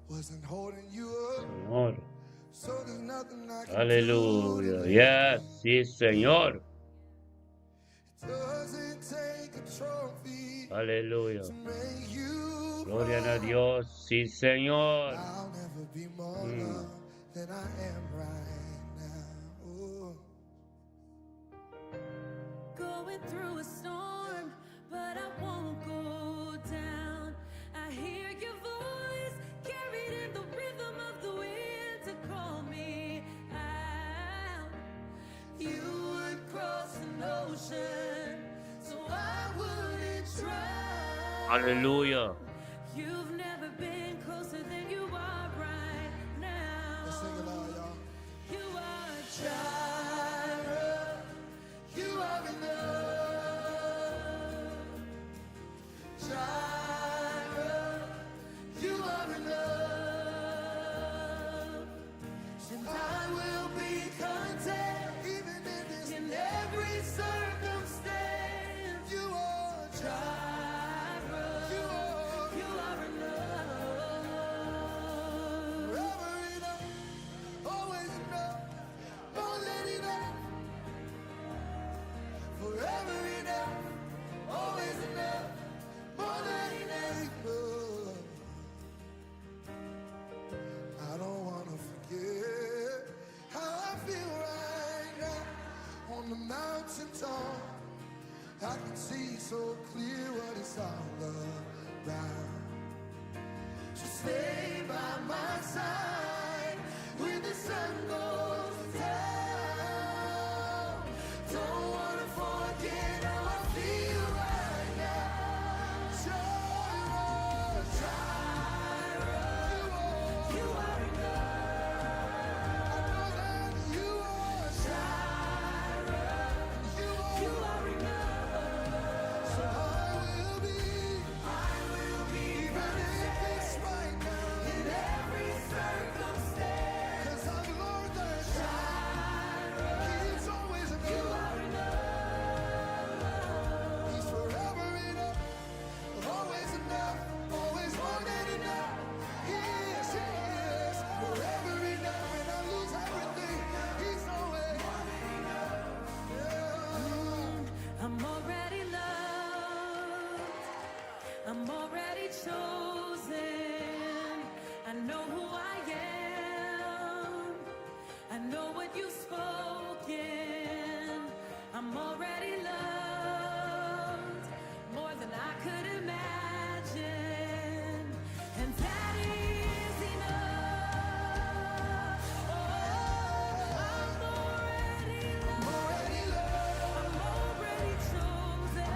Señor. Aleluya. Yes, sí, Señor. Aleluya. Gloria a Dios. Sí, Señor. Going through a storm, but I won't go down. I hear your voice carried in the rhythm of the wind to call me out. You would cross an ocean, so I wouldn't drown. Hallelujah. You've never been closer than you are right now. Let's sing it loud, y'all. You are Jireh. You are enough. Jireh. You are enough. And I will be content even in every circumstance. You are Jireh. You are enough. Forever enough, always enough, more than enough. Forever enough, always enough, more than enough. I don't wanna forget how I feel right now on the mountaintop. I can see so clear what it's all about. So stay by my side when the sun goes down. Don't wanna forget how I feel right now. Jireh, Jireh, you are enough. I know that you are Jireh, you are enough. So I will be even if it's right now in every circumstance. 'Cause I've learned that He's always enough. You are enough. He's forever enough, always enough, always more than enough. He is forever enough. When I lose everything, He's always more than enough. Yeah. I'm already loved. I'm already chosen. I know who I am. I know what you've spoken. I'm already loved more than I could imagine. And that is enough. Oh, I'm already loved. I'm already chosen.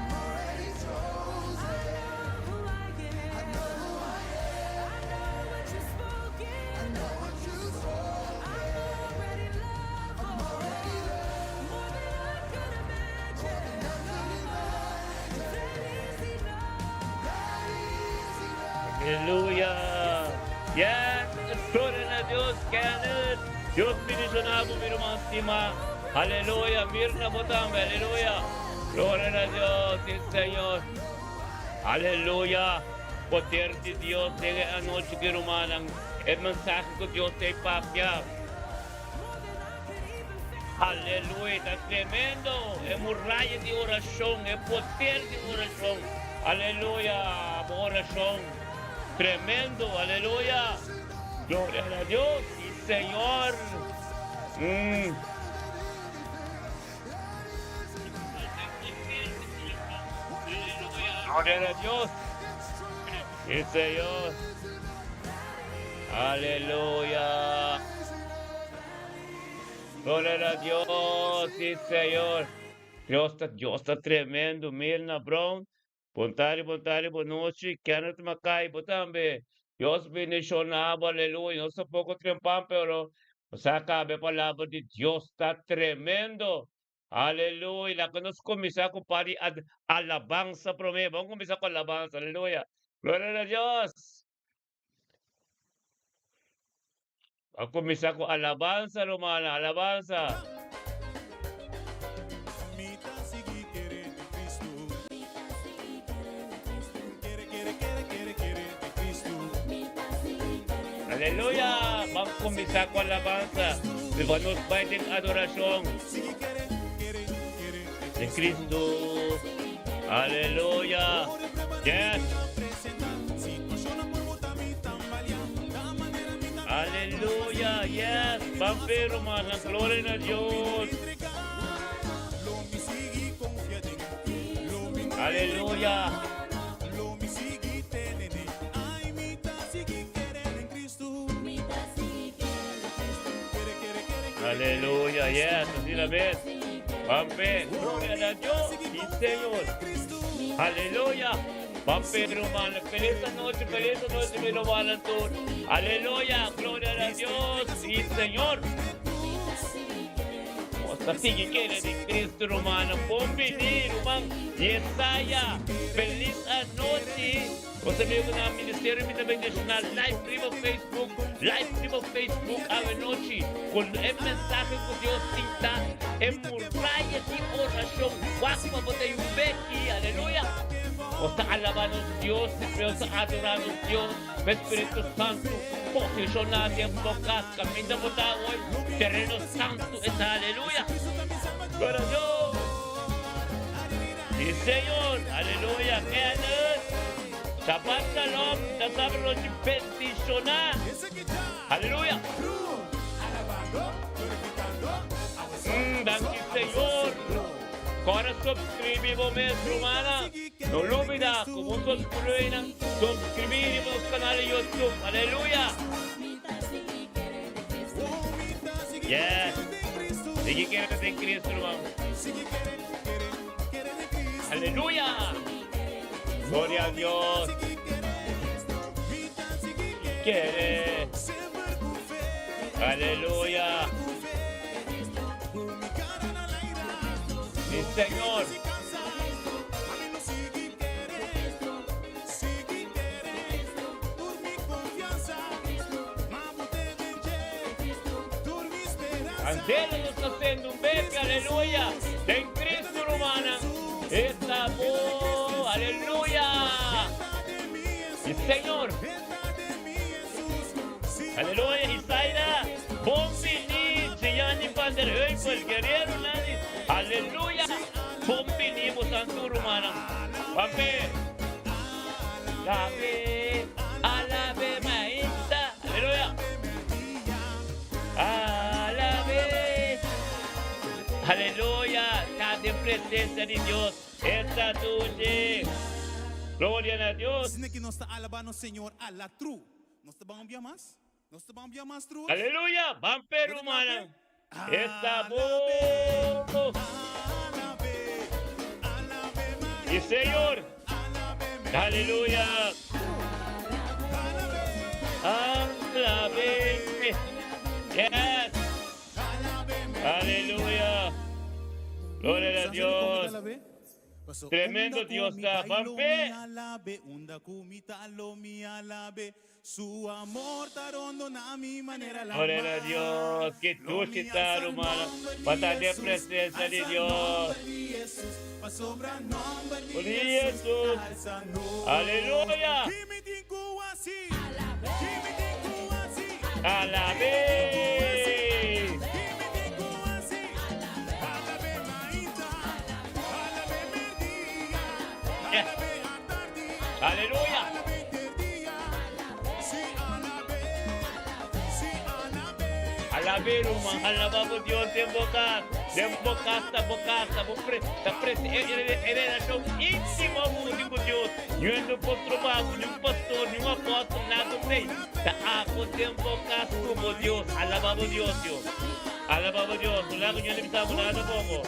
I know who I am. I know what you've spoken. I'm already loved. More than I could imagine. That is enough. Aleluya. Yes, gloria a Dios. Kenneth. Dios bendicionado, mi hermano estima. Aleluya. Mirna Botambe. Aleluya. Gloria a Dios. Sí, Señor. Aleluya. Poder de Dios de anoche, mi hermano. El mensaje que Dios te papia. Aleluya. Está tremendo. Es muralla de oración. Es poder de oración. Aleluya. Oración. Tremendo, aleluya. Gloria a Dios, sí, Señor. Gloria a Dios. Sí, Señor. Aleluya. Gloria a Dios, sí, Señor. Dios está tremendo. Milna Brown. Bontari, boa noite. Kenneth Macai, botambe. Dios bendicionado, aleluya. No sé poco trempam, pero saca a palavra de Dios está tremendo. Aleluya. La que nos comienza con pari alabanza para mí. Vamos a comenzar con alabanza, aleluya. Gloria a Dios. Vamos a comenzar con alabanza, romana, alabanza. Aleluya. Vamos a comenzar con alabanza. Y vamos a ir en adoración de Cristo. Aleluya. Yes. Aleluya. Yes. Vampiro, man. La gloria a Dios. Aleluya. Aleluya, yes, así la ves. Amén. Gloria a Dios y Señor. Aleluya. Vampiro, hermano. Feliz noche, mi hermano. Aleluya. Gloria a Dios y Señor. Así que quiere de Cristo, hermano. Bom venir, hermano. Yesaya. Feliz noche. Você veio no Ministério Internacional Live Stream of Facebook, à noite, com a mensagem que Deus está em muralha de oração. Guapa, você aqui, aleluia. Você alabando Deus, você adorando Deus, o Espírito Santo, posicionado em bocas, caminho da botar hoje, terreno santo, está aleluia. Glória a Deus. E Senhor, aleluia, Shabbat Shalom, estamos de peticionar. Aleluya. Gracias, Señor. Ahora suscribimos, hermana. No olvida, como suscribimos al canal de YouTube. Aleluya. Yes. Sigue queriendo en Cristo, hermano. Aleluya. Gloria a Dios. Quiere. Aleluya. Sí, Señor. Angelo está haciendo un beque, aleluya. En Cristo, hermana. Estamos, aleluya. Y Señor. Aleluya, Isaías. Bombini, Gianni Van der Heuvel, el guerrero, nadie. Aleluya. Bombini, Santo Romana. Amén. Alabe, alabe, maíta. Aleluya. Alabe. Aleluya. Está en presencia de Dios. Esta noche. Gloria a Dios. Que nós está alabando o Senhor a la true. Nós está bom mais? Nós está bom mais true? Aleluya. Vampiro, hermana. Está bom. Y Señor. Aleluya. Alabe. Yes. Aleluya. Gloria a Dios. Tremendo Dios está. Vampe. Su amor tarondo na mi manera la Gloria a Dios. Que tú estás, hermano. Para de presencia de Dios. Por Jesús. Aleluya. Alabe. Yes. Aleluya. Alabe, hermano. Alabamos Dios de boca. De boca, relação íntima com Deus. Não é por trabalho, não pastor, não apóstolo, nada sei. Tá com tempo como Deus. Alabamos Deus. Alabamos Deus. Wala ko nyo nabisabu nada po.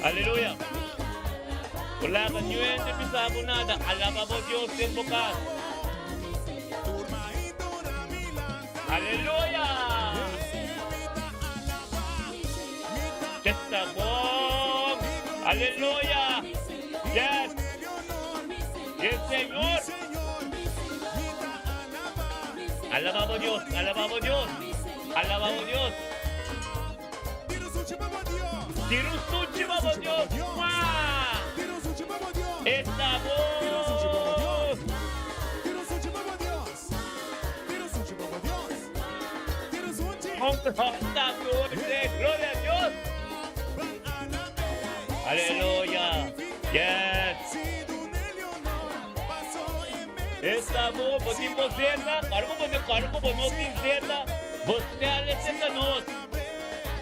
Aleluya. Wala ko nyo nabisabu nada. Alabamos Dios de boca. Aleluya. Está bom. Aleluya. Yes. Yes, Señor. Alabamos Dios. Alabamos Dios. Alabamos Dios. Tirusuchi, vamos Dios. Está bom. Gloria a Dios. Aleluya. Yes. Estamos, botimos zeta, cargo por no sin zeta, você aleceta nos.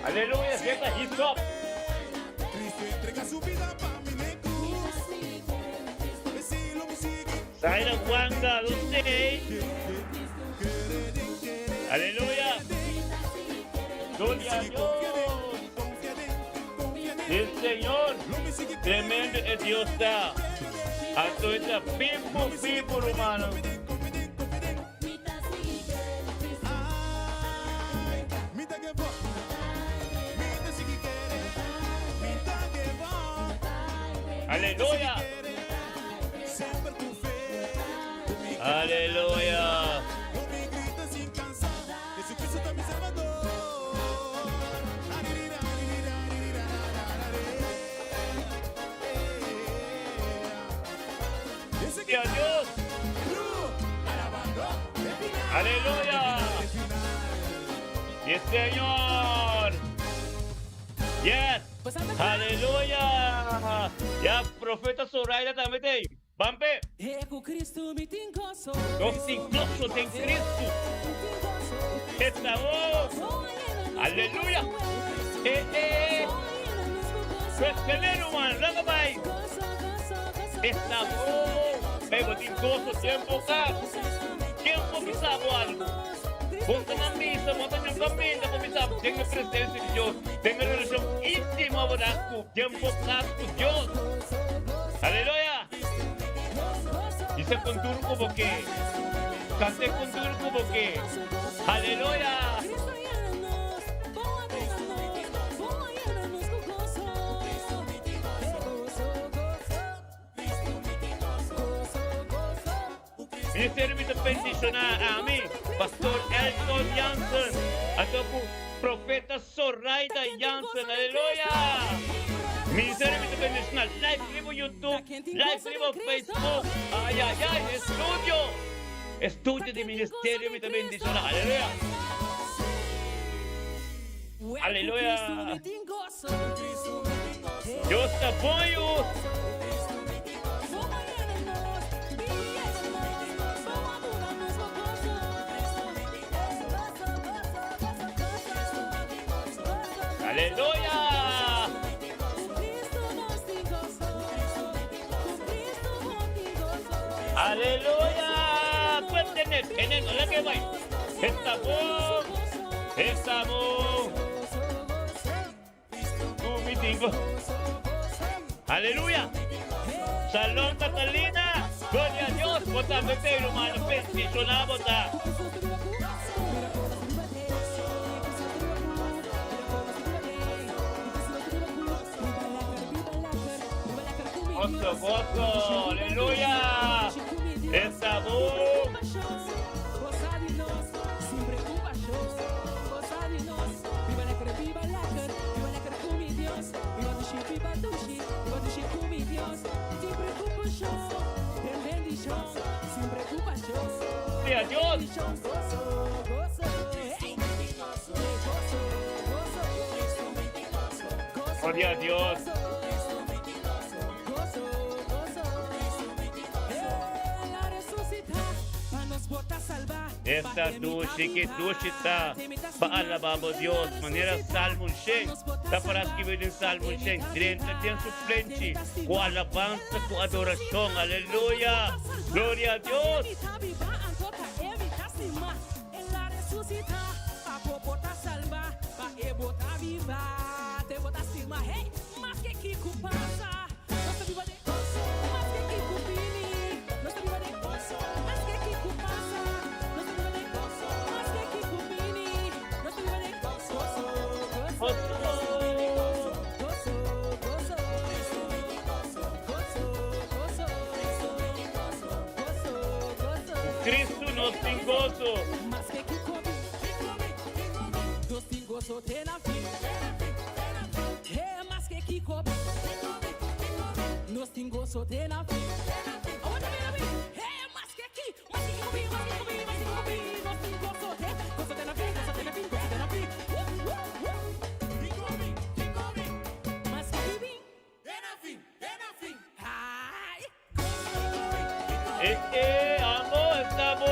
Aleluya, zeta, hip hop. Saira Wanga, usted. Aleluya. Gloria a Dios. El Señor, tremendo es Dios está. Hasta esta pipo, hermano. Aleluya. Aleluya. Gloria a Dios. Aleluya. Yes, Señor. Yes. Aleluya. Ya, profeta Zoraida también te. Bampe. Nós incluso tem Cristo. Estamos. Aleluya. Pesquelero, man. Nada mais. Estamos. Pego de gozo, tempo cá. Tempo que sabe algo. Ponta na missa, monta na capela, começar. Tenha presença de Deus. Tenha relação íntima com tempo cá com Deus. Aleluia. Isso é com duro como que. Cante com duro como que. Aleluia. Ministério me peticionar a mim, Pastor Elton Jansen, atau Profeta Zoraida Jansen, aleluia! Ministério me peticionar, live vivo YouTube, live vivo Facebook, ay, ay, ay, estudio de Ministério me peticionar, aleluia! Aleluia! Deus te apoio! Aleluya. Aleluya. Cuéntenos, tenemos la que va. Estamos. Tumitingo. Aleluya. Salón Catalina. Gloria a Dios. Bota me pero hermano, peticionar bota. Gozo, aleluya. Estamos. Gloria a Dios. Gloria a Dios. Esta que está para alabar Deus, maneira Salmo 100, está para escrever em Salmo 100, 30 tem suplente, com alabança, com adoração, aleluia, glória a Deus. Cristo nos tem gozo. Nos tem gozo de na vida. Amo, estamos.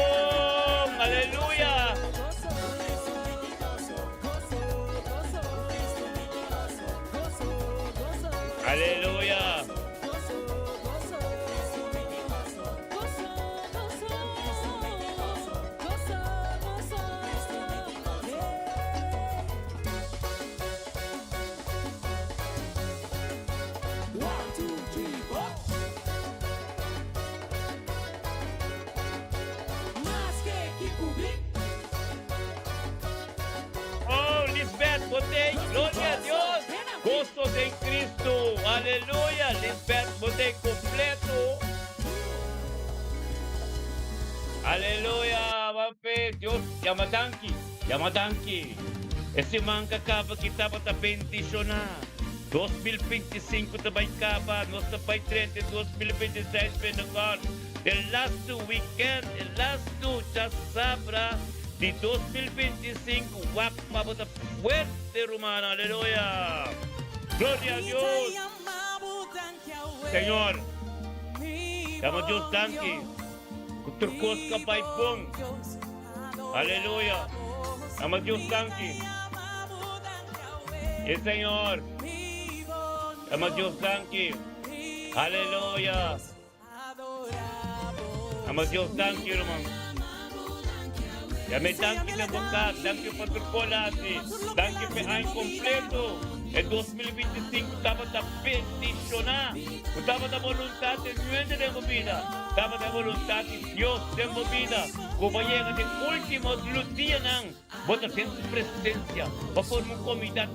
Aleluya. Aleluya. Oh, Lisbeth, Botey, gloria a Dios. Gozos en Cristo. Aleluya. Lisbeth, Botey, completo. Aleluya. Vape, Dios, Yamadanki. Yamadanki. Esse manca acaba que estava a bendicionar. 2025 também acaba. Nossa Pai 30, 2026 Pentecost. El last weekend, el last já sabra de 2025. Guapa, bota fuerte, romana. Aleluya. Gloria a Dios. Señor, llama Dios tanque. Kuturkos ka Pai bom. Aleluya. Llama Dios tanque. Y Señor, llama Dios tanque. Aleluya. Llama Dios tanque, hermano. Llame tanque de boca, tanque para tu colate, tanque para incompleto. En 2025 estava a peticionar, estava a vontade de Deus de vida, estava a vontade de Deus de vida. Como chega de últimos lutianan, bota sem sua presença, para formar uma comunidade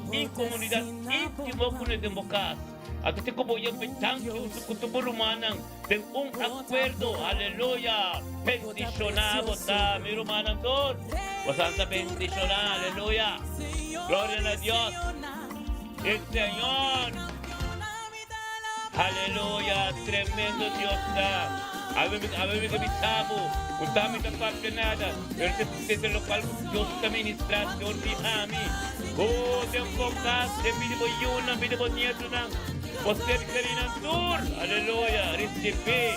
íntima com o democrata. At ito ko po yung thank you sa kutuburumanang ng acuerdo, aleluya, bendicionado ta, mi rumanang doon, wasanta bendicionado, aleluya, gloria a Dios, el Señor, aleluya, tremendo Dios ta, abe kami tabo, kung kami kapag nada, pero sa lokal Diyos sa administrasyon di kami, de focus, de binibuyunan, binibunyeto ng poster Karina Tour, aleluya, recibe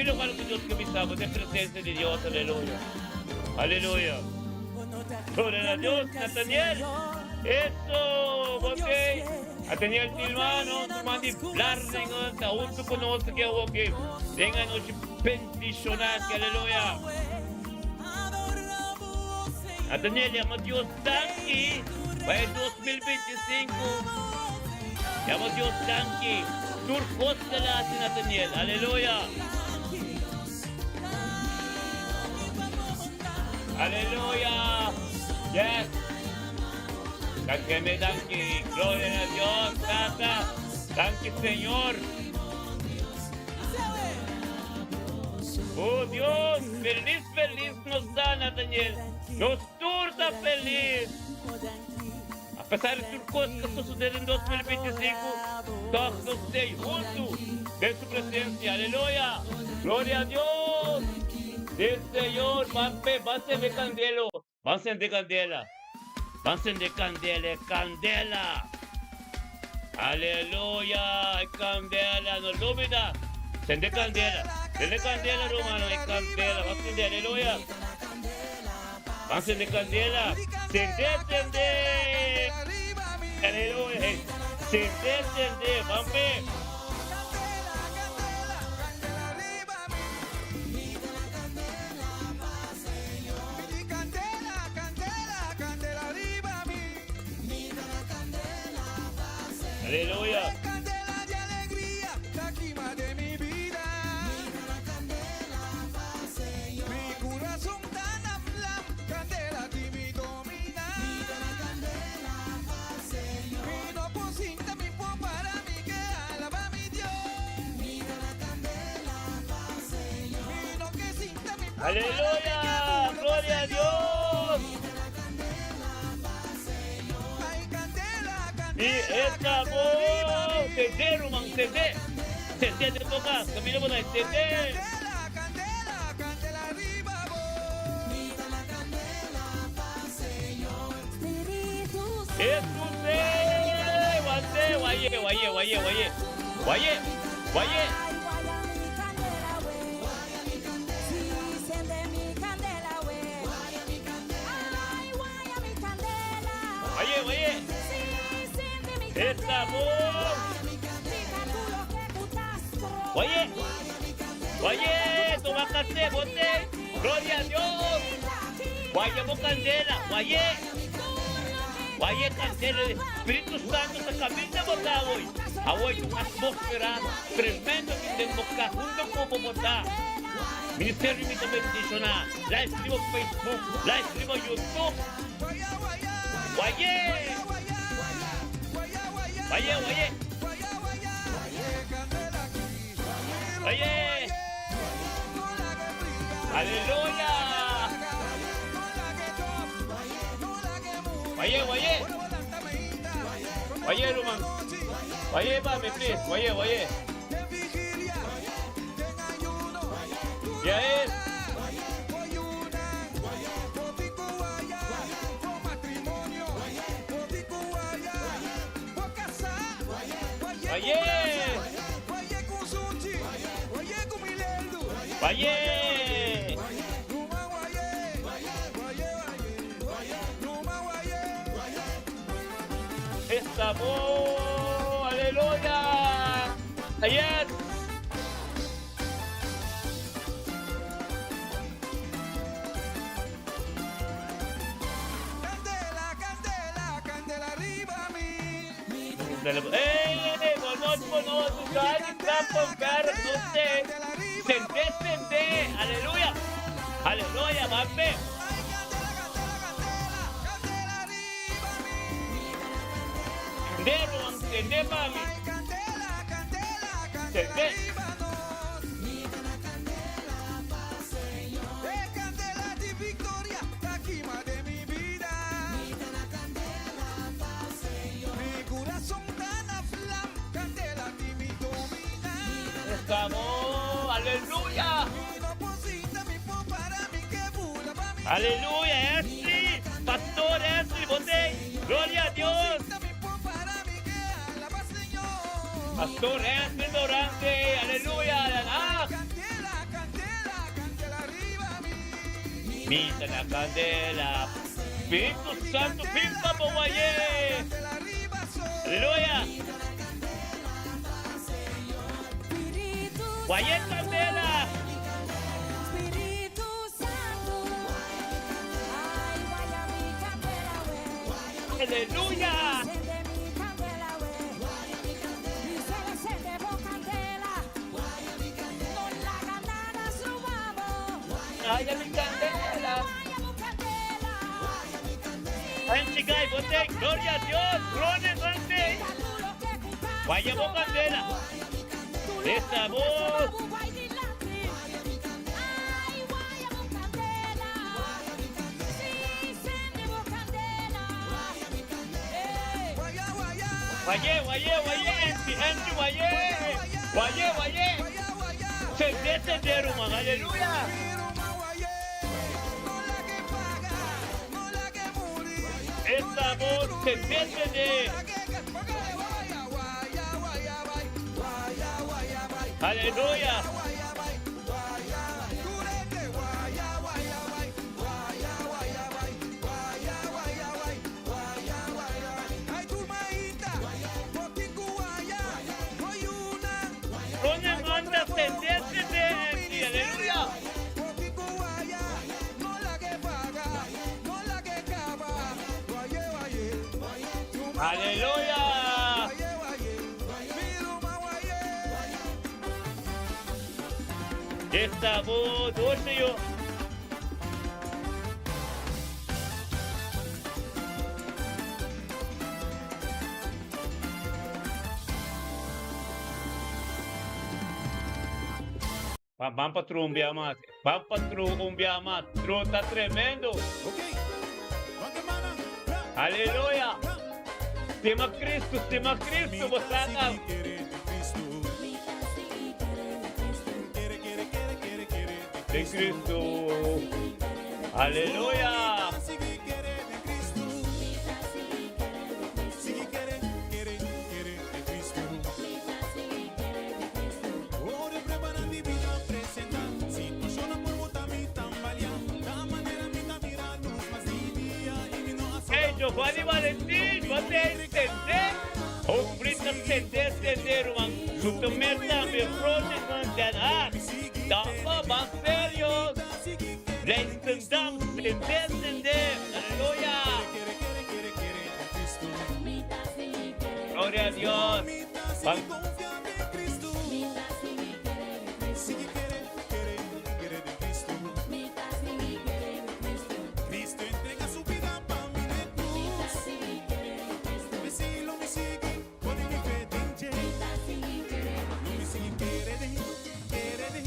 lo cual Dios que pisamos de presencia de Dios, aleluya, aleluya, gloria a Dios, Nathaniel, eso, okay, Nathaniel Tilmano, mandi blarningen, taon ko konos que okay, tengan noche bendicionante, aleluya, Nathaniel, llama Dios tanque, para el 2025, llama Dios tanque, turcos de la Nathaniel, aleluya. Aleluya. Yes. Tanque, tanque, gloria a Dios, tata. Tanque, Señor. Oh Dios, feliz, feliz nos da Nathaniel. Nos turta feliz. A pesar de tudo que sucede em 2025, todos nos estén juntos de su presencia. Aleluya. Gloria a Dios. El Señor va a encender candela. Va a encender candela. Va a encender candela, candela. Aleluya. Hay candela. No olvida. Encender candela. Encender candela, hermano. Hay candela. Va a encender. Aleluya. Va a encender candela. Encender. Aleluya. Encender. Vamos a ver. Aleluya. Candela de alegría, la quema de mi vida. Mi corazón tan aflam, candela que me domina. Mi no posinta mi fue para mí que alaba mi Dios. Mi no que sinta mi fue Aleluya. Gloria a Dios. ay candela, Y esta voz, CD, Roman, CD. CD de boca, camino por ahí, CD. candela, candela arriba vos. Jesús, guaye, guaye. Estamos. Oye, oye, tumacate, bote. Gloria a Dios. Guaya mo candela, guaye. Guaye candela, Espíritu Santo sa kaming na magawoy. Awoy yung atmosfera, tremendo yung mukha, hundang po pumunta. Ministerio Mita Bendition na, live stream of Facebook, live stream of YouTube. Guaye! Guaye, guaye! Guaye! Hallelujah! Guaye, guaye! Guaye, lumang. Guaye, mami, please. Guaye, guaye. Yes. Guaye! Guaye! Estamos, aleluya. Ayan. Candela, candela, candela arriba a mí. Buenos, galing tapos pero no sé. Sende, sende. Aleluya. Aleluya, mape. Ay, candela, candela, candela, candela arriba a mí. Sende, Ruang, sende, mami. Ay, candela, candela, candela Sende. arriba nos. Candela de victoria, la quima de mi vida. Mi corazón tan a flam, candela de mi domina. Estamos, aleluya. Mi no posita, mi po para mi que bula para mi. Aleluya, Esli. Pastor Esli, bote. Gloria a Dios. Mi po para mi que alaba Señor. Pastor Esli Dorante. Aleluya. Ah. Candela, candela, candela arriba a mí. Mita na candela. Espíritu Santo, pinta mo, guaye. Candela arriba soy. Aleluya. Espíritu Guaye candela. Espíritu Santo, ay, vaya mi candela, we. Aleluya. Encende mi candela, we. Y se le encende por candela. No la ganada subamos. Ay, mi candela. Vaya mi candela. Ay, chicay, bote. Gloria a Dios. Gloria a Dios. Tú lo que escuchas. Vaya mo candela. Estamos. Guaya, guaya. Guaye, guaye, guaye. Anti, guaye. Guaye, guaye. Guaya, guaya. Sende, sende, Rumang. Aleluya. Firma guayé. No la que paga, no la que muri. Estamos. Sende, sende. La que póngale guaya, guaya, guaya, bye. Guaya, guaya, bye. Aleluya. Guaya, bye. Guaya, curete, guaya, guaya, bye. Guaya, guaya, bye. Guaya, guaya, bye. Guaya, guaya, bye. Ay, tu maíta, potico guaya, voy una. Donde manda sende, sende. Anti, aleluya. Potico guaya, no la que paga, no la que cava. Guaye, guaye, Aleluya. guaye, guaye, firma guaye. Estamos. Doce yo. Vamos para trumbiamat. Vamos para trumbiamat. Tru está tremendo. Ok. Vamos, hermana. Aleluya. Estima Cristo, bosaka. Si quiere de Cristo. Quiere, quiere, quiere, quiere, quiere De Cristo. Aleluya. Si quiere de Cristo. Si quiere, quiere, quiere de Cristo. Ore prepara mi vida presenta. Situación por botar mi tambalia. Da manera mi mira luz más día y mi no hace. Hey, Giovanni Valentín, ¿no te entendés? también fronten den här. Dama, man serios. Resten dam, sentencen de. Aleluya. Gloria a Dios. Pan- Cristo entrega su vida para mí de tú. Me sigue, lo me sigue, con mi fe de lo me sigue, quiere de,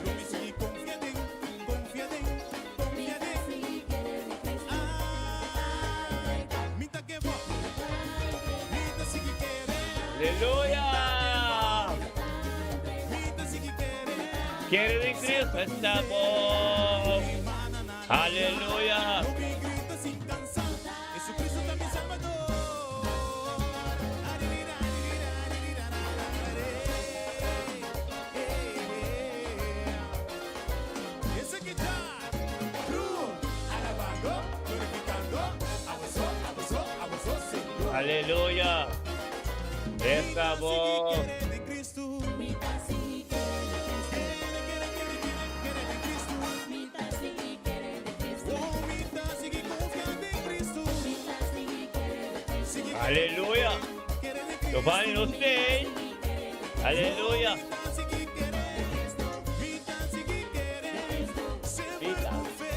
lo me sigue, confía de, mita que va, mita sigue quiere, Aleluya. mita sigue quiere. Quiere de Cristo estamos. Aleluya. No me grita sin cansar, Jesucristo también Salvador. Esa guitarra, cruz, alabando, glorificando, a vosotros, Señor. Aleluya. Esa voz. Quiere de Cristo, quiere de Cristo. Oh, mitad sigue confiando en Cristo. Sigue Aleluya. quiere de Cristo. Giovanni lo sei. Aleluya. Mitad sigue quiere de Cristo. Mitad sigue quiere. Siempre con fe.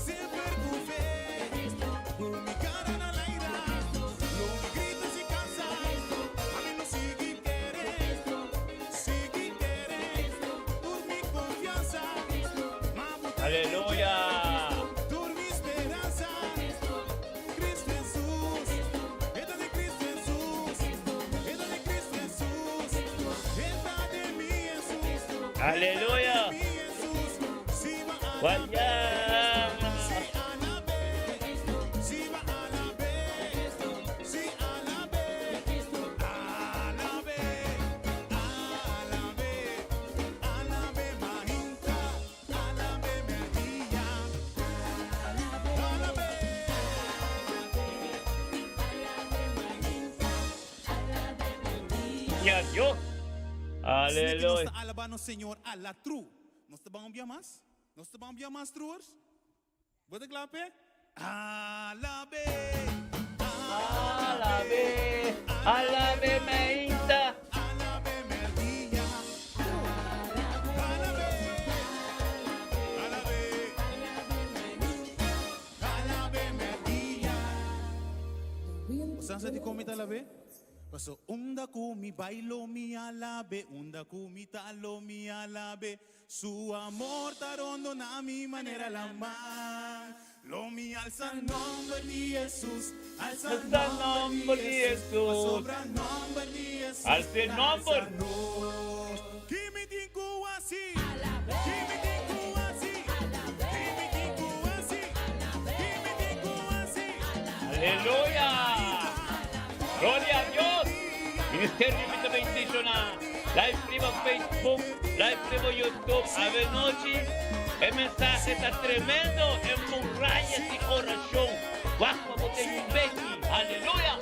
Siempre con fe. Con mi cara en la ira. No me grites y cansa. A mí no sigue quiere. Sigue quiere. Por mi confianza. Aleluya. Por mi esperanza. Cristo Jesús. Entra de Cristo Jesús. Entra de Cristo Jesús. Entra de mí Jesús. Aleluya. Mi Jesús. Si va a Vaya. si a la B. Si va a la B. Si a la B. A la B. A la B. A la B Mahinta. A la B Merilla. A la B. Y a Dios. Aleluya. Nós alabando o Senhor a la true. Nós te vamos enviar mais? Nós te vamos enviar mais truers? Bota clape? Alabe. Alabe. Alabe meinta. Alabe merdilla. Alabe. Alabe. Alabe merdilla. Saan sa di komita alabe? Paso unda kumi bailo mi alabe, unda kumi talo mi alabe, su amor tarondo na mi manera lamang. Lo mi alza el nombre de Jesús, alza el Alza el nombre de Jesús. sobra el nombre de Jesús. Alza el nombre. Kimi tinku así, kimi tinku así, kimi tinku así, kimi tinku así. Aleluya. Gloria a Dios. Ministerio Vita Bendicional. Live primo Facebook, live primo YouTube. A ver noche. El mensaje está tremendo. Hemorragias y oración. Bajo botella Becky. Aleluya.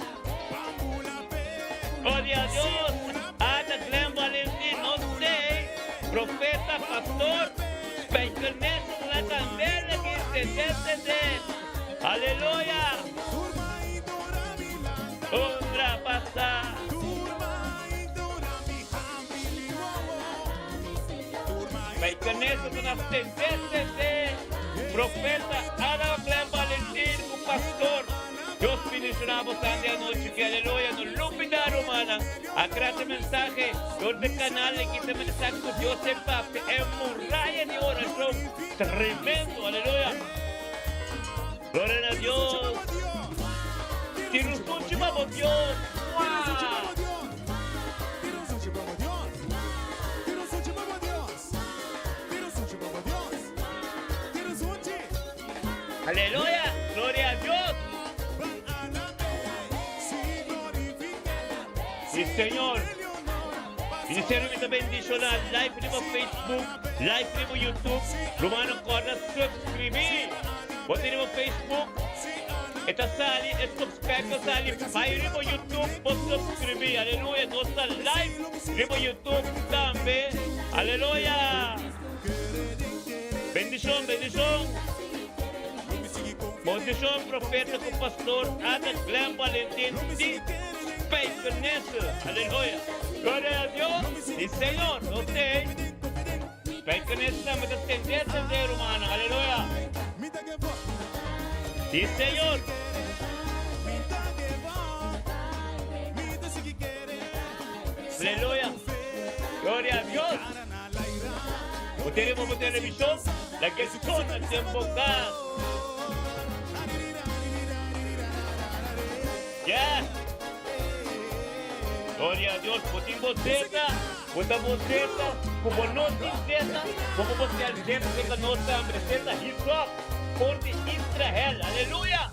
Gloria a Dios. Ana Glenn Valentín. No sé. Profeta, pastor. Pertenece a la candela que se desde. Aleluya. Otra pasada. Pertenece a una sentencia de profeta Ana Glenn Valentín, un pastor. Dios bendicionamos esta noche, que aleluya, nos lupita romana. A gracias mensaje, Dios del canal, le quita mensaje con Dios en paz, hemorragia de oración, tremendo, aleluya. Gloria a Dios. Tiene un último Dios. ¡Wow! Aleluya, gloria a Dios. Sí, Señor. Ministerio Vita Bendicional, live primo Facebook, live primo YouTube. Romano Corda, suscribir. Vos tenemos Facebook, Esta sali, subscribe sali, pairi mo YouTube, subscribe, aleluya, no está live, ribo YouTube también, aleluya. Bendición, bendición. Bendición, profeta con pastor, Ana Glenn Valentín, di faithfulness, aleluya. Gloria a Dios, sí Señor, no te. Faithfulness na matatender sa ser humano, aleluya. Sí Señor. Aleluya. Gloria a Dios. Potremo televisión, la que suona el tiempo acá. Yes. Gloria a Dios. Putin boceta, puta boceta, como no tinceta, como você alzeta, que não está receta, isso por de Israel. Aleluya.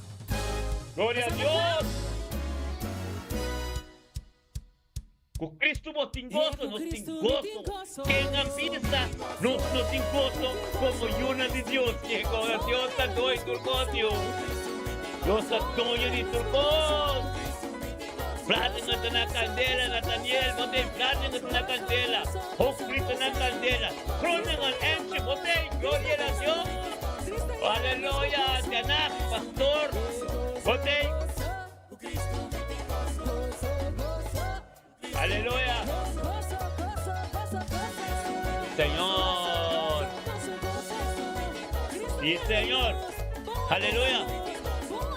Gloria a Dios. Com Cristo nos tem gozo, nos tem gozo. Quem avisa, nos tem gozo como una de Dios. Que con Dios está doido turcos, Dios está doido de turcos. Plata na candela, Nathaniel, não tem plata na candela. O Cristo na candela. Crônica enche, botei, glória a Deus. Aleluia, Tianak, pastor, botei. Aleluya. Señor. Sí, Señor. Aleluya.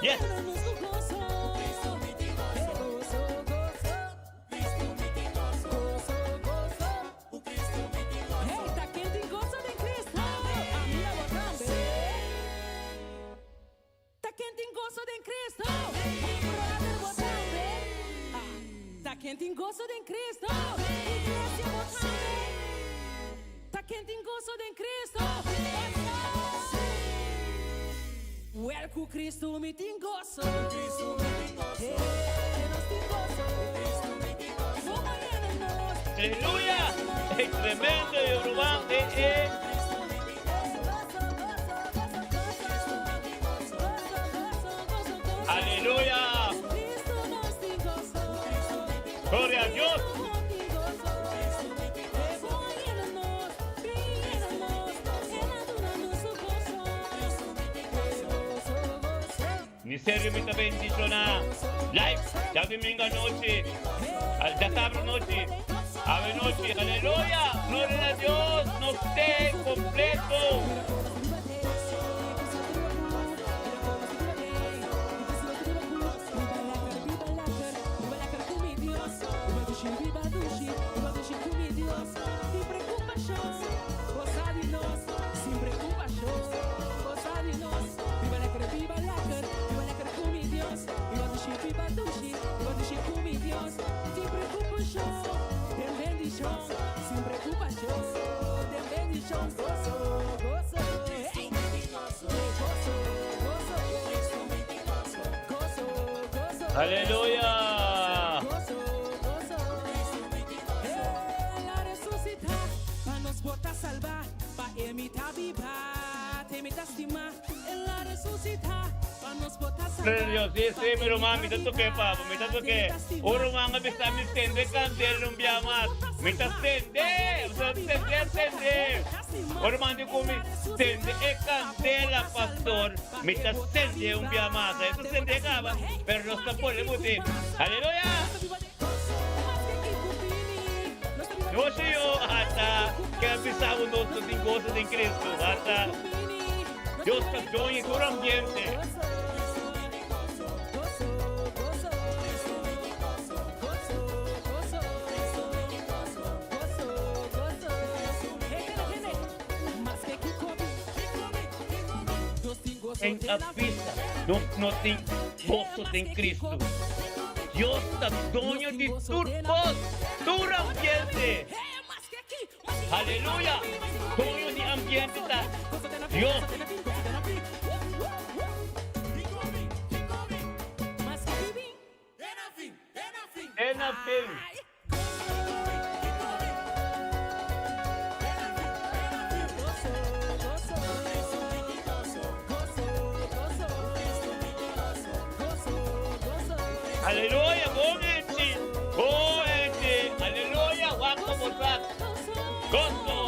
Yes. Quente em gozo de Cristo, igreja botando. Tá quente em gozo de Cristo. Welcome Cristo me tem gozo. Aleluya. Es tremendo, Yoruba. Aleluya. Gloria a Dios. Ni serio mi ta bendiciona. Live, ya domingo noche. Al ya sábado noche. Ave noche. Aleluya. Gloria a Dios. No esté completo. Aleluya. Ela ressuscitar para nos botar salvar, para imitar vivar, imitar estimar. Ela ressuscitar para nos botar salvar. Dios, sí, pero mami, tanto que papa, me tanto que oro manga me está me stende candela un día más. Me está stende. Oro manga come stende e candela pastor. Me está stende un día más. Eso se entregaba, pero no está por el bote. Aleluya. Yo soy yo hasta que empezamos nosotros sin gozo de Cristo. Hasta Dios está doña en todo ambiente. En la pista, no tem gozo en Cristo. Dios está dueño de turcos, todo ambiente. Aleluya, dueño de ambiente está Dios. En la fin. Aleluya, OMG. OMG. Aleluya, wako bosak. Gozo.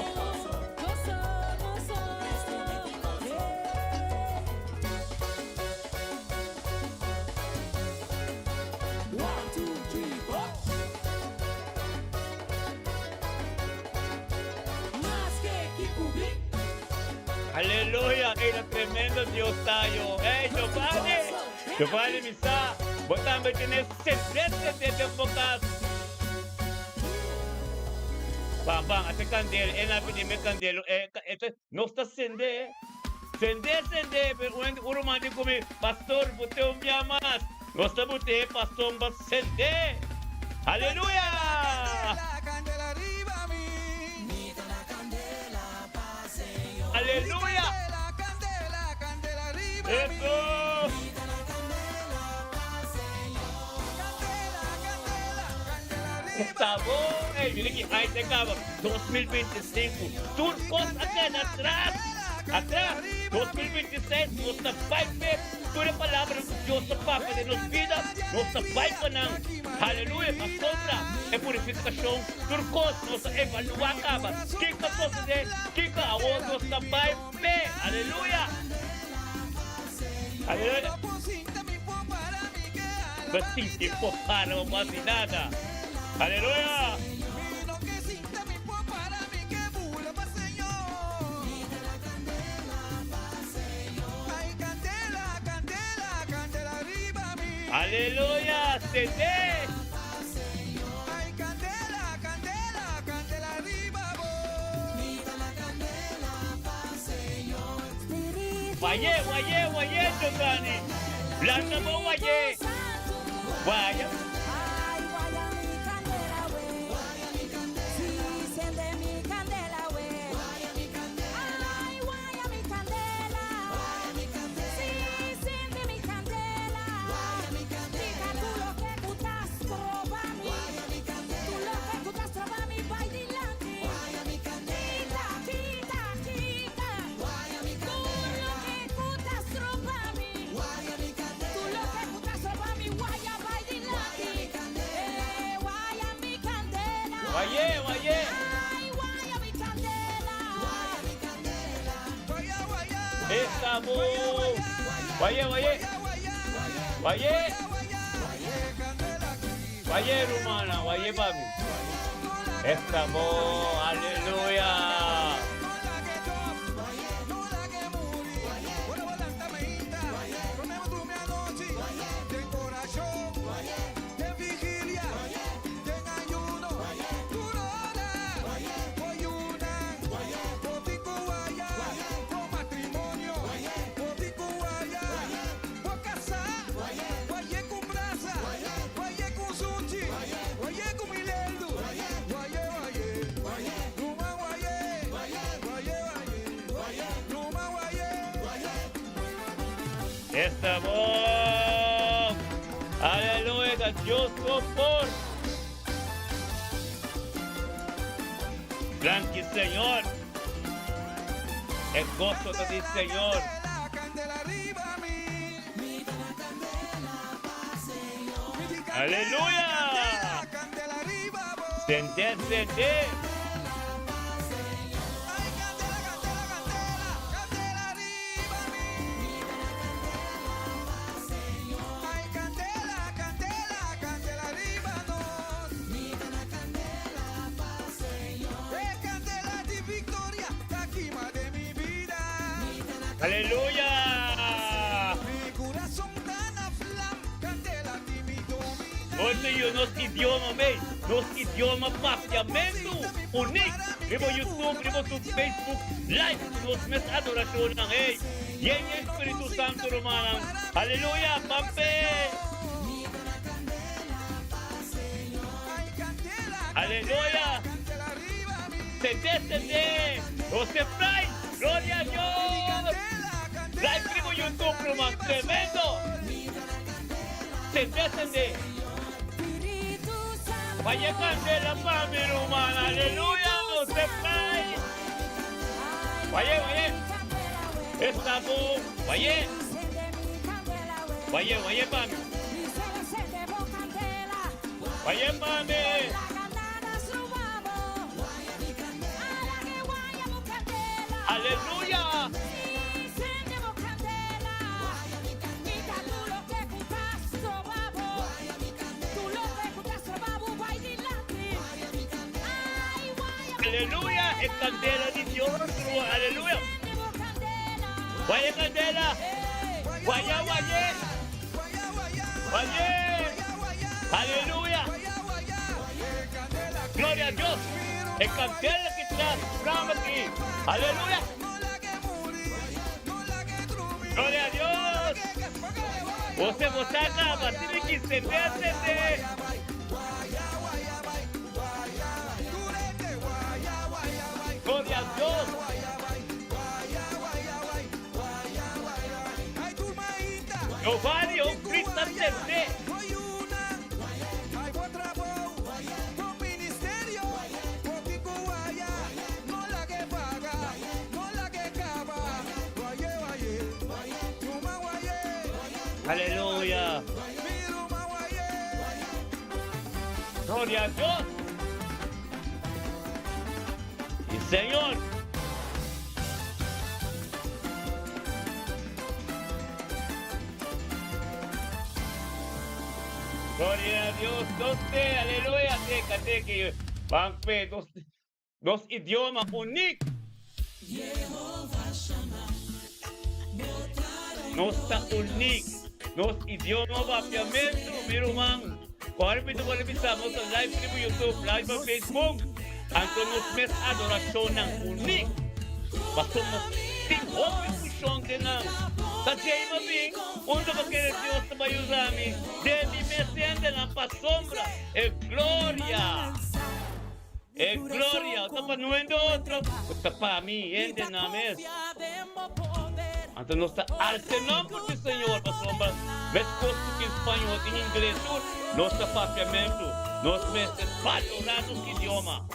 One, two, three, four. Más que Kikubli. Aleluya, el tremendo Dios tayo. Hey, Giovanni. Giovanni Misa. Botando tienes sentencia de focas. Bang, ate candelo. Napinime candelo. Ito, no está sende. Sende. Pero urumandi kumi. Pastor, bute umyamas. No está bute, pastor, bas sende. Aleluya. La candela arriba a mí. Aleluya. La candela arriba a mí. Eso. Estamos, miren que ahí te acaba, 2025, turcos acá atrás, 2026, nuestra Pai, toda palabra de Dios, Papa de nos vidas, nuestra Pai Panang, aleluya, pastora, é purificação, turcos, nossa evaluar acaba, kika posede, kika awon, nossa Pai, aleluya, aleluya, bating tipo para masinada. ¡Aleluya! ¡Aleluya! ¡Sende! Ay, candela, candela, candela arriba, Guayé, Giovanni. Blanda mo, guayé. Guaya. Ay, guaya mi candela, güey. Sí, enciende mi candela, güey. Ay, guaya mi candela. Sí, enciende mi candela. Diga tú lo que tú estás probando. Tú lo que tú estás probando, vai dilante. Quita. Tú lo que tú estás probando. Tú lo que tú estás probando, guaya, vai dilante. Guaya mi candela. Guayé. Ay, guaya mi candela. Estamos. Guayé. Guayé, rumana, guayé, papi. Estamos. Aleluya. Estamos. Aleluya, Dios por. Tranqui, Señor. El gozo de ti, Señor. La candela arriba a mí. Aleluya. La candela arriba, vos. Sende. Ay, candela arriba a mí. Ay, candela arriba nos. Candela de victoria, la quima de mi vida. Aleluya. Mi corazón tan a flam, candela de mi domina. Hoje o nosso idioma, meio. Nosso idioma papiamento único. Ribo YouTube, ribo su Facebook, live. Nosso mes adoração ng hey. Yan Espiritu Santo Romana. Aleluya, Pampe. Ay, candela, Aleluya. candela arriba a mí. Sende. José Fray. Gloria a Dios. Live ribo YouTube, Romana. Tremendo. Sende. Espíritu Santo. Vaya candela, mami, Romana. Aleluya, José Fray. Vaya. Estamos. Vaya, mami. Vaya mami. Aleluya. Aleluya. Es candela de Dios. Aleluya. Vaya candela. Vaya, vaya. Vaya. Aleluya. Gloria a Dios. Es candela que trae aquí. Aleluya. Gloria a Dios. Você botaca, batida que se vê. Gloria a Dios. Giovanni, o Cristo se Aleluya. Gloria a Dios. Y Señor. Gloria a Dios. Aleluya. Fíjate que van dos idiomas únicos. No está único. Nos idiomas obviamente, meu irmão. Agora me dou estamos no live no YouTube, live no Facebook. Então nos mes adoração não único. Mas somos discussão de não. Tá cheio de bem. Onde vai querer Deus te vai usar me? De mim me sente na paz sombra. É glória. É glória. Tá para não endo outro. Tá para mim, ende na mesa. Então nós está arsenando por ti, Senhor, para sombra. Mas coisas que em espanhol, em inglês, nosso papiamento, nós mesmos valoramos o idioma.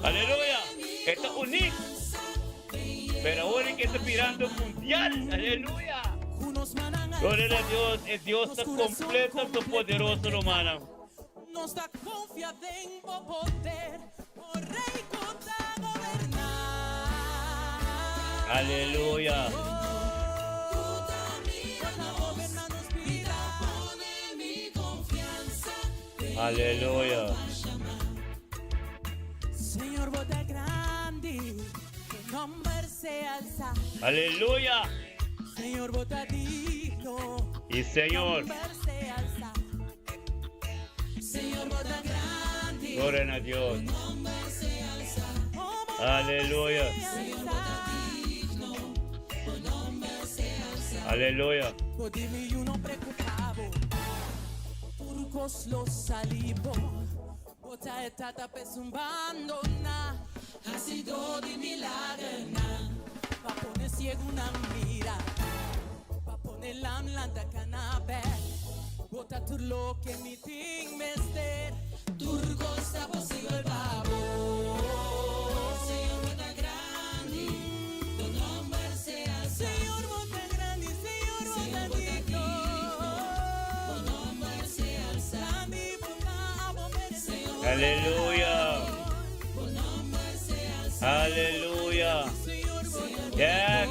Aleluia. Está único. Pero ahora que está mirando mundial. Aleluya. Gloria a Dios. El Dios está completo, está poderoso, hermano. Nos da confianza en poder, oh Rey, contra gobernar. Aleluya. Aleluya. Señor, vos de grande, tu nombre se alza. Aleluya. Señor, vos de digno, Y Señor. tu nombre se alza. Señor, vos de grande, Gloria a Dios. tu nombre se alza. Oh, vos Aleluya. Señor, vos de digno, tu nombre se alza. Aleluya. Vos dime y uno preocupado, turcos los salivos. Bota etata pesumbando na, ha sido de milagre na. Pa poner ciego una mira, pa poner la amlanta canabe. Bota tu lo que mi ting me ester, turco está posible el babo. Señor, bota grande, tu nombre sea. Señor, bota grande, Señor, bota digno. Tu nombre sea alzado. Aleluya. Aleluya. Yes.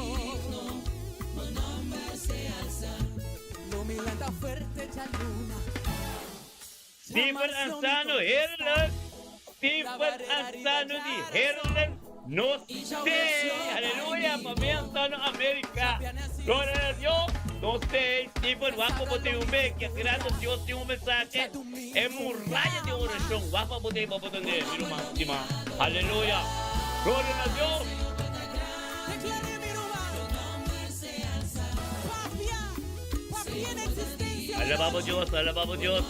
Stephen Ansano, Herland. Stephen Ansano de Herland. No sé. Aleluya. Mami Ansano, América. Gloria a Dios. No sé, Stephen, vamos a poder ver que gracias a Dios tem mensaje. É muralha de oração. Vamos a poder ver, irmã. Aleluya. Gloria a Dios. Alabamos Dios, alabamos Dios.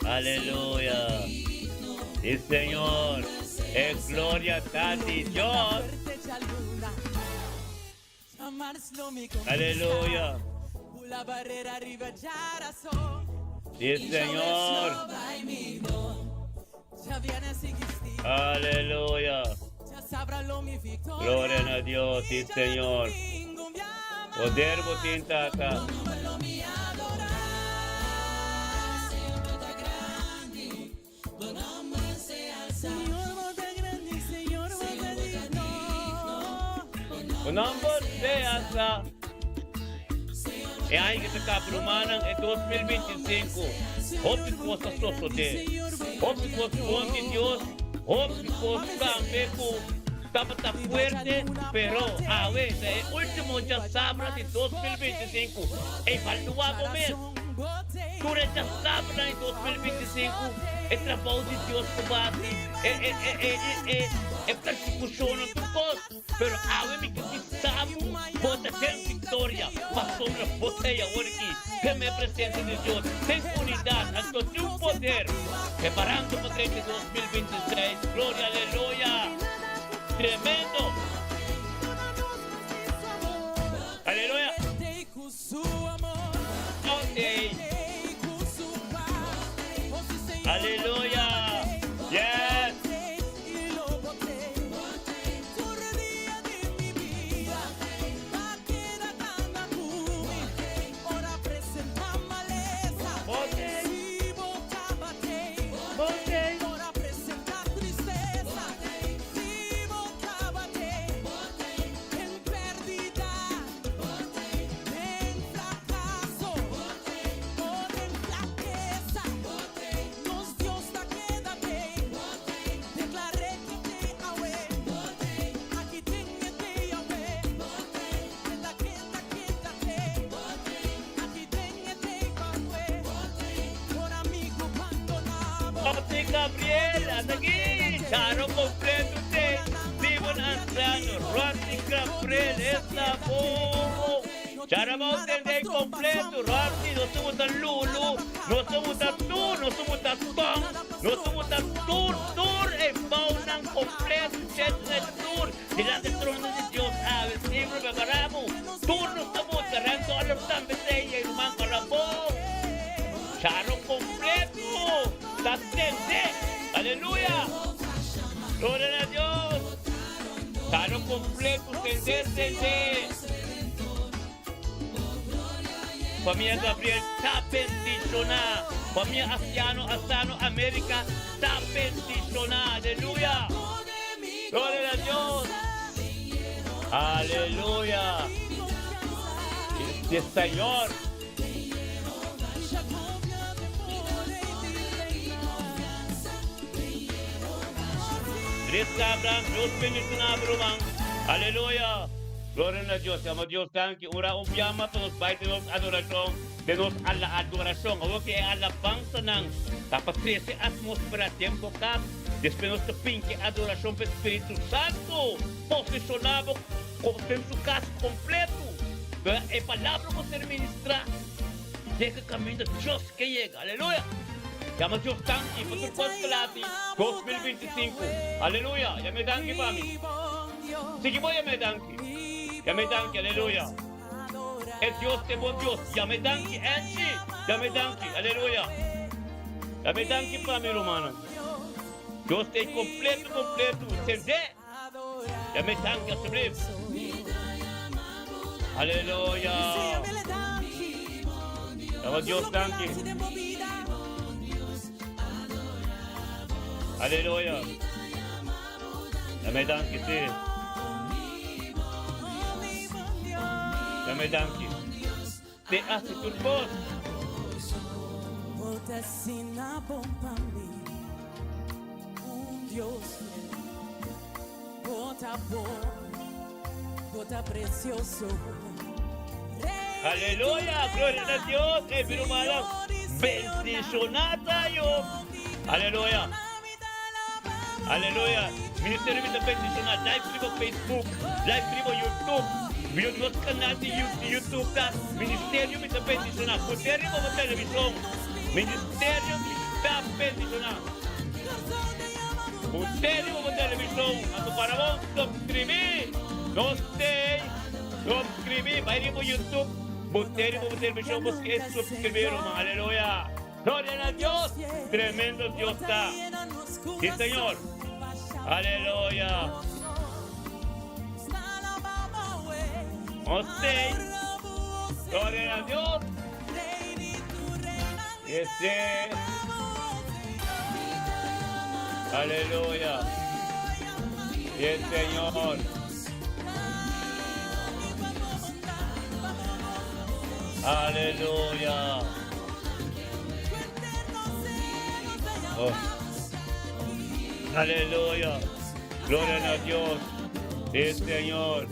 Aleluya. Sí, Señor. Es gloria a ti, Dios. Aleluya. Sí, Señor. Aleluya. abralo mi victoria. Gloria a Dios, sí, Señor. Domingo mi ama. Poder mo tin, Tata. Lo mi adorar. Señor, vos te grande. Tu nombre se alza. Señor, vos te grande. Señor, vos te digno. Unambot de asa. E aí que tá cabrumana é 2025. Hope que você só de. Hope que você bom de Deus. Hope que você também está fuerte, pero a veces el último ya sabra de 2025. E falta um mês. Durante a sabra de 2025, é trabalho de Deus que bate. É persecução no teu corpo. Pero a veces que sabe, você tem vitória. Passou na botella aqui. Tem a presença de Deus. Tem unidade. Então tem um poder. Preparando para o 2026. Glória, aleluia. Tremendo. Aleluia. Ok. Aleluia. Yes. Pati Gabriela, aquí, Charo completo usted, vivo en anciano, Rati Gabriel, esta bobo. Charo Mountain completo, Rati, no somos tan Lulu, no somos tan Tur, no somos tan Tom, no somos tan Tur, en Baunan completo, usted es Tur, delante del trono de Dios, a ver, siempre preparamos, Tur no somos cerrando a los tambeteyes, y man carabó. Charo completo, latente, aleluya, gloria a Dios. Charo completo, tender. Familia Gabriel, está bendicionada. Familia Asiano, Asano, América, está bendicionada, aleluya. Gloria a Dios. Aleluya. Sí, Señor. Gracias, Abraham. Dios bendiga a Abraham. Aleluya. Gloria a Dios. Amo Dios, thank you. Ora llama todos baita de adoración. De nos a la adoración. O que alabanza nang. Dapat 13 atmósfera tiempo cap. Después nos pinque adoración para Espíritu Santo. Posicionado en su casa completo. El palabra que se ministra. Deja camino de Dios que llega. Aleluya. Llama Dios tanque por tu postlati 2025. Aleluya. Ya me danke para mí. Sige voy a me danke. Ya me danke. Aleluya. Es Dios te buen Dios. Ya me danke. Angie. Ya me danke. Aleluya. Ya me danke para mi hermana. Dios te completo. ¿Entendés? Ya me danke. Aleluya. Llama Dios tanque. Aleluya. Dame danke, sí. Dame danke. Te hace tu voz. Bota sina bomba mí, un Dios fiel. Bota precioso. Aleluya, gloria a Dios. Mi hermana, bendicionada yo. Aleluya. Aleluya. Ministerio de bendicionar. Live primo Facebook. Live primo YouTube. Video nos canal de YouTube. Ministerio de bendicionar. Poderio como televisión. Ministerio de bendicionar. Poderio como televisión. A tu parabón. Suscribir. Suscribir. Vaya por YouTube. Poderio como televisión. Busque suscribir. Aleluya. Gloria a Dios. Tremendo Dios está. Sí, Señor. Aleluya. On stage. Gloria a Dios. Yes, yes. Aleluya. Yes, Señor. Aleluya. Oh. Aleluya. Gloria a Dios. Sí, Señor.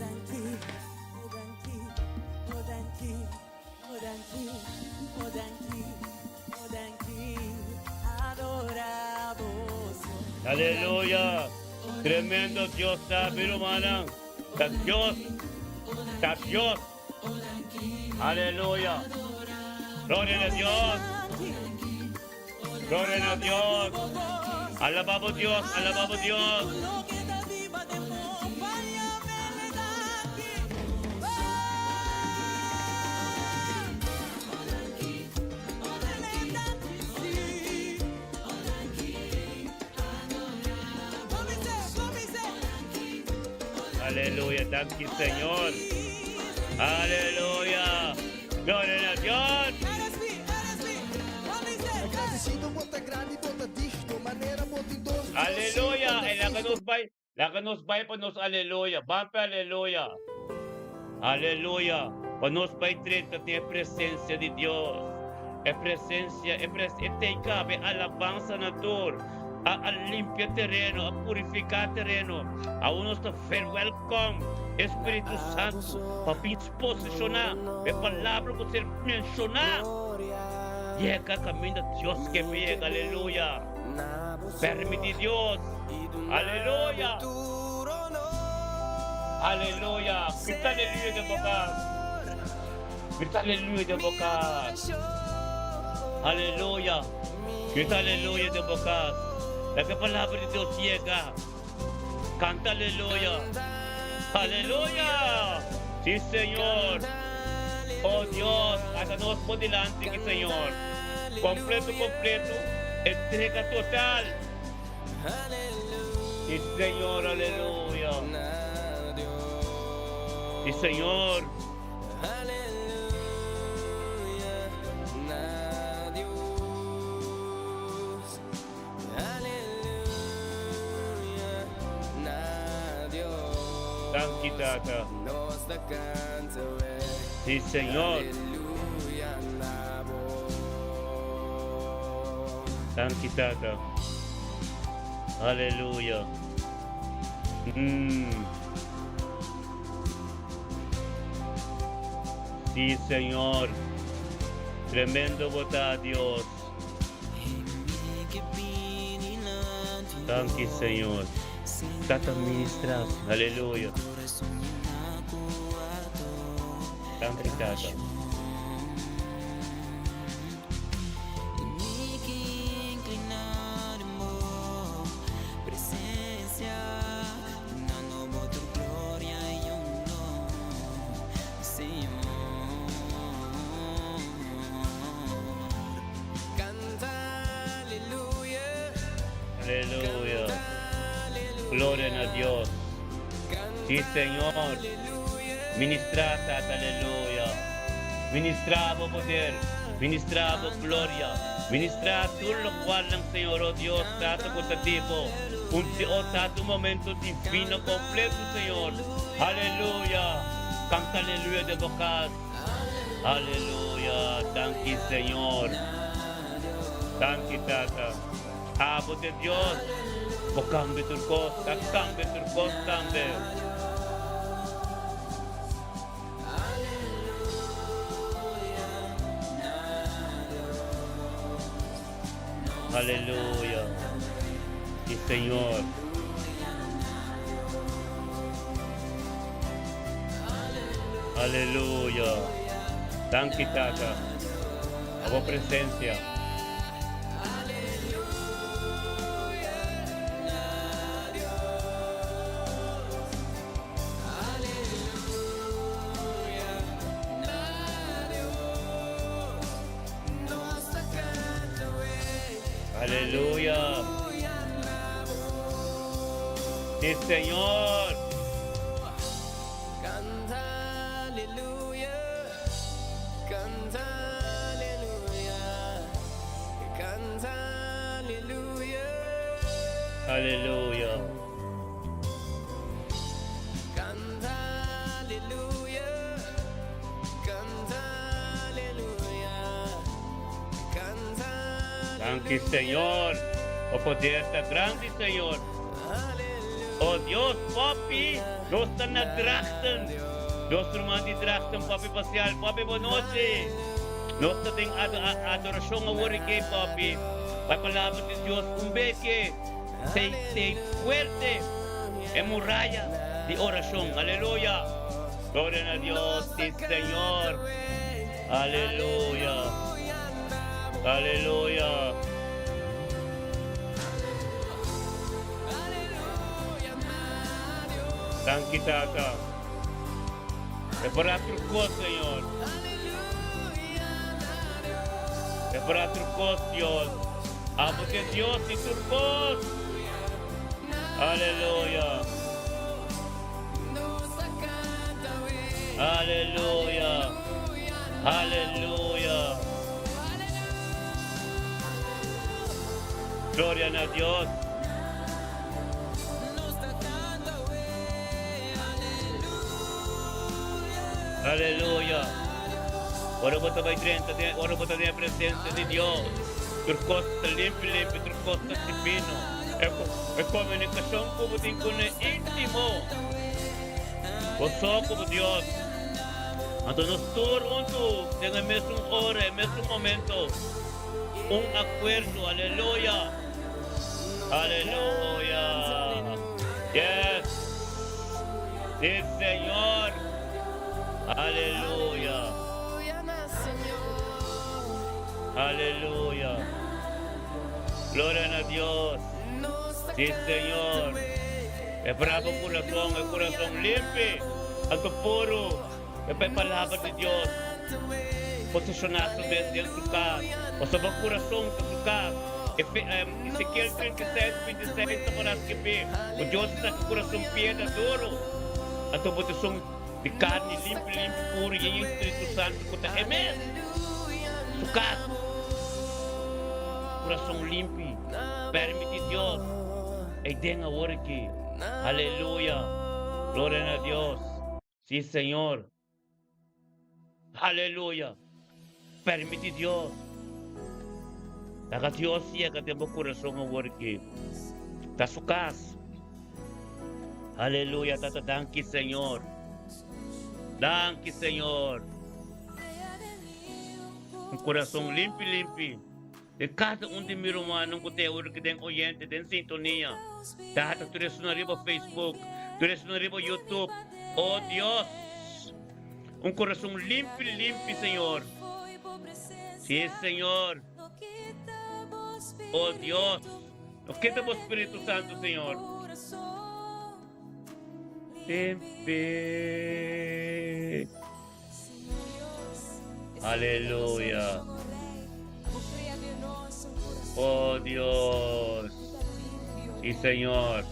Aleluya. Tremendo Dios está, hermana. Está Dios. Está Dios. Aleluya. Gloria a Dios. Gloria a Dios. Alabamos Dios, alabamos Dios. Aleluya, thank you, Señor. Aleluya. Gloria a Dios. Agradecido, bota grande, bota disto, maneira, bota idoso. Aleluya. La que nos va para nos aleluya. Vamos para aleluya. Aleluya. Para nos va a tener presencia de Dios. Es presencia, es cabe alabanza natur. A limpiar terreno, a purificar terreno. A unos te fer welcome. Espírito Santo, para posicionar, a palavra que você mencionar. E é que caminho de Deus que vem, aleluia. Permite Deus, aleluia. Aleluia. Grita aleluia de boca. Grita aleluia de boca. Aleluia. Grita aleluia de boca. É que a palavra de Deus chega. Canta aleluia. Aleluya. Sí, Señor. Oh Dios, háganos por delante, Señor. Completo, completo. Entrega total. Sí, Señor, aleluya. Sí, Señor. Thank you, Tata. Sí, Señor. Thank you, Tata. Aleluya. Sí, Señor. Tremendo votar a Dios. Thank you, Señor. Tata ministra. Aleluya. Thank you, Tata. Aleluya. Gloria a Dios. Sí, Señor. Ministrar, Tata, aleluya. Ministrar o poder. Ministrar a glória. Ministrar tudo o qual ng Senhor, oh Deus, Tata, contativo. Tata, momento divino, completo, Senhor. Aleluya. Canta aleluya de bocas. Aleluya. Thank you, Señor. Thank you, Tata. Abo de Dios. O cambio turcos, cambio turcos, cambio. Aleluya. Sí, Señor. Aleluya. Thank you, Tata. A voz presencia. Aleluya. Sí, Señor. Aleluya. Canta aleluya, canta aleluya, canta Thank you, Señor. O poder está grande, Señor. Oh Dios, papi, nós estamos na drachten. Nós irmãos de drachten, papi parcial. Papi, boa noite. Nós temos adoração a hora aqui, papi. Vai palavra de Deus, beque. Sei fuerte. É muralha de oração. Aleluia. Glória a Deus, sí, Señor. Aleluya. Aleluya. Thank you, Tata. Prepara trucos, Señor. Prepara trucos, Dios. Amo de Dios y trucos. Aleluya. Aleluya. Aleluya. Gloria a Dios. Aleluya. Ora bota vai dentro, ora bota a presença de Deus. Turcosta limpo, turcosta divino. É comunicação como tem com íntimo. Você como Deus. Então nós todos juntos, tem a mesma hora, o mesmo momento. Acuerdo, aleluya. Aleluya. Yes. Sí, Señor. Aleluya. Aleluya. Gloria a Dios. Sí, Señor. Es bravo el corazón limpio, algo puro. Es la palabra de Dios. Posicionar-se dentro do carro. O seu coração do carro. Ezequiel 36, 26, está para escrever. O Deus está com o coração pedra duro. A tua posição de carne limpo, puro. E o Espírito Santo está remédio. Seu carro. Coração limpo. Permite Deus. E tem a hora aqui. Aleluia. Glória a Deus. Sim, Senhor. Aleluya. Permite Dios. Daga Dios siya ka tebo corazón awar ki. Tasukas. Aleluya. Tata, danki Señor. Danki Señor. Un corazón limpi. De cada de mi romano que te oro que den oyente, den sintonía. Tata, tú eres una riba Facebook. Tú eres una riba YouTube. Oh Dios. Un corazón limpio, Señor. Sí, Señor. Oh Dios. Nos quita tu Espíritu Santo, Señor. Limpio. Aleluya. Oh Dios. Sí, Señor.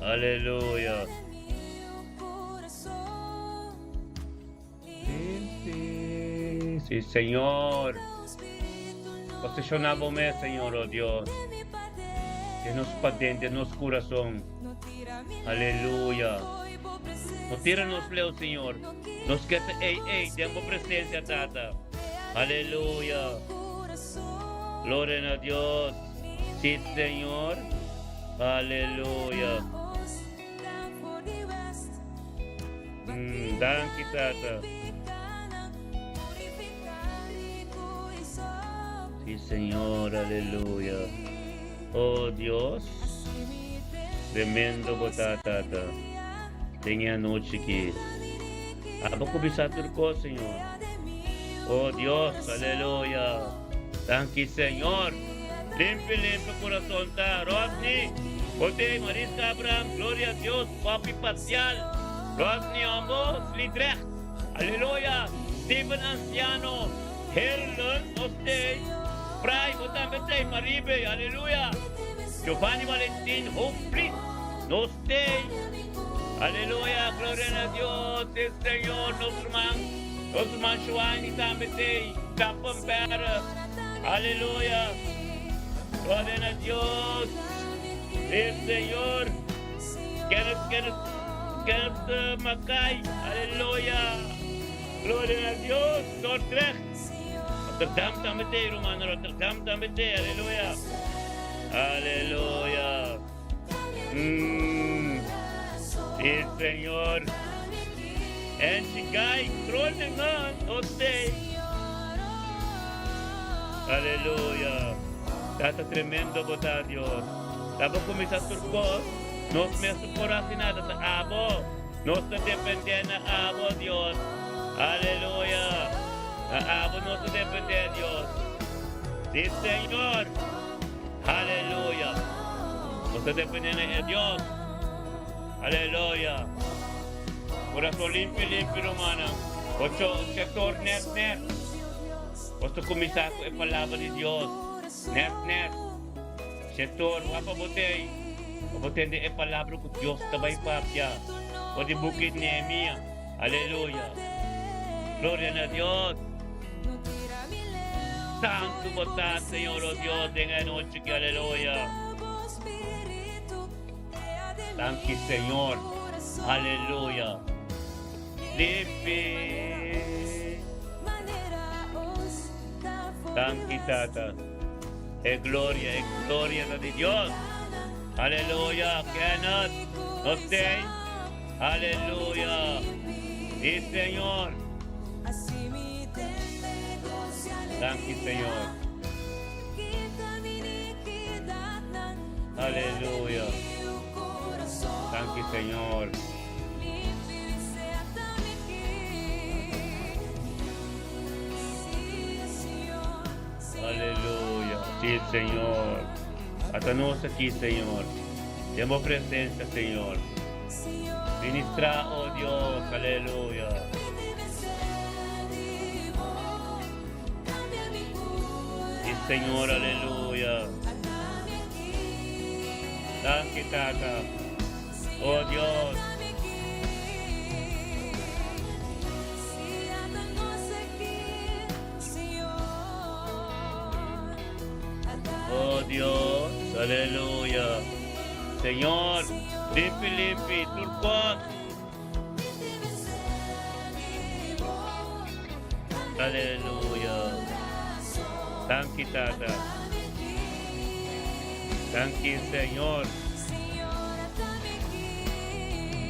Aleluya. Sí, Señor. Posicionábame, Señor, oh Dios. Denos patente, denos corazón. Aleluya. No tíranos, Leo, Señor. Nos queda, tengo presencia, Tata. Aleluya. Gloria a Dios. Sí, Señor. Aleluya. Thank you, Tata. Sí, Señor, aleluya. Oh Dios, tremendo botar, Tata. Tenha noite aqui. Abra começar turco, Senhor. Oh Dios, aleluya. Thank you, Señor. Limpe corazón, ta. Rodney, José, Marisa, Abraham, gloria a Dios, papi parcial. Rodney, ambos, Lidrecht. Aleluya. Steven Anciano, Herlen, Ostey. Fray, Botambete, Maribe, aleluya. Giovanni Valentín, Hope Split, Nostey. Aleluya, gloria a Dios, el Señor, nuestro hermano Juan y Tambete, Tapampera. Aleluya. Gloria a Dios. Sí, Señor. Kenneth Mackay. Aleluya. Gloria a Dios. Dordrecht. Rotterdam tamete, Romano. Rotterdam tamete. Aleluya. Aleluya. Sí, Señor. En Chigai, Groningen, Oste. Aleluya. Tata tremendo bota Dios. Tapa kumisa turko, nos me suporasi nada sa abo. Nos te depende na abo Dios. Aleluya. Na abo nos depende Dios. Sí, Señor. Aleluya. Nos depende na Dios. Aleluya. Corazón limpio, romana. Ocho sector net. Osto kumisa ko e palabra de Dios. Net. Sector apa botei. Botei de e palabra ko Dios tabay papia. O de bukid Nehemia. Aleluya. Gloria a Dios. Santo botad, Señor, oh Dios, en la noche que aleluya. Thank you, Señor. Aleluya. Limpie. Thank you, Tata. Es gloria de Dios. Aleluya. Kenneth. Usted. Aleluya. Sí, Señor. Thank you, Señor. Aleluya. Thank you, Señor. Aleluya. Sí, Señor. Atanos aquí, Señor. Llamo presencia, Señor. Ministra, oh Dios. Aleluya. Sí, Señor. Aleluya. Thank you, Tata. Oh Dios. Oh Dios, aleluya. Señor, limpi, turcos. Aleluya. Thank you, Tata. Thank you, Señor.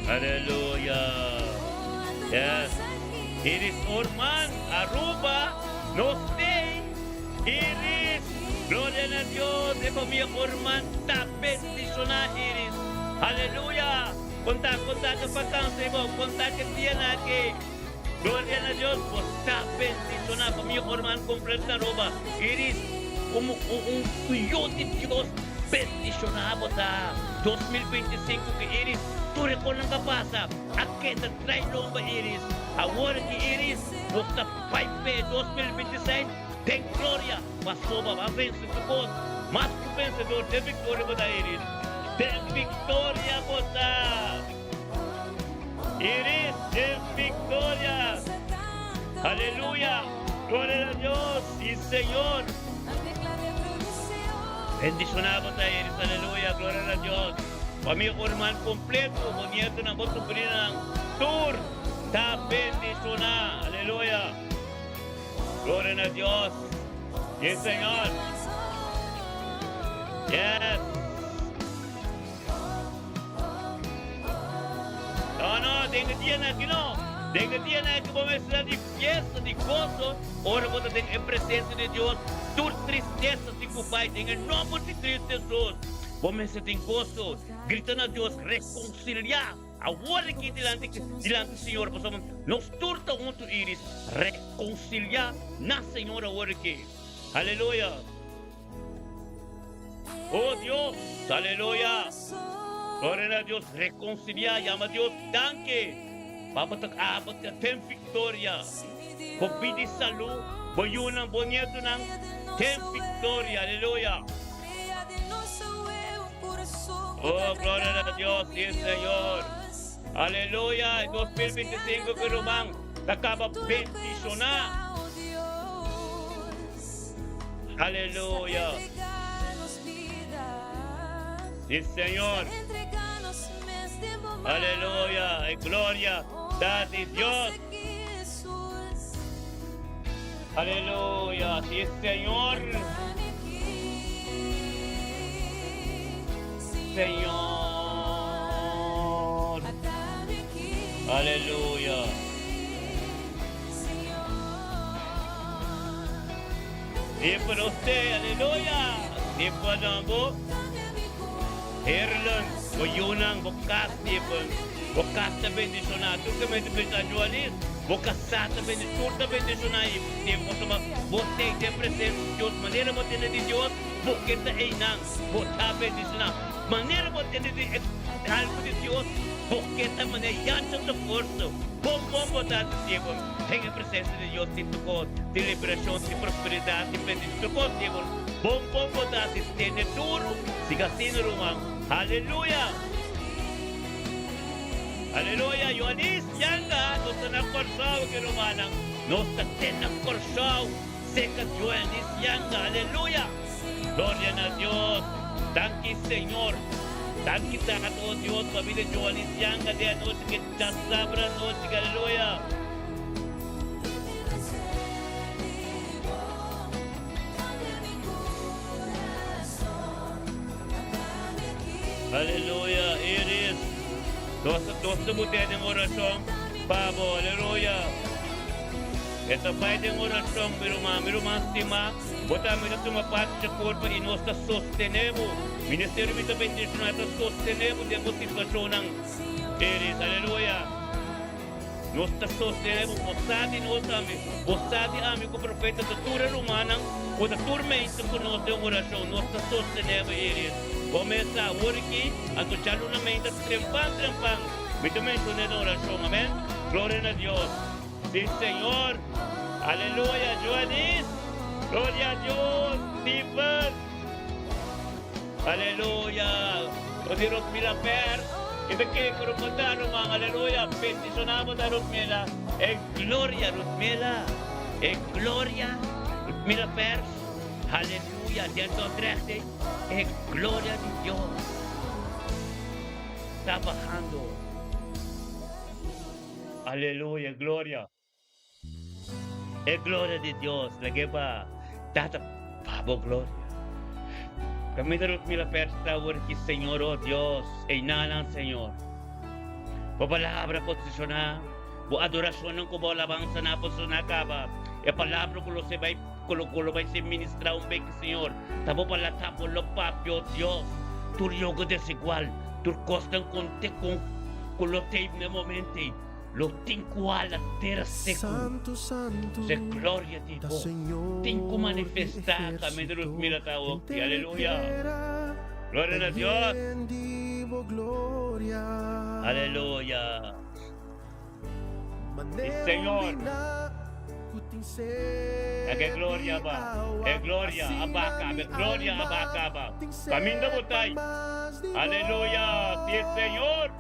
Aleluya. Yes. Iris Orman, Aruba, no stay. Iris. Gloria a Dios, de familia Orman, tapet di zona Iris. Aleluya. Conta que vacancia, conta que tiene aquí. Gloria a Dios, pues tapet di zona familia Orman completa roba. Iris, como un tuyo de Dios, peticionado bota 2025 que Iris, tú reconoces que pasa. Aquí te trae lomba Iris. Ahora que Iris, bota 5P 2026. Tem glória, mas soba, mas vence tu voz. Mas que vencedor, tem vitória para Iris. Tem vitória para Iris, tem vitória. Aleluya. Glória a Deus. Sí, Señor. Bendicionado para Iris. Aleluya. Glória a Deus. Para mi hermano completo, bonito na voz sobrina tour. Está bendicionado. Aleluya. Gloria a Dios. Yes, Señor. Yes. No, tiene aquí no. Tiene que comenzar de fiesta, de gozo. Ahora vos tenés en presencia de Dios. Tu tristeza se ocupa en el nombre de Cristo Jesús. Comienza en gozo. Gritando a Dios, reconciliar. Agora aqui diante do Senhor, possamos nos turta junto Iris, reconciliar na Senhora agora aqui. Aleluia. Oh Deus, aleluia. Glória a Deus, reconciliar, llama a Deus, danke. Papa tak abot ka, tem victoria. Covid de saúde, boyunang, bonito nang, tem victoria, aleluia. Oh, glória a Deus, sim, Senhor. Aleluya, 2025 que rumang acaba bendicionar. Aleluya. Sí, Señor. Entreganos este momento. Aleluya. Y gloria. Date Dios. Aleluya. Sí, Señor. Señor. Aleluya. Di para usted, aleluya. Di pa nabo. Herlan, Boyunang, Bokas, di pa. Bokas na bendicionado. Tu kami bendicionalis. Bokas sa bendicionado. Tu bendicionado. Di pa sa bote de presente Dios. Manera mo tinan di Dios. Bukit na inang. Bota bendicionado. Manera mo tinan di algo de Dios. Bukit na manayan sa força. Bom botar de Deus. Tenha a presença de Deus de tocou, de liberação, de prosperidade, de bendição. Bom botar de ter duro, siga sendo rumang. Aleluia. Aleluia. Yohanis, yanga, no sa nakorsaw ke rumanang, no sa tinakkorsaw, sekat Yohanis yanga. Aleluia. Gloria a Dios. Thank you, Señor. Thank you, oh Dios, familia Yohanis yanga de anoche que ya sabra noche. Aleluia. Aleluya, Iris. Dos butir ng orasyon, Pabo, aleluya. Ito pa yung orasyon, miruma, stima. Bota mi na tumapat sa korpo, inos na sostenemo. Ministeryo ito bendisyon na ito sostenemo din mo sitwasyon ng Iris, aleluya. Nos ta sostenemo, bosadi ami ko profeta, tutura rumanang, o taturme ito ko nos yung orasyon, nos ta sostenemo, Iris. Começa hoje a escuchar una mente trempang. Me mencioné en oración, amén. Gloria a Dios. Sí, Señor. Aleluya, Joanis. Gloria a Dios. Stephen. Aleluya. Odiros mila per. Ito que corrupta rumang. Aleluya. Bendicionamos a Rutmila. Gloria, Rutmila. Gloria. Rutmila per. Aleluya. Dentro de gloria de Dios. Está bajando. Aleluya, gloria. Gloria de Dios. Lagi pa. Tata, pabo, gloria. Kami darot mila persta, que Señor, oh Dios, inalang Señor. Papalabra posisyonan. Bu adorasyon ng kubo alabanza na po sa nakaba. Palabra ko lo se bay kulo bay se ministra un bem Señor. Tabo pala tapo lo papio Dios. Tur yogo desigual. Tur costan conte con lo tape na momente. Lo tinco ala terra seco. Se gloria di Dios. Tinco manifestar kami de los milataos. Aleluya. Gloria a Dios. Aleluya. Sí, Señor. Que gloria ba? Gloria abacaba, gloria abacaba. Caminho botay. Aleluya, sí, Señor.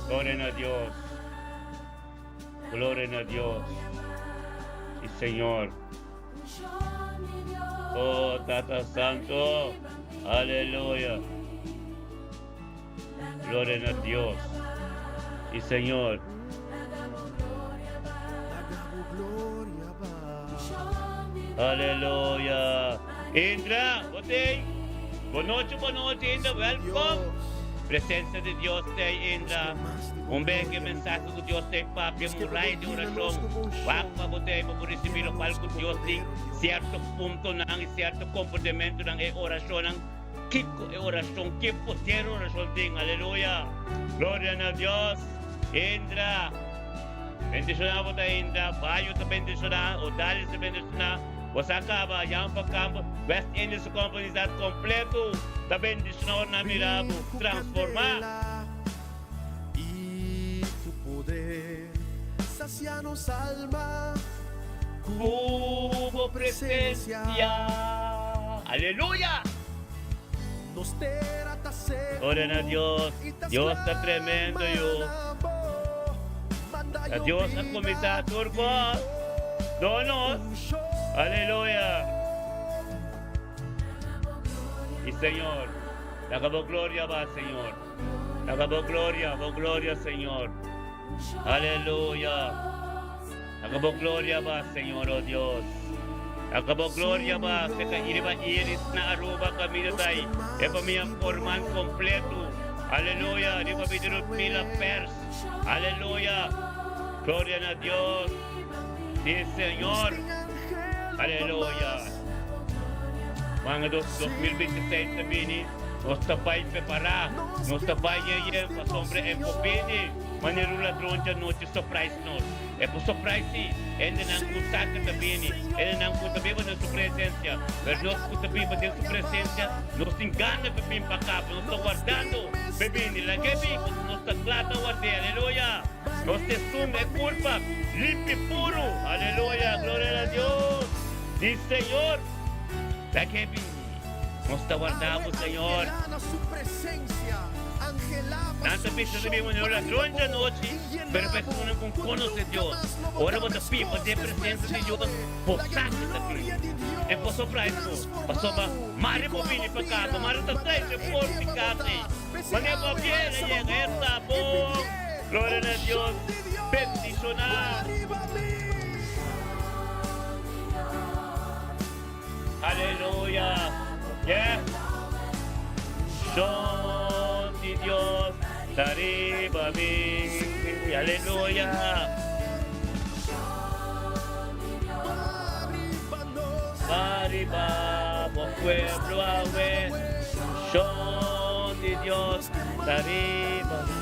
Gloria a Dios. Gloria a Dios. Sí, Señor. Oh, Tata Santo. Aleluya. Gloria a Dios. Sí, Señor. Aleluya. Indra, Botey. Boa noite, Indra. Welcome. Presença de Deus tem, Indra. Bem que mensagem que Deus tem para murai de oração. Waka, Botey, para receber o palco que Deus tem. Certo ponto ng certo comportamento ng oração. Que oração, que poder oração tem. Aleluya. Glória a Deus. Indra. Bendicionar po tayo, Indra. Bayo sa bendicionar. O dali sa bendicionar. Wasakaba, yang pagkampo, West Indies Comunidad completo, da bendicionar na mirabo, transformar. Y tu poder sacianos alma, Cubo presencia. Aleluya. nos terata seco. Gloria a Dios. Dios está tremendo, yo. A Dios ang komisator ko. Donos. Aleluya. Y Señor. Nagabo gloria ba, Señor. Nagabo gloria, Señor. Aleluya. Nagabo gloria ba, Señor, oh Dios. Nagabo gloria ba, sa kairiba iris na aruba kami na tayo. E pamiyang forman kompleto. Aleluya. Di pa bidurot pila pers. Aleluya. Gloria na Dios. Sí, Señor. Aleluya. Mga 2026 na bini, nos tapay prepara, nos tapay yeye, pa sombre en popini, manirula dronja noche surprise nos. E po surprise si, ende nang kutaka na bini, ende nang kutabiba na su presencia, pero nos kutabiba din su presencia, nos engana bebin pakap, nos ta guardando, bebini, lagebi, nos ta glata guarde, aleluya. Nos te sume culpa, limpio puro, aleluya, gloria a Dios. Sí, Señor. Lagebi, nos ta guardamos, Señor. Nanta pista de mi la troncha noche, pero persona con conoce Dios. Ahora vos te pipa de presencia de Dios, posaste también. En poso praito, pasó va, mare bobini pa casa, mare tatay de porticate. Mane pa bien, llega esta bon. Gloria a Dios, bendicionar. Aleluya. Yes. Son de Dios, arriba mí. Aleluya. Arriba, vos pueblo ave. Son de Dios, arriba mí.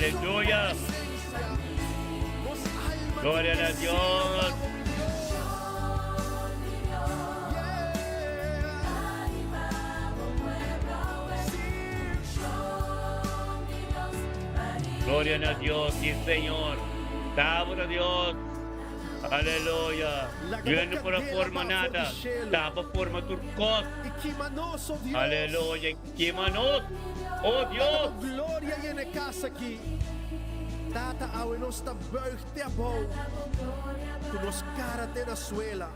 Aleluya. Gloria a Dios. Gloria a Dios, sí, Señor. Tabo a Dios. Aleluya. Yun por forma nada. Tabo forma turcos. Aleluya. Kimanos. Oh Dios. Gloria llene casa aquí. Tata awe nos ta buigt te abo. Tu nos cara te na suela.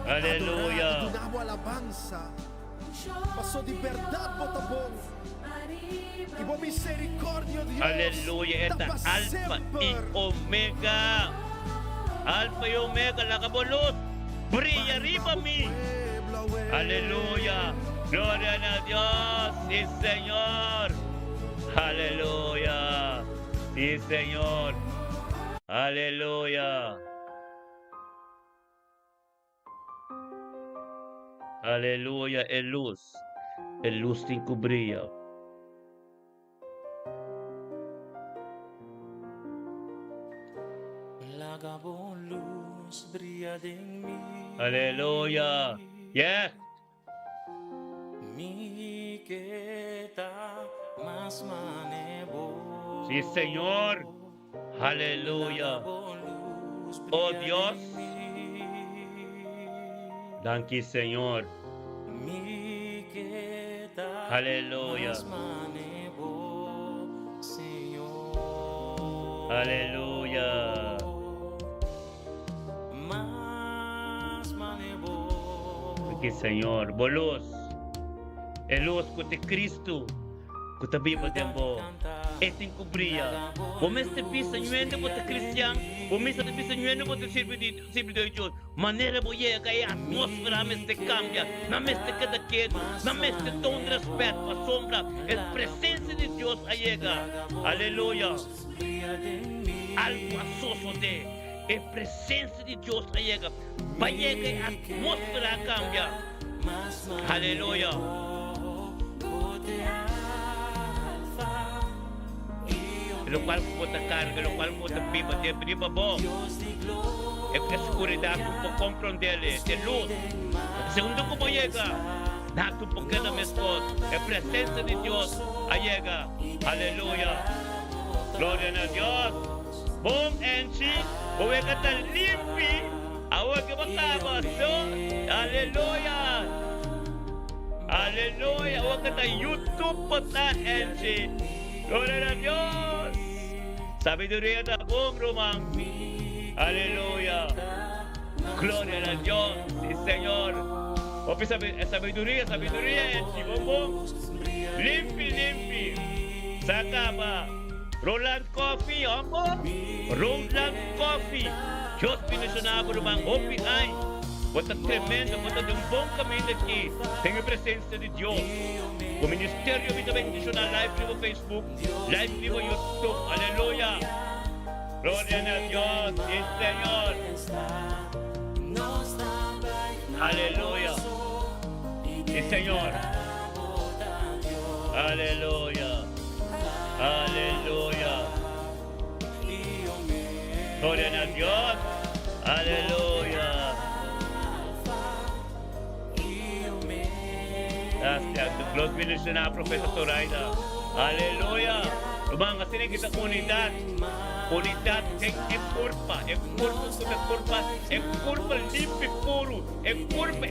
Aleluya. Tu nabo alabanza. Paso de verdad botabon. Y por misericordia Dios. Aleluya. Esta alfa y omega. Alfa y omega la cabolos. Brilla arriba mí. Aleluya. Gloria a Dios, sí Señor. Aleluya. Sí Señor. Aleluya. Aleluya, el luz te encubría. La gabon luz brilla en mí. Aleluya. Yes. Mi queta más manebo. Sí, Señor. Aleluya. Oh Dios. Thank you, Señor. Mi queta Aleluya. más manebo, Señor. Aleluya. Más manebo. Thank you, Señor. Bolos. El luz que Cristo. Que te viva tempo. Este encubría. Vos me este pisa ñuendo por te cristiano. Vos me este pisa ñuendo por te sirve de Dios. Manera voy a que a atmósfera me este cambia. No me este queda quieto. No me este ton de respeto. A sombra. Es presencia de Dios llega. Aleluya. Algo asoso de. Es presencia de Dios llega. Va llegar a atmósfera cambia. Aleluya. Lo cual puta carga, lo cual puta pipa de priva bo. Es oscuridad un poco comprendele, de luz. Segundo como llega, da un poco de mescos, es presencia de Dios, llega. Aleluya. Gloria a Dios. Bom enchi, voy a estar limpio. Ahora que vamos, aleluya. Aleluya. Huwag ka tayo YouTube po ta, NG. Gloria a Dios. Sabiduría ta kong rumang. Aleluya. Gloria a Dios. Sí, Señor. Opi sabiduría, NG. Bombong. Limpi. Saka ba? Roland Coffee, opo. Roland Coffee. Diyos pinusunabo rumang opi ay. Bota tremendo, bota de bom caminho aqui. Tem a presença de Deus. O Ministério Vida Bendicional live vivo Facebook, live vivo YouTube. Aleluia. Glória a Deus, sim, Senhor. Aleluia. Sim, Senhor. Aleluia. Aleluia. Glória a Deus. Aleluia. Gracias. Los bendiciones na Profeta Zoraida. Aleluya. Lumang kasi kita unidad. Unidad en culpa. En culpa limpio puro. En culpa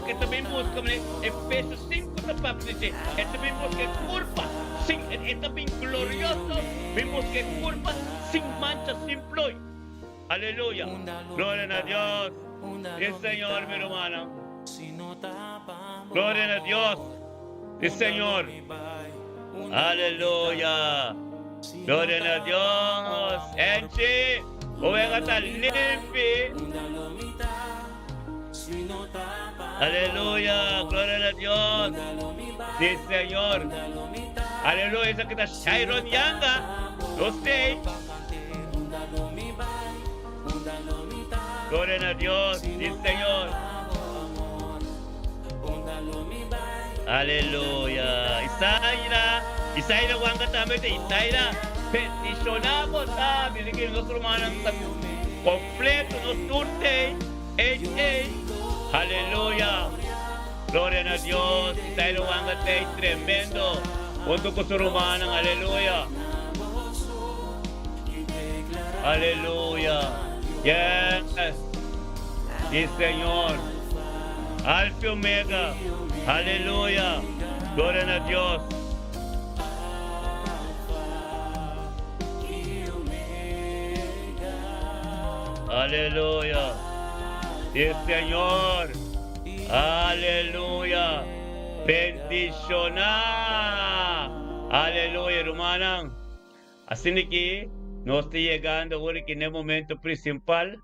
que también busca Efesios 5 na papelite. E também busca culpa sin también glorioso. Vimos que culpa sin mancha, sin ploy. Aleluya. Gloria a Dios. El Señor, mi hermano. Gloria a Dios. Sí, Señor. Aleluya. Gloria a Dios. Enchi. Ovega tan limpi. Aleluya. Gloria a Dios. Sí, Señor. Aleluya. Esa kita Shairon Yanga. Lo sé. Gloria a Dios. Sí, Señor. Aleluya. Isaira wanga tambe te Isaira. Peticionamos a que nuestro hermano completo nos surte. Aleluya. Gloria a Dios. Isaira wanga te tremendo. Junto con su hermano. Aleluya. Aleluya. Yes. Sí, Señor. Alfa y Omega. Aleluya. Gloria a Dios. Aleluya. Sí, Señor. Aleluya. Bendicionar. Aleluya, hermana. Así que nos está llegando ahora que en el momento principal,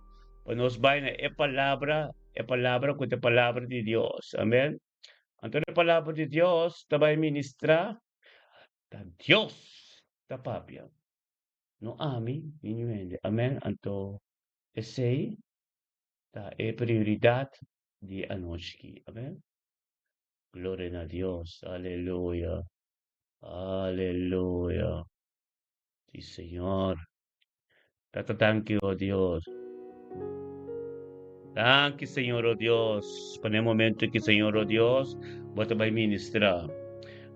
pues nos va a palabra con la palabra de Dios. Amén. Ante la palabra de Dios, te va a ministrar a Dios, ta papia. No ami, inuende. Amén. Anto, ese, ta prioridad de anoche. Amén. Gloria a Dios. Aleluya. Aleluya. Sí, Señor. Thank you, oh Dios. Thank you, Señor, oh Dios. Para el momento que, Señor, oh Dios, vos te vas a ministrar.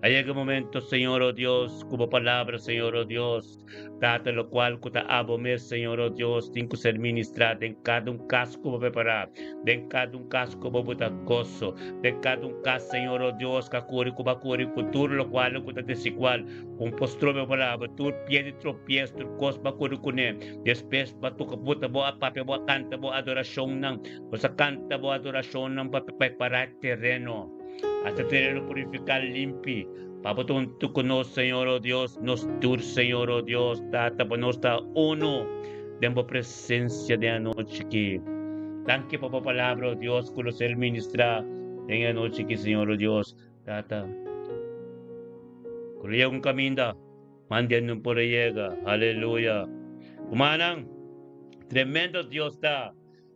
Hay un momento, Señor, oh Dios, como palabra, Señor, oh Dios, data lo cual cuta abomer, Señor, oh Dios, tengo que ser ministrado en cada un caso como preparar, en cada un caso como botar gozo, en cada un caso, Señor, oh Dios, que curi, cultura, lo cual, cuta desigual, un postro de palabra, tu pie de tropiez, tu cospa, curi, cune, después, pa tu kaputa, boa, pape, boa, canta, boa, adoración, nang, o sa canta, boa, adoración, nang, pape, para terreno. Hasta terreno purificar limpi. Papatun tu conos, Señor, oh Dios, nos tur, Señor, oh Dios, tata, pues nos está uno de la presencia de anoche que. Tanque, papá, palabra, oh Dios, conocer, ministrar en anoche que, Señor, oh Dios, tata. Kuliya un caminda, mandian por llega, aleluya. Humanang, tremendo Dios está.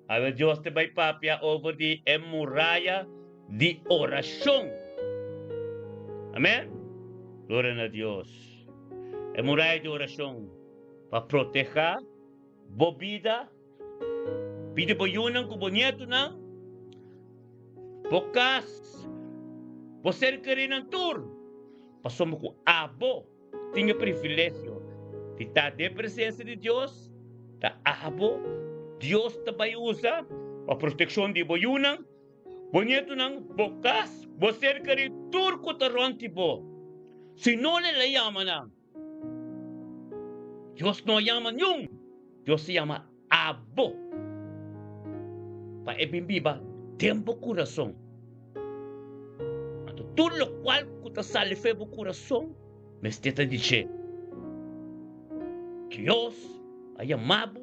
A ver, Dios te va a papia over the muralla de oración. Amén. Gloria a Dios. Es muralla de oración para proteger bobida. Pide por yunang kubonyeto na. Bokas. Poser ka rin ng tour. Pasamos ko abo. Tinha privilégio de estar de presença de Deus. Ta abo. Deus também usa a proteção de boyunang. Bonito ng bokas, Você quer turco taronti bo. Se não le llama na. Dios no llama yung. Dios se llama Abo. Pa ebimbiba, tempo coração. Tudo lo qual kuta sale febo coração, mas teta dice, Dios ay amado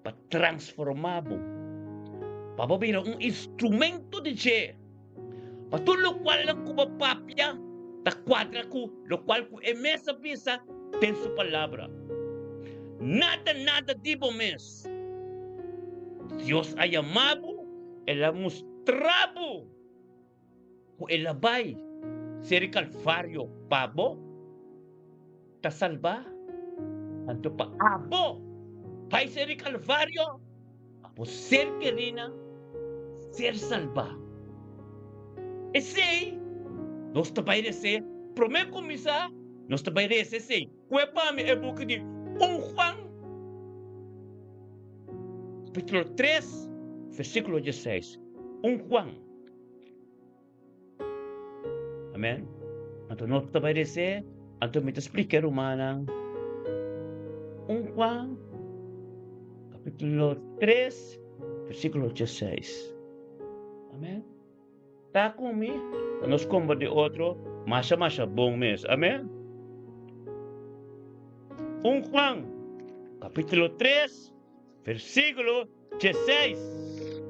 para transformado. Para vira instrumento de che. Para tudo lo qual lang ko papapya, ta quadra ko, lo qual ko emesa pisa, tem su palabra. Nada dibo mes. Dios ay amado, el mostrado. O elabay, ser calvario, pabo, ta salva, anto pa abo, pay ser calvario, apo ser querina, ser salva. Ese, nos tabay ese, prome komisa, nos tabay ese, kuepa mi ebuki di, Juan, capítulo 3, versículo 16, Juan. Amen. Anto não te vai dizer, anto me te explicar humana. Juan, capítulo 3, versículo 16. Amen. Tá comigo? Nós como de outro, masha bom mês. Amen. Juan, capítulo 3, versículo 16.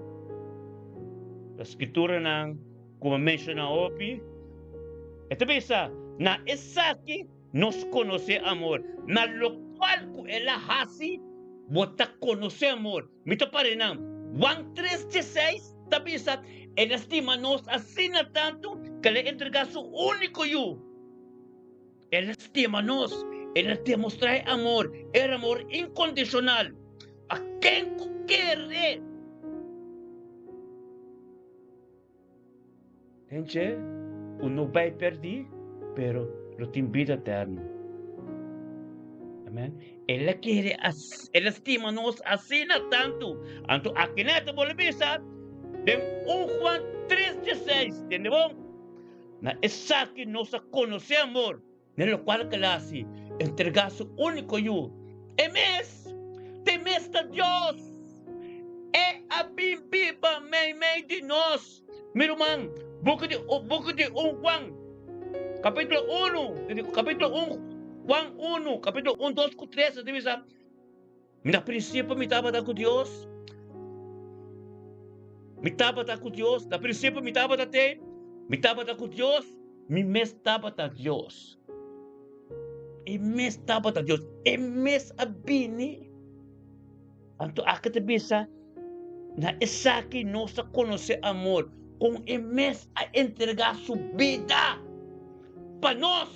A escritura ng, como menciona opi, ito bisa, na isa ki nos conoce amor, na lo cual ko ela hasi, bota conoce amor. Mito pa rin ang 1:3:16, tabisa, ela estima nos así na tanto, que le entrega su único yu. Ela estima nos, ela te mostra amor, el amor incondicional. A quien ko quiere. Gente, uno vai perder, pero lo te invita eterno. Amen. Ela quiere, ela estima nos así na tanto. Anto aqui neta bolibisa, de Juan 3:16, entende bom? Na esa que nos conoce amor, nelo cual que la hace, entregar su único yo. Temes a Dios. E a bimbiba may de nós. Meu irmão, boca de Juan, capítulo 1, capítulo 1, Juan 1, capítulo 1, 2, 3, divisa. Na princípio, me estava com Deus. Me estava com Deus. Na princípio, me estava com Deus. Me estava com Deus. E me estava com Deus. E me abini. Anto aqui te bisa, na isa que nos conoce amor, com emes a entregar sua vida para nós.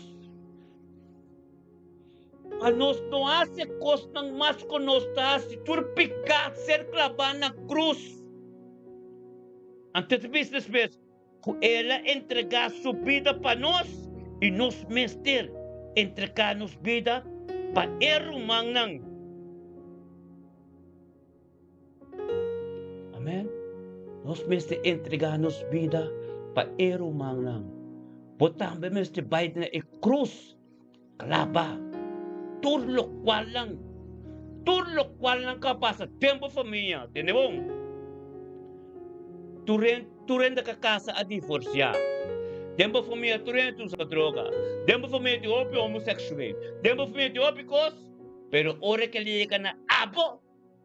A nós não hace coisa mais conosco, se turpicar, ser clavado na cruz. Antes de business, com ela entregar sua vida para nós e nós mestre entregar nos vida para erumang nang. Amen. Nós mestre entregar nos vida para erumang nang. Botang ba mestre bayad na cruz, klaba. Tudo lo qual lang kapasa tempo família, entende bom? Tu renda ka casa a divorciar. Tempo família tu renda sa droga. Tempo família ti opi homossexual. Tempo família ti opi kos. Pero ora que liga na abo,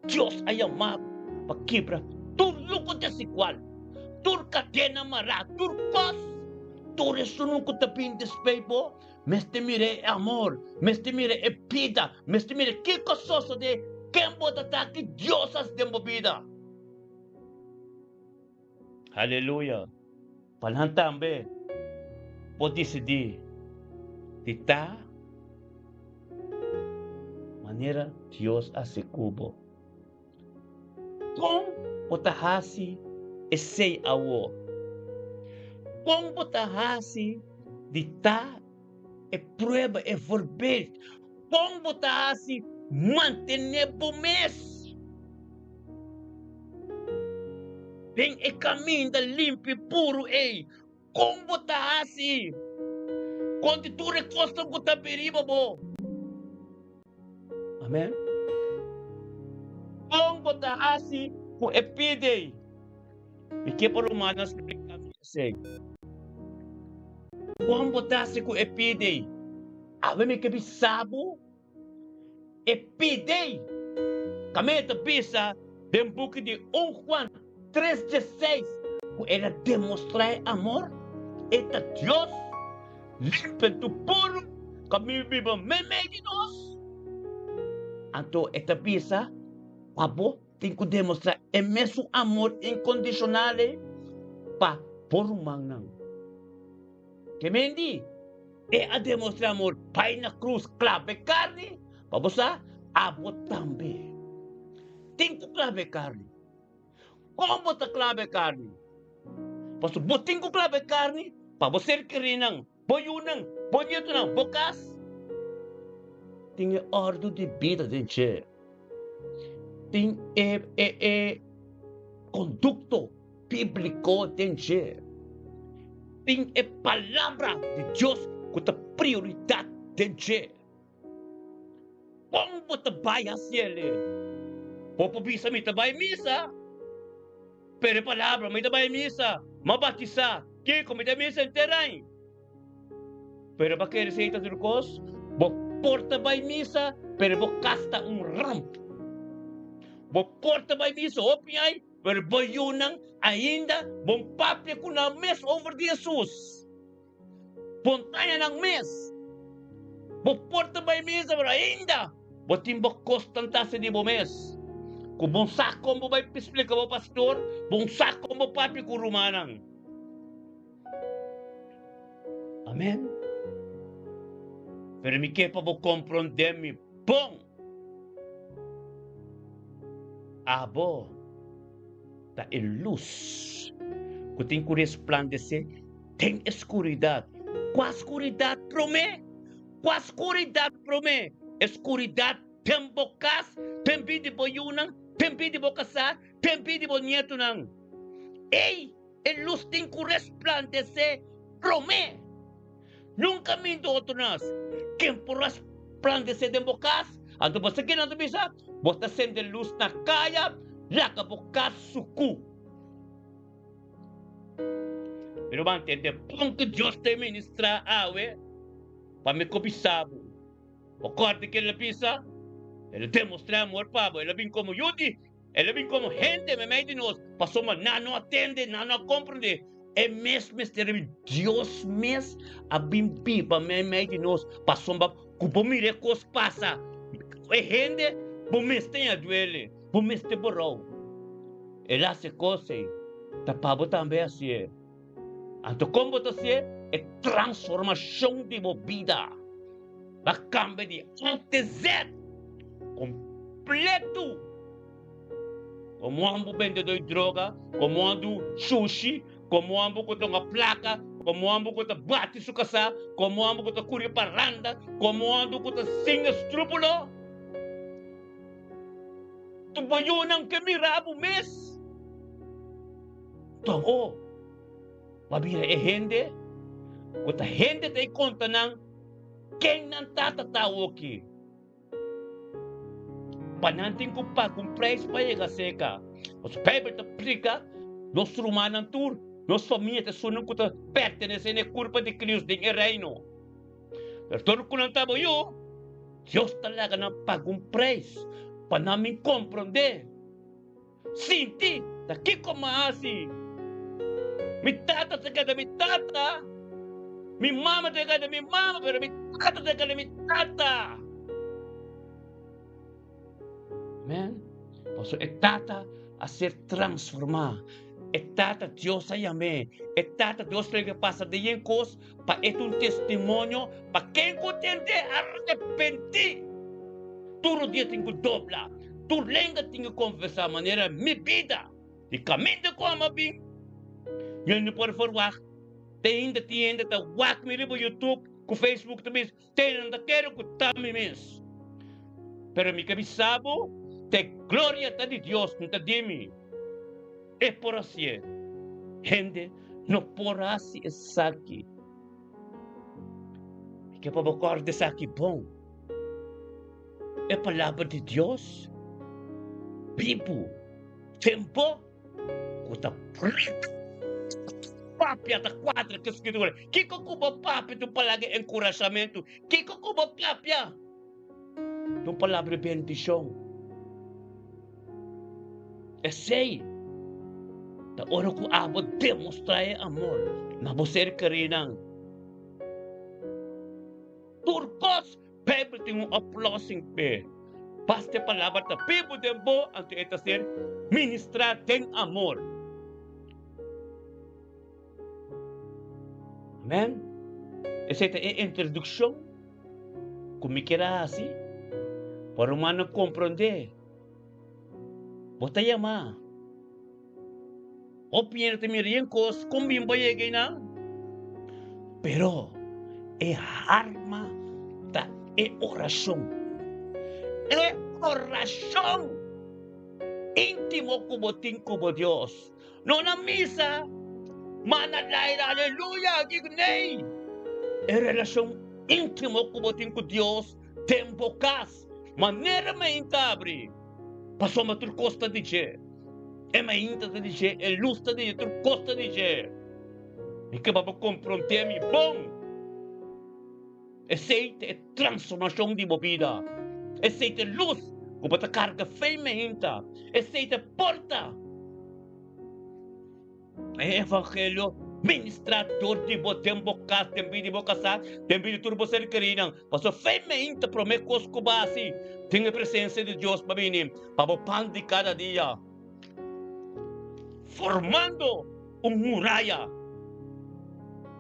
Dios ay amado pa quebra tudo ko desigual. Tur cadena mara, tur kos. Tu resunong ko tapin despebo. Meste mire amor, meste mire vida, meste mire que cososo de quem pode estar que Deus as deu vida. Aleluia. Palan tambe, pode decidir, tita, maneira Deus a cubo. Com potahasi esei awo. Com potahasi dita é prueba, é verbete. Como botar assim, manter bom mês. Tem é caminho da limpo e puro, ei. Kung bota assim, quando tu recosta com a periba, bo. Amém? Kung bota assim, com epidei. E que por humanas sei. Kung bota assim com epidei. Ave me que bisabo, epidei. Kami ito bisa, den buki de 1 Juan 3:16. Era demonstrar amor. Eta Dios, limpen tu puro, kami viva meme de nós. Então, esta bisa, abo, tem que demonstrar imenso amor incondicional para por humano. Que mendi? É a demonstrar amor pai na cruz, clave carne, para você, abo também. Tem que clave carne. Como está clave carne? Pasto buting ko clave carne, para você querer boyunang, bonito não, bocas. Tem ordem de vida, gente. Tem conduto bíblico, gente. Tem palavra de Deus com a prioridade, gente. Como você vai fazer? Popo bisa me tabay misa. Pero palavra me tabay misa. Mabatiza. Que como me misa interay. Pero ba que receita de cos? Bo porta bay misa, pero bo casta ramp. Bo porta bay misa opiay, pero bo yunang ainda bom papia ko na mes over de Jesus. Pontaya ng mes. Bo porta bay misa, pero ainda bo timbo constantase de bo mes. Kung bong sako mo ba explica mo, pastor, bong sako mo papi ko rumanang. Amen? Pero mi kepa mo comprender mi bong. Abo, ta luz. Kung ting ko resplandece, tem escuridad. Qua escuridad prome? Qua escuridad prome? Escuridad tembocas, tempi di boyunang, tempi di bocasar, tempi di bonyeto nang. Ei, el luz ting ko resplandece, prome. Nunca mindo otonas. Quem por resplandece de bocas, anto basta que não bisa, bota sende luz na kaya, laka bocas suku. Pero mantente, pão que Deus te ministra awe, para me cobiçabo. O corte que ele pisa, ele demonstra amor, pabo. Ele vem como Yudi, ele vem como gente, me meio de nós. Passou, mas não atende, não compreende. É mesmo, Deus mesmo, a bimbi, para me meio de nós. Passou, mas como mire cos passa. É gente, bom mês tem a duele, bom mês tem borrou. Ele hace coisa, tá pabo também assim. Então, como você é transformação de vida. A cambio de antes completo. Como ando vendedor de droga, como ando sushi, como ando com uma placa, como ando com bate su casa, como ando com curia parranda, como ando com singa estrúpulo. Tu bayunang que mirabo mes. Então, mabira é gente, quando a gente tem conta ng quem não está aqui? Pananting ko pa kung price pa yung kaseka. Os paper ta prika, nos rumanan tur, nos família ta sunong ko ta pertenece na curva de Cristo din reino. Pero todo ko nang tabo yo, Diyos talaga ng pagong price, pa namin comprende. Sinti, taki ko maasi. Mitata sa kada mitata. Mi mama te kada mi mama, pero mi tata te kada mi tata. Amen. Por é tata a ser transformada. É tata Deus a llame. É tata Deus que passa de encos para é um testemunho para quem entende arrepentir. Todo dia tem que dobrar. Tu lenga tem que conversar maneira mi vida. E caminho como a bem. Eu não pode forward. Tem ainda tá wak me no YouTube, com Facebook também, tem ainda quero que tá me mesmo. Pero mi cabisabo, te glória tá de Deus, não tá de mim. É por assim, gente, No porasi esaki. Que pabakar de saki bom. É palavra de Deus. Vivo. Tempo. Kuta prito. Papia da quadra que escritura. Kiko kuba papia do palagi encorajamento. Kiko kuba papia. Do palavra bendição. É sei. Da hora ko abo demonstrar amor. Na você querinang. Turcos. Pepe tem aplauso pe. Basta palavra da pibo de bo ante eta ser ministrar tem amor. Amen? Essa é a introdução. Como que era assim? Para o humano compreender. Bota yama. Opinião te miriam cos com bimbo yegue na. Pero é arma da oração. É oração íntimo como tem como Deus. Não na missa, manalay aleluia, gignei. É relação íntimo como tem com Deus, tempo cas, maneira me intabre. Passou uma turcosta de che. É uma inta de che, é lusta de turcosta de che. E que vamos confrontar me bom. Essa é transformação de vida. Essa é luz, como a carga feimenta. Essa é porta. É evangelho, ministrador de tempo cas, tempo de bocasar, tempo de turbo ser querido. Passou feimenta para me coscubasi. Tem a presença de Deus para mim, para o pão de cada dia. Formando muralha.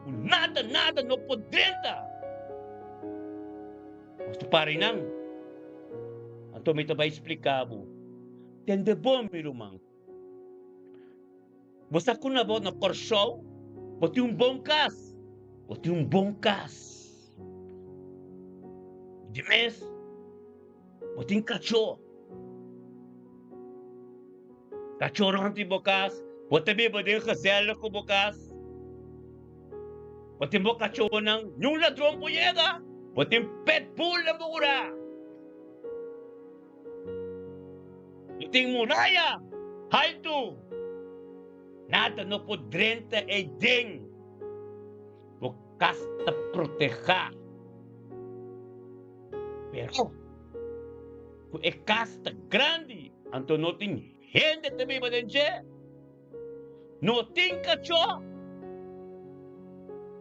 Nada não podenta. Mas tu pare não. Então me vai explicar. Tende bom, meu irmão. Você com na boa na corsol, você bom cas. Você bom cas. De mês, você cachorro. Cachorro anti bocas, você bebe de gazela com bocas. Você bo cachorro não, yung ladrão puyega. Você pet bull na mura. Você muralha, halto. Nada no podrenta é ding. O casta proteger. Pero, é casta grande. Então não tem gente também para dentro. Não tem cachorro.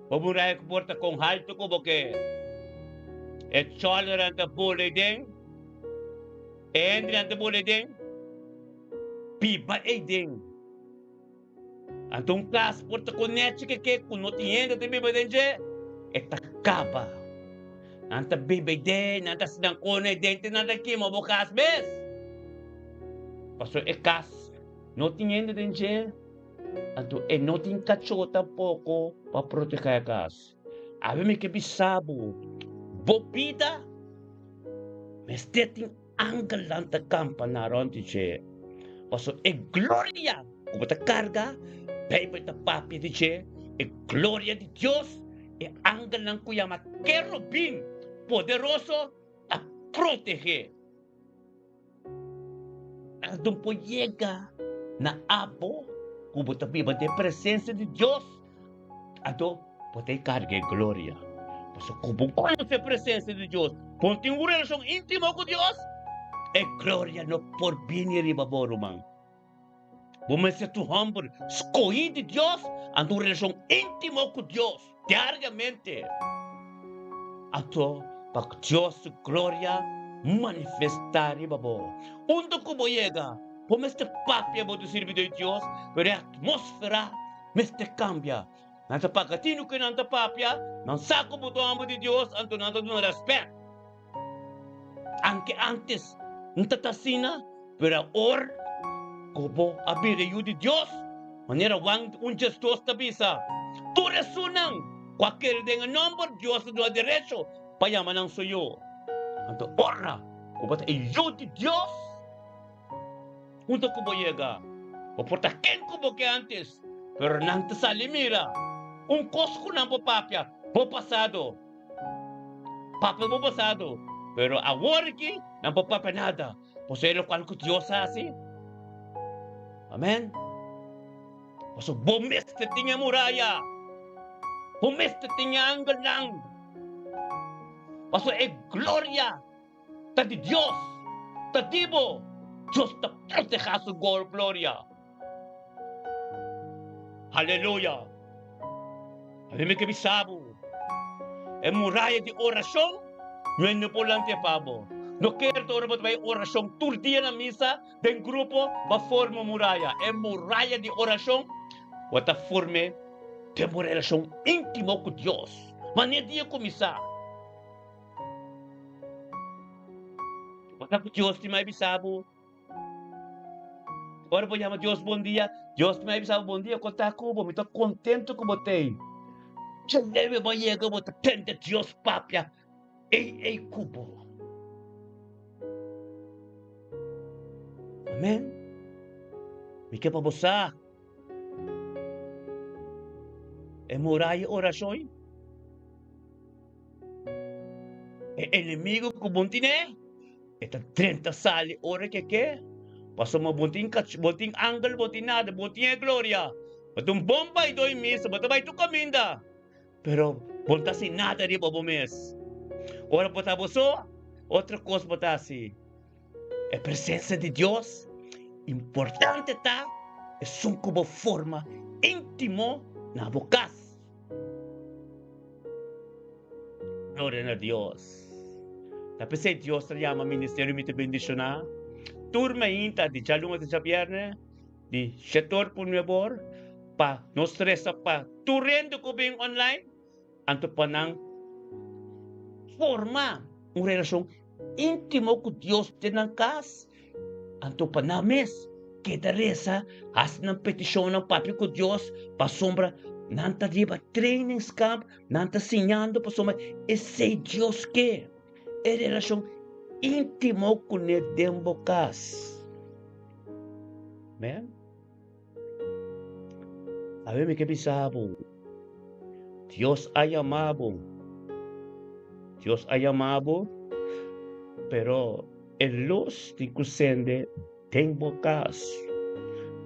O muralha que porta com halto como porque é tolerante a bullying. É entrante a bullying. Piba é ding. Então, caso porta com net que não tem gente também para dentro. É tacaba. Nanta bebe den, nanta sedang kone den, nanta kimo bukas bes. Pastor ekas, não tinha ainda dentro. Então, não tem cachorro tampouco para proteger a casa. Ave-me que bisabo, bobida, mas tem angalanta campa na ronde che. Pastor, glória, como ta carga, bebe ta papi de che, glória de Deus, angalang kuyama querubim, poderoso a proteger. Então, chega na abo, como ta viva de presença de Deus, então, pode carregar glória. Mas como conhece a presença de Deus, ponte uma relação íntima com Deus, glória no porvenir e baborumang. Vamos ser tu humble, escolhi de Deus, a tua relação íntima com Deus, diariamente. Então, para Deus, glória, manifestar e babo. Onde como chega, vamos ter papia para o serviço de Deus, pero a atmosfera, mas te cambia. Nanta pagkatino que nanta papia, não saco mo to amo de Deus, anto nanta no respeto. Anque antes, nanta tasina, pero or, como a birayo de Deus, maneira wang gestos tabisa. Tu resunang, qualquer dengan nomor, Deus no derecho, payaman ang suyo. Anto ora, como ta iyo de Deus, unto como llega, o porta quem como que antes, Pero nang tasalimira, ungkos ko ng papapya, pasado. Papel mo pasado. Pero awariki ng papapanada. Poselo kan ko Diyos asi. Amen. Paso bumiste tinga muraya. Bumiste tinga anggal lang. Paso gloria. Tadi Diyos. Tadibo. Diyos ta proteja su gloria. Hallelujah. Alam mo kabisabo. Muraya di orasyon. Ngayon po lang tiya pabo. No quiero ora ba may orasyon tur dia na misa den grupo ba forma muraya. Muraya di orasyon. Wata forme de relação íntimo com Deus. Mania dia com misa. Wata com Deus ti may bisabo. Ora po llama Deus bom dia. Deus may bisabo bom dia. Conta kubo, me tô contento com botei. Já deve ba yega mo tende Deus papia. Ei kubo. Amen. Mika pa bosa. Muraya orasyon. Enemigo ko buntine. Ito 30 sali ora que. Paso mo bunting angle, bunting nada, bunting gloria. Batong bomba ito yung misa, batabay ito kaminda. Pero bunta si nada di pa bumis. Ora po taboso, outra cosa botasi. Presença de Deus. Importante tá, é como forma íntimo na bokas. Gloria a Dios. Tapos se Dios llama Ministerio de Bendición, turma inta de jalunga de Javierne, de setor por nebor, pa nos stressa pa turendo ko bing online, anto pa nang forma uma relação íntimo com Deus tenang kas. Anto pa names, kita resa, as ng petisyon ng papi ko Diyos, pasombra, nanta diba trainings camp, nanta sinyando pasombra, ese Diyos que, relasyon íntimo con el dembokas. Amen? Sabi may kabisabo, Diyos ay amabo. Diyos ay amabo, pero el luz de kusende tem bokas.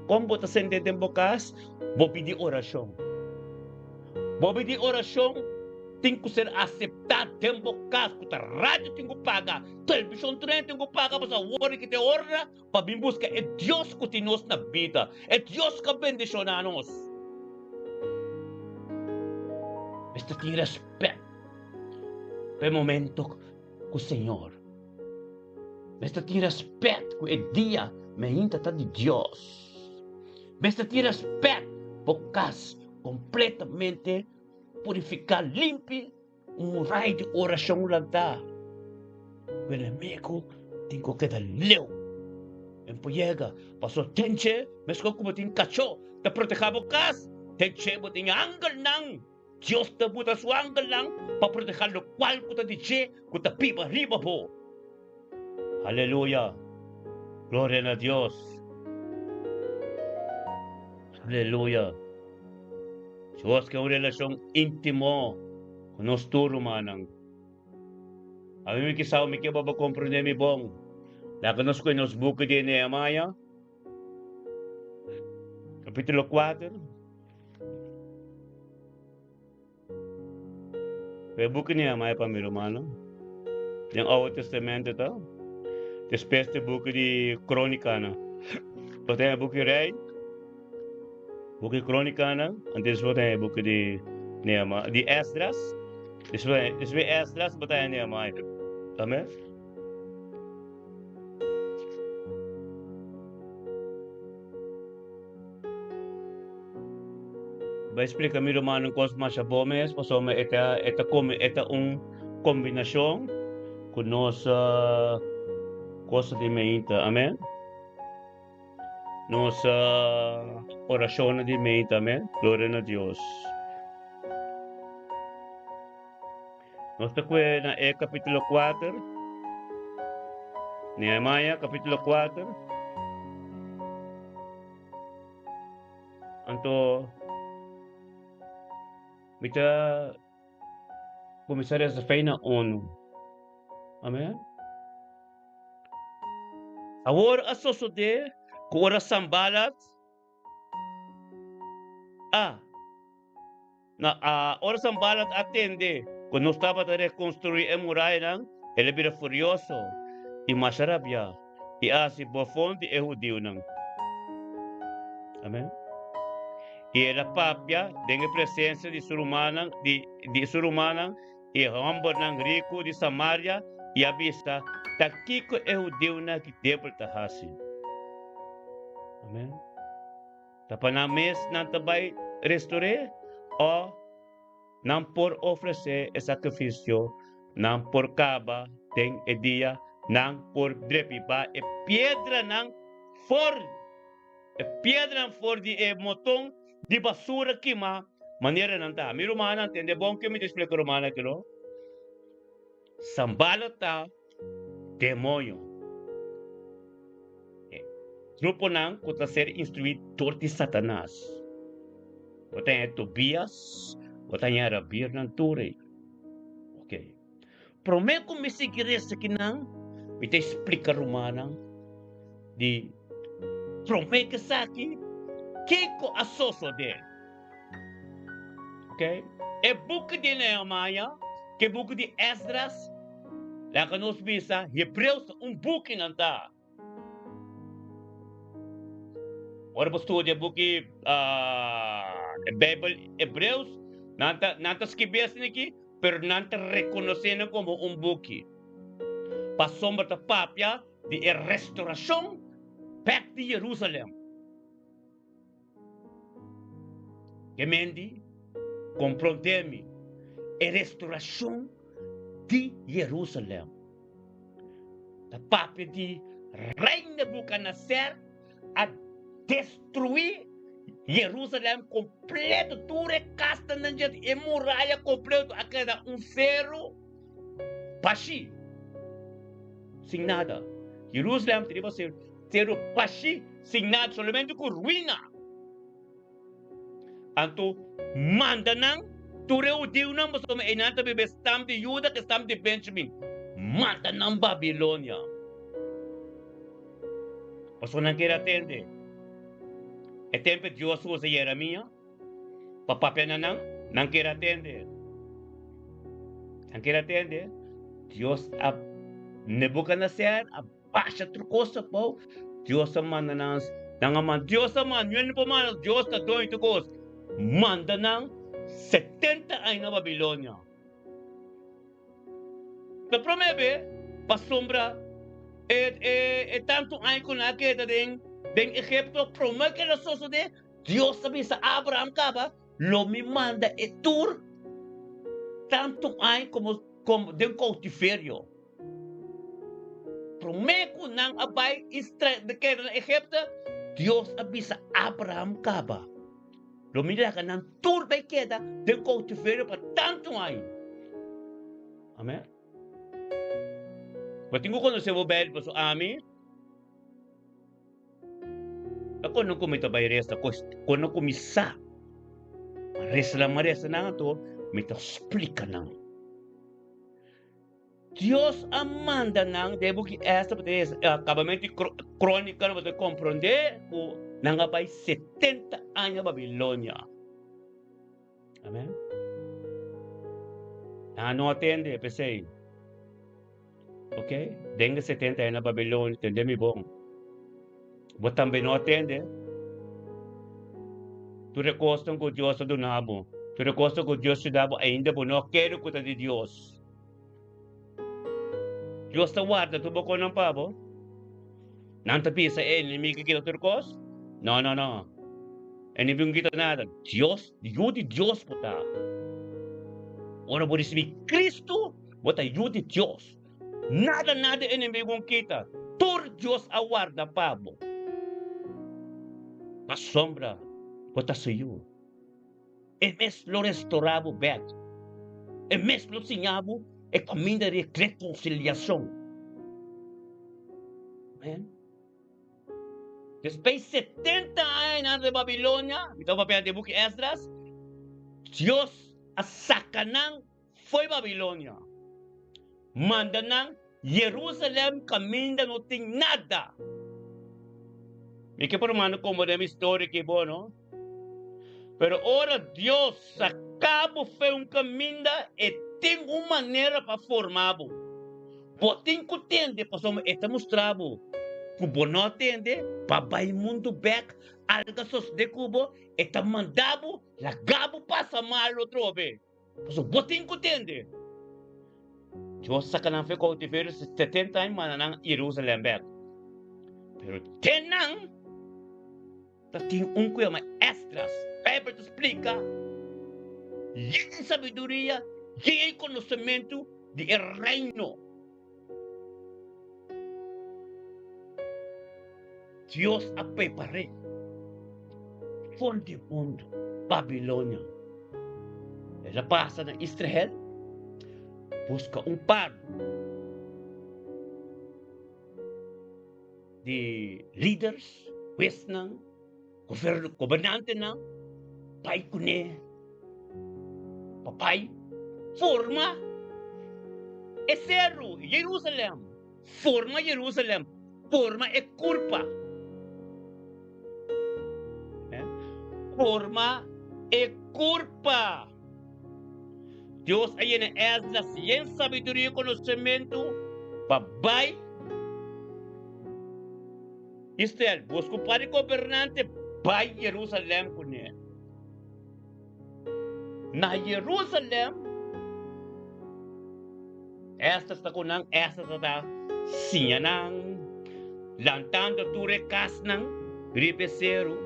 Como ta sende tem bokas, bobi di orasyon. Bobi di orasyon, tem que ser aceptado tem bokas. Kuta rádio tem que pagar, televisão tem que pagar, para hora que te orra, para vir buscar é Deus que te nos na vida, é Deus que bendiciona nos. Este tem respeito pelo momento com o Senhor. Basta tem respeito com o dia, me inta de Deus. Basta tem respeito, bokas completamente purificar, limpo, raio de oração lá tá. O inimigo tem que quedar leu. Empoiega, passou tenche, mas como tem cachorro, te proteger bokas, tenche mo tem angle nang. Deus te buta su angle nang, para proteger lo qual ko ta dice, ko ta pipa riba po. Aleluya. Gloria a Dios. Aleluya. Diyos ka una relasyon intimo con nosturo manang. Ami mi kisaw mi kibaba comprende mi bong. Nakanos ko nos buko di Nehemia. Kapitulo 4. Kaya buko ni Nehemia pa mi romano. Yung Old Testamento to. Después de buco de Crónica, pues tem buco de Rei, buco de Crónica, e depois tem buco de Nehemia, de Esdras, depois Esdras, mas tem Nehemia. Amém? Vai explicar mi romano coisa mais boas, mas esta combinação com nossa coisa de meita, amém? Nossa oração de meita, amém? Glória a Deus. Nós estamos na capítulo 4, Nehemia, capítulo 4. Anto, Mita komisarya sa fay na ONU. Amen? Awor asosode, kuora sambalat, oras ang balat atende, kung não estava a reconstruir a muralha, ele vira furioso, e masarabia, e assim, bofonde é judeu, não. Amém? E ela papia, tem a presença de surumana, de surumana, e hambor ng rico de Samaria, e a vista, takiko é judeu na que debra tahasi. Amém? Tapanames ng tabay restore, o não por oferecer sacrifício, não por caba, tem dia, não por drepiba, e pedra não for, de motong de basura queima, maneira não tá. Mi romana, entende bom que me explica romana aquilo? Sambalo tá, demônio. Grupo não, que ser instruído de Satanás. Botanya Tobias, botanya Rabir ng Ture. Okay. Prome kung may sigiresa kinang, ito explica romana, di prome ka sa akin, kiko asoso din. Okay? E buku di Nehemia, ke buku di Esdras, laka nos bisa, Hebreus, buku nanta. Ora studia buki Bible Hebreus, nanta skibes niki, pero nanta reconocendo como buki. Pasombra ta papia de restauração back to Jerusalem. Kemendi, compreendemi, restauração de Jerusalem. Ta papia de reina Bucanasser a destruir Jerusalém completo, tudo casta na gente, e muralha completo, a cada zero, pachi, sem nada. Jerusalém teria ser zero pachi, sem nada, somente com ruína. Anto, manda não, tudo o Deus não, mas como enanta bebê estam de Juda, que estam de Benjamin, manda não Babilônia. Mas não quer atender. É tempo de Deus usa Jeremias, papapia não quer atender. Não quer atender. Deus a Nebuchadnezzar abaixa a coisa, pô. Deus a manda nós, Deus a manda, não é para Deus está doido de coisa. Manda nós 70 anos na Babilônia. Para prometer, para sombra, tanto anos com a queda den Egipto, promete que los osos de Dios sabe a Abraham caba, lo me manda e tur tanto hay como de cautiverio. Promete que nang abay de que en Egipto, Dios avisa Abraham caba. Lo mira que nang tur be queda de cautiverio para tanto hay. Amén. Pues tengo conocer o bel pues ami. Ako nung kumita ba resta ko nung kumisa. Resta na to, mita explica nang. Dios amanda nang debo que esta pode acabamento crônica não pode compreender o nanga pai 70 anos Babilônia. Amém? Não atende, pensei. Ok? Denga 70 anos Babilônia, entende-me bom. Você também não atende. Tu recostas com Deus do nabo. Tu recostas com Deus do nabo ainda não quero cuidar de Deus. Deus te guarda, tu bako ng pabo. Nang tapi sa inimigo kita turkos? No. Inimigo kita nada. Dios, yudi Dios puta. Ora por isso Cristo, bota yudi Dios. Nada inimigo kita. Tur Dios aguarda pabo. A sombra, bota sa iyo. E mes lo restaurabo bet. E mes lo sinhabo é caminho de reconciliação. Amém? Depois de 70 anos de Babilônia, então papel de Esdras, Deus a sakanang foi Babilônia. Manda ng Jerusalém caminda não tem nada. E que por mano como de minha história que bom, não? Pero ora Deus sacabo foi caminho e tem uma maneira para formar. Botem que entende, passou esta mostrabo. Que bom não entende, papai mundo back, algo sos de cubo, esta mandabo, lagabo passa mal outro vez. Passou botem que entende. Deus sacanang foi cautiveiro 70 anos mananang Jerusalém back. Pero tenang, tem coisa mais extras. Para te explicar, e sabedoria, e conhecimento do reino. Deus a preparou for de mundo, Babilônia. Ela passa na Israel, busca par de líderes, juez não, governante não, pai kune, papai, forma, é zero, Jerusalém, forma é culpa, forma é culpa. Deus aí na Esdras, sem sabedoria e conhecimento, papai, Israel, busca para governante, pai Jerusalém kune. Na Jerusalém, esta está kunang, esta está sinyanang, lantando ture kasnang, gripesero,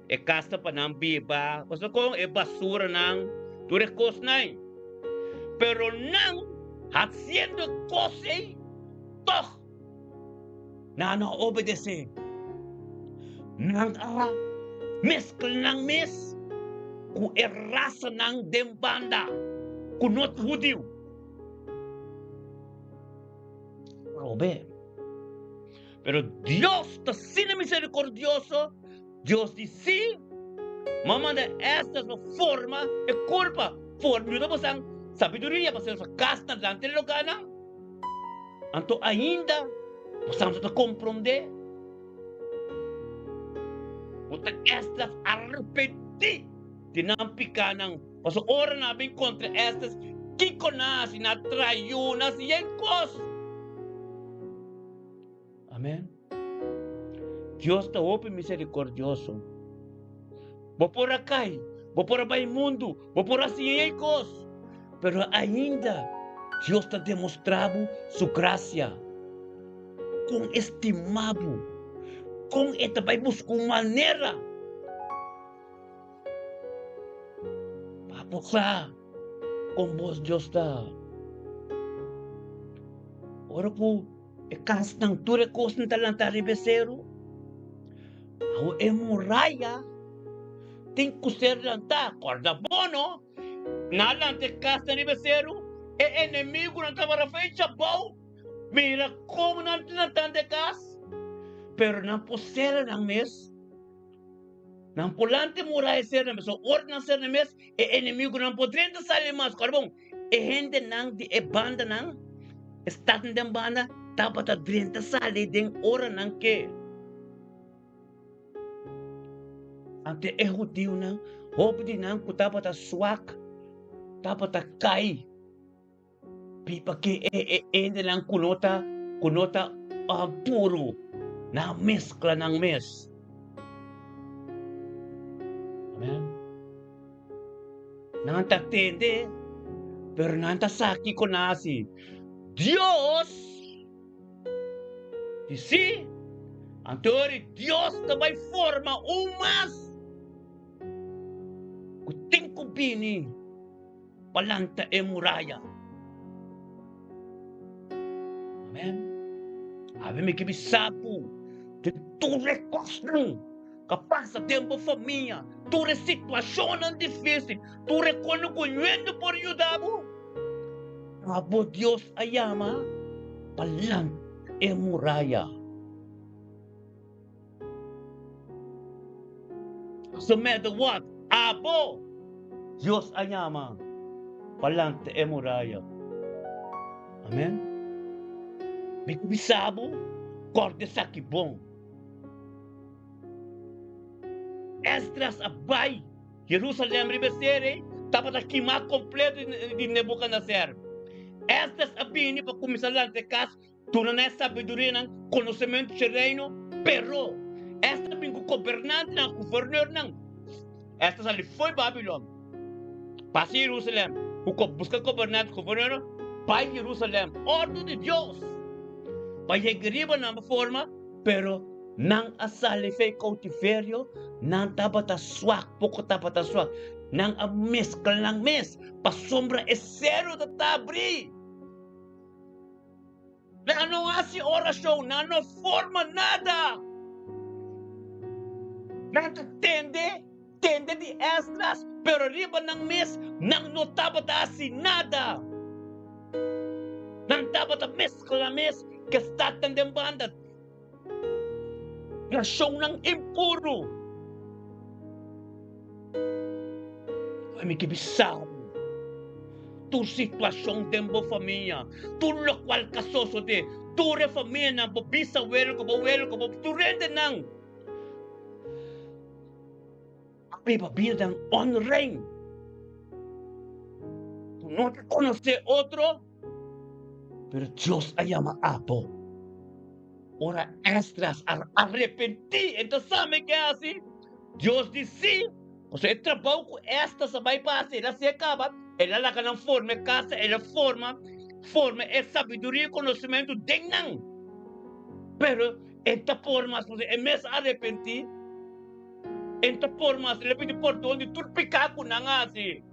e casta pa ng biba, basta kung e basura ng ture kosnay. Pero nang haciendo cosas, toh, na obedece, nang mezcla ng mes, ku errasa ng dembanda, kunot hudiw. Robe. Pero Dios está sin misericordioso. Dios dice, mamá de esta forma é culpa. Forma de você sabedoria para ser casta delante do gana. Então ainda você não compreender. Você estas arrepentir. Tinampikan ng paso ora namin kontra estas kikonas na trayunas yenkos. Amen. Dios está open misericordioso. Bopora kay, bopora bay mundo, bopora siyekos. Pero ainda Dios está demonstrando su gracia. Com estimado, com esta vai buscar maneira. Sa kung boss Diyos ta. Ora po, kas ng ture kos ng talantari besero. Ako muraya. Ting kuser lang ta. Korda bono. Nalante kas ng besero. Enemigo ng tabara fecha bow. Mira como ng tinatante kas. Pero nang posera ng mes. Nang pulante mura ser na mes, so or na ser na mes, enemigo não podendo sair mais, carbon. Gente nang di banda nang, estado de banda, dapat a drenta sair den ora nang que. Ante judio nang, hope di nang ku dapat a swak, dapat a kai. Pipa que ende nang kunota puro, na mezcla ng mes. Amen. Nangatende, pero nantasaki ko nasi. Dios, dice, antori Dios na may forma umas. Kuting kubini, palanta muraya. Amen. Ave me kibisapu, de tu recosno. Kapag sa tempo família, tu situação difícil, tu reconhecendo por ayudar. Abo Dios ayama, palang muraya. So matter what, abo, Dios anyama palante e muralla. Amen. May kubisabo, korde sa kibong. Esdras abay, Jerusalem ribesere, tapat kima kompleto di Nebuchadnezzar. Esdras abini pa kumisalante kas, tunan na sabiduria ng conocimiento sa reino, pero esta bingo gobernante ng gouverneur ng Esdras ali foi Babylon. Pasi Jerusalem, busca gobernante, gouverneur, para Jerusalem, orden de Dios. Payegriba na forma, pero nang asali fay cautiverio, nang tabata swak, poko tabata swak, nang amis, kalang mes, pasombra esero da tabri. Na ano nga si orasyon, na ano forma nada. Tende di Esdras, pero riba ng mes, nang no tabata si nada. Nang tabata mes, kalang mes, kastatan ng banda, rasyong ng impuro. Ay may kibisado. Tu sitwasyong dembo familia. Tu lokwal kasoso de. Tu re familia na bobisa welo ko, tu rende nang. May babida ng honoring. Tu no te conoce otro, pero Dios ay ama-apo. Ora Esdras arrepenti. Entonces, ¿sabe qué hace? Dios dice, o sea, el trabajo con esta se va a pasar, ella se acaba, ella la ganan forma casa, ella forma es sabiduría y conocimiento dignan. Pero, esta forma, en vez de arrepentir, esta forma, se le pide por donde tú picaco na así.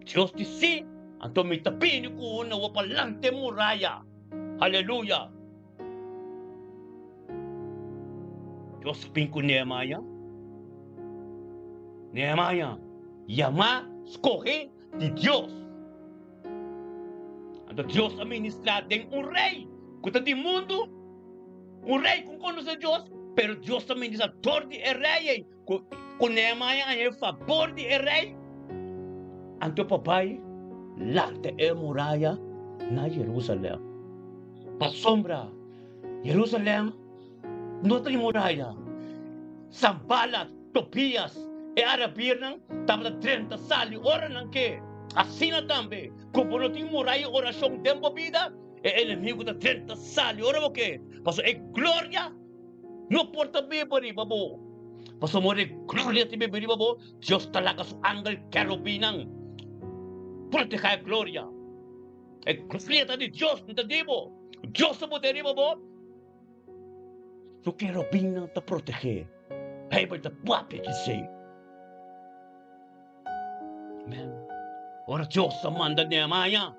Dios dice, anto may tapini ko na wapalante muraya. Hallelujah. Dios sabihin ko Nehemiah, escoge de Dios. Ando Dios administra den un rey. Kuta di mundo, un rey kung conoce Dios, pero Dios administra todo el rey. Con Nehemiah en favor de el rey. Anto papay, late e muralla na Jerusalem. Pasombra, Jerusalem, no tem muralla. Sambalat, Tobias, e Arabir nang tapos 30 sali, ora nang ke. Assim na tambe, kung não tem muralla, oração tempo vida, e inimigo da 30 sali, ora o que? Paso e glória, no porta beberi babo. Paso mo glória ti beberi babo, Dios talaga su angel kerubinang. Proteja glória. E glória de Dios, não te digo. Dios sa poteri babo, so kerubin nang ta protege. Hey, but the puppet you say. Amen. Ora Diyos sa manda Nehemiah.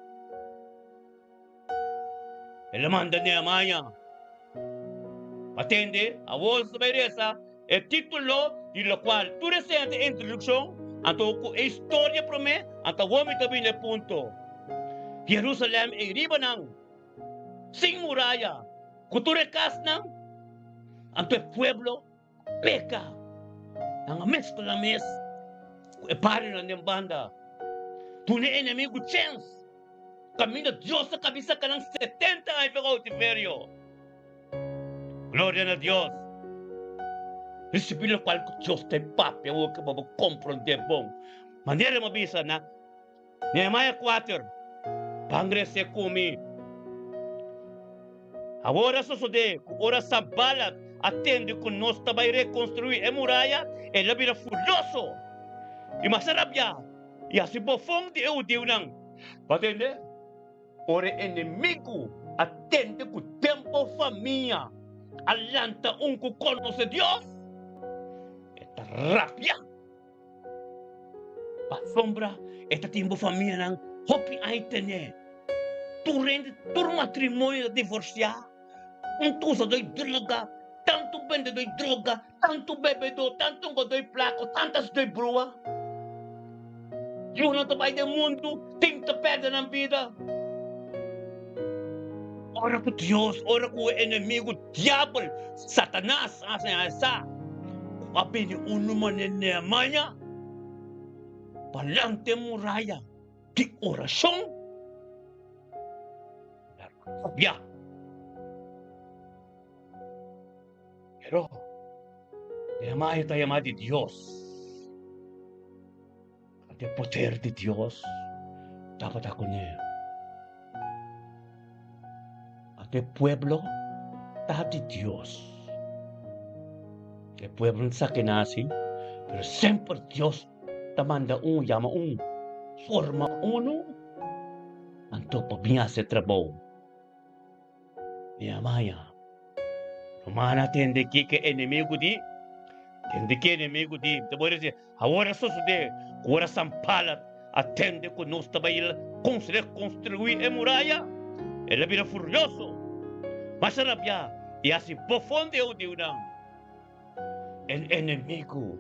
El manda Nehemiah. Atende, a vos mereza el título de lo cual tú reciente introducción, anto ko historia prome, anto wami tabi le punto. Jerusalem e riba nang sing muralla. Kuture kas nang anto e pueblo peca. Ang ames ko na mes. E pare na ng banda. Tune enemigo chance. Kami na Diyos sa kabisa ka ng 70 ay cautiverio. Gloria na Diyos. Recibi lo cual Diyos te papia. Huwag ka mabakomprende bong. Manera mabisa na Nehemiah 4. Pangre se kumi. Agora sucede. Ora sa balat. Atende kung nos tabay reconstruir e muralla, ela vira furioso. E masarap ya. E assim bofong di eudiu nang. Patende? Ore inimigo, atende ku tempo família. Alanta ku conoce Dios. Esta rabia. Pasombra, esta tempo família nang hopi ay tene. Tur matrimonio divorciar. Tusa doy droga. Tanto vende doy droga, tanto bebe do, tanto doy placo, tantas doy brua. Yun ang tabay ng mundo, tinta peda ng vida. Ora ko Diyos, ora ko enemigo, diablo, satanas, asa. Abi ni uno man ni Nehemiah. palante muraya di orasyon. Ya. Pero, Nehemiah tayo di Diyos. At yung poder di Diyos, dapat ako niya. At yung pueblo, dapat di Diyos. Yung pueblo sa kinasing, pero sempre Diyos tamanda yama forma uno. Anto pabinga sa trabaho. Nehemiah, rumana tende ke enemigo di. Tende ke enemigo di. Tabora siya, hawara susude, kura sampalat, atende ko nos tabayil, kung sila construir muraya. Ela vira furioso. Masarap ya, si profonde o diunang. El enemigo,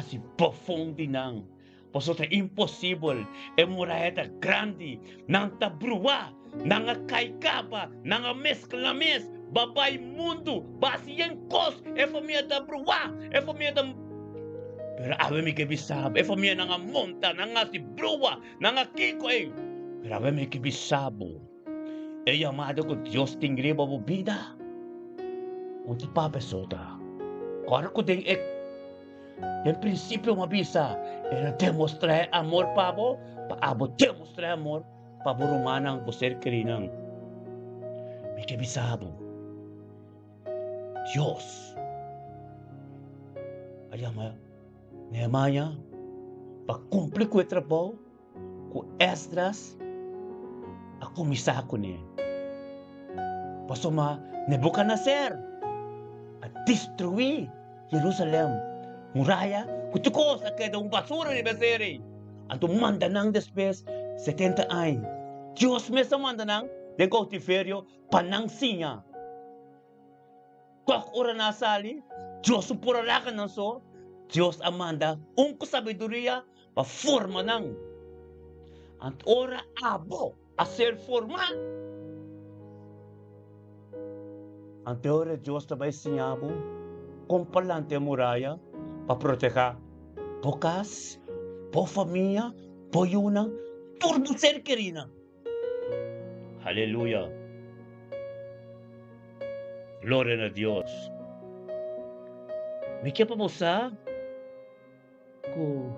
si profonde nang. Posotra impossible, muraya ta grande, nang tabruwa, nang kaikapa, nang mesklames, babay mundo, basiyan kos, família da bruwa, família da. Pero ave mi que bisab, família nang monta, nang si bruwa, nang kiko Pero ave mi que bisabo. Llamado ko Diyos tingri ba vida. Unti pa pesota. Kora ko ding yung prinsipyo mabisa, era demostrar amor pabo, paabo demostrar amor, pabo rumanang buser kerinang. May kabisabo. Diyos. Ayama, Nehemiah, pagkumpli ko yung trabaho, ko Esdras, ako misako niya. Pasoma, Nebuchadnezzar, at destruir Jerusalem. Muraya, kutukos na kaya basura ni Beseri. Anto manda nang después 70 anos. Diyos mesa manda nang de cautiverio panang sinha. Kok ora nasali, Diyos puralakan ng so, Diyos amanda ko sabiduria pa forma nang. Ant ora abo a ser formal. Ante ora Diyos tabay sinhabo, kompalante muraya, paproteja pocas, po família, po yunang, turbo ser querina. Hallelujah. Gloria na Dios. May kaya pa mo sa ko.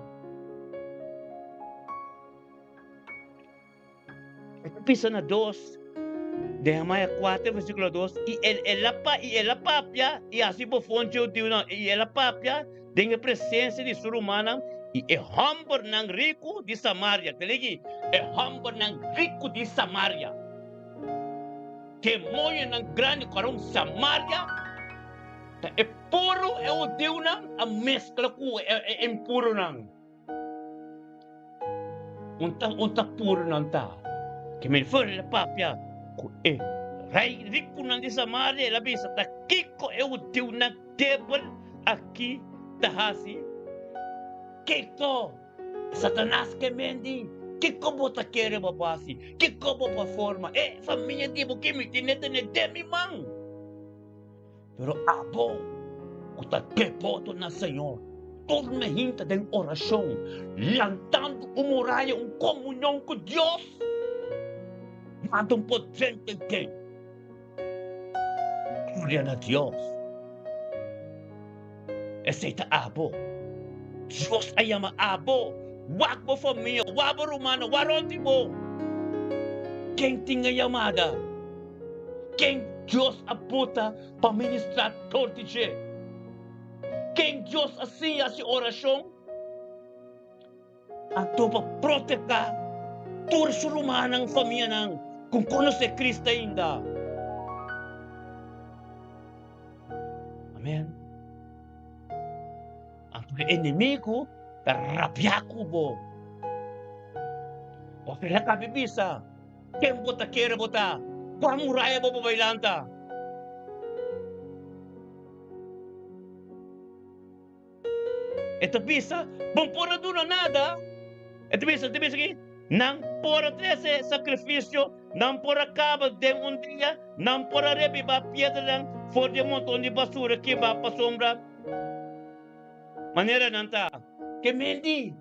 Pisa na 2, Nehemiah 4, versículo 2, y el papia, y así por fonte de una, y el papia, dengue presença de ser humana, y el hamburg ng rico de Samaria, te legi, el hamburg ng rico de Samaria, que moyo ng grande karong Samaria, e puro e o Deus nang, a mescla ko, e puro nang. Unta puro nang ta. Que me fuera la papia, rai rico nang di Samaria, la bisa ta kiko e o Deus nang tebol aqui tahasi. Kiko, Satanás que mendi, kiko bota querer babasi, kiko bota forma, família di mo kimi tinete ne demi mang. Pero abo, kuta kepoto na Senhor, tormenta den oração, lantando muralha comunhão com Deus. Manda potente que. Glória a Deus. Aceita abo. Deus ayama abo. Wag mo família, wag mo romano, waronti mo. Quem tinha chamada? Quem Deus aputa para ministrar tortige? Quem Deus assim a oração? Anto para proteger todos os romanos família nang kung conhece Cristo ainda. Amen. Ang inimigo tarapyaku bo. O pila ka bibisa. Quem bota queira bota. Qual muralha bo bailanta? Ito bisa, bom pora duna nada. Ito bisa aqui. Não pora 13 sacrifício, não pora cabo de dia, não pora rebiba piedra lang, for de montão de basura que va pa sombra. Maneira nanta. Que mendi,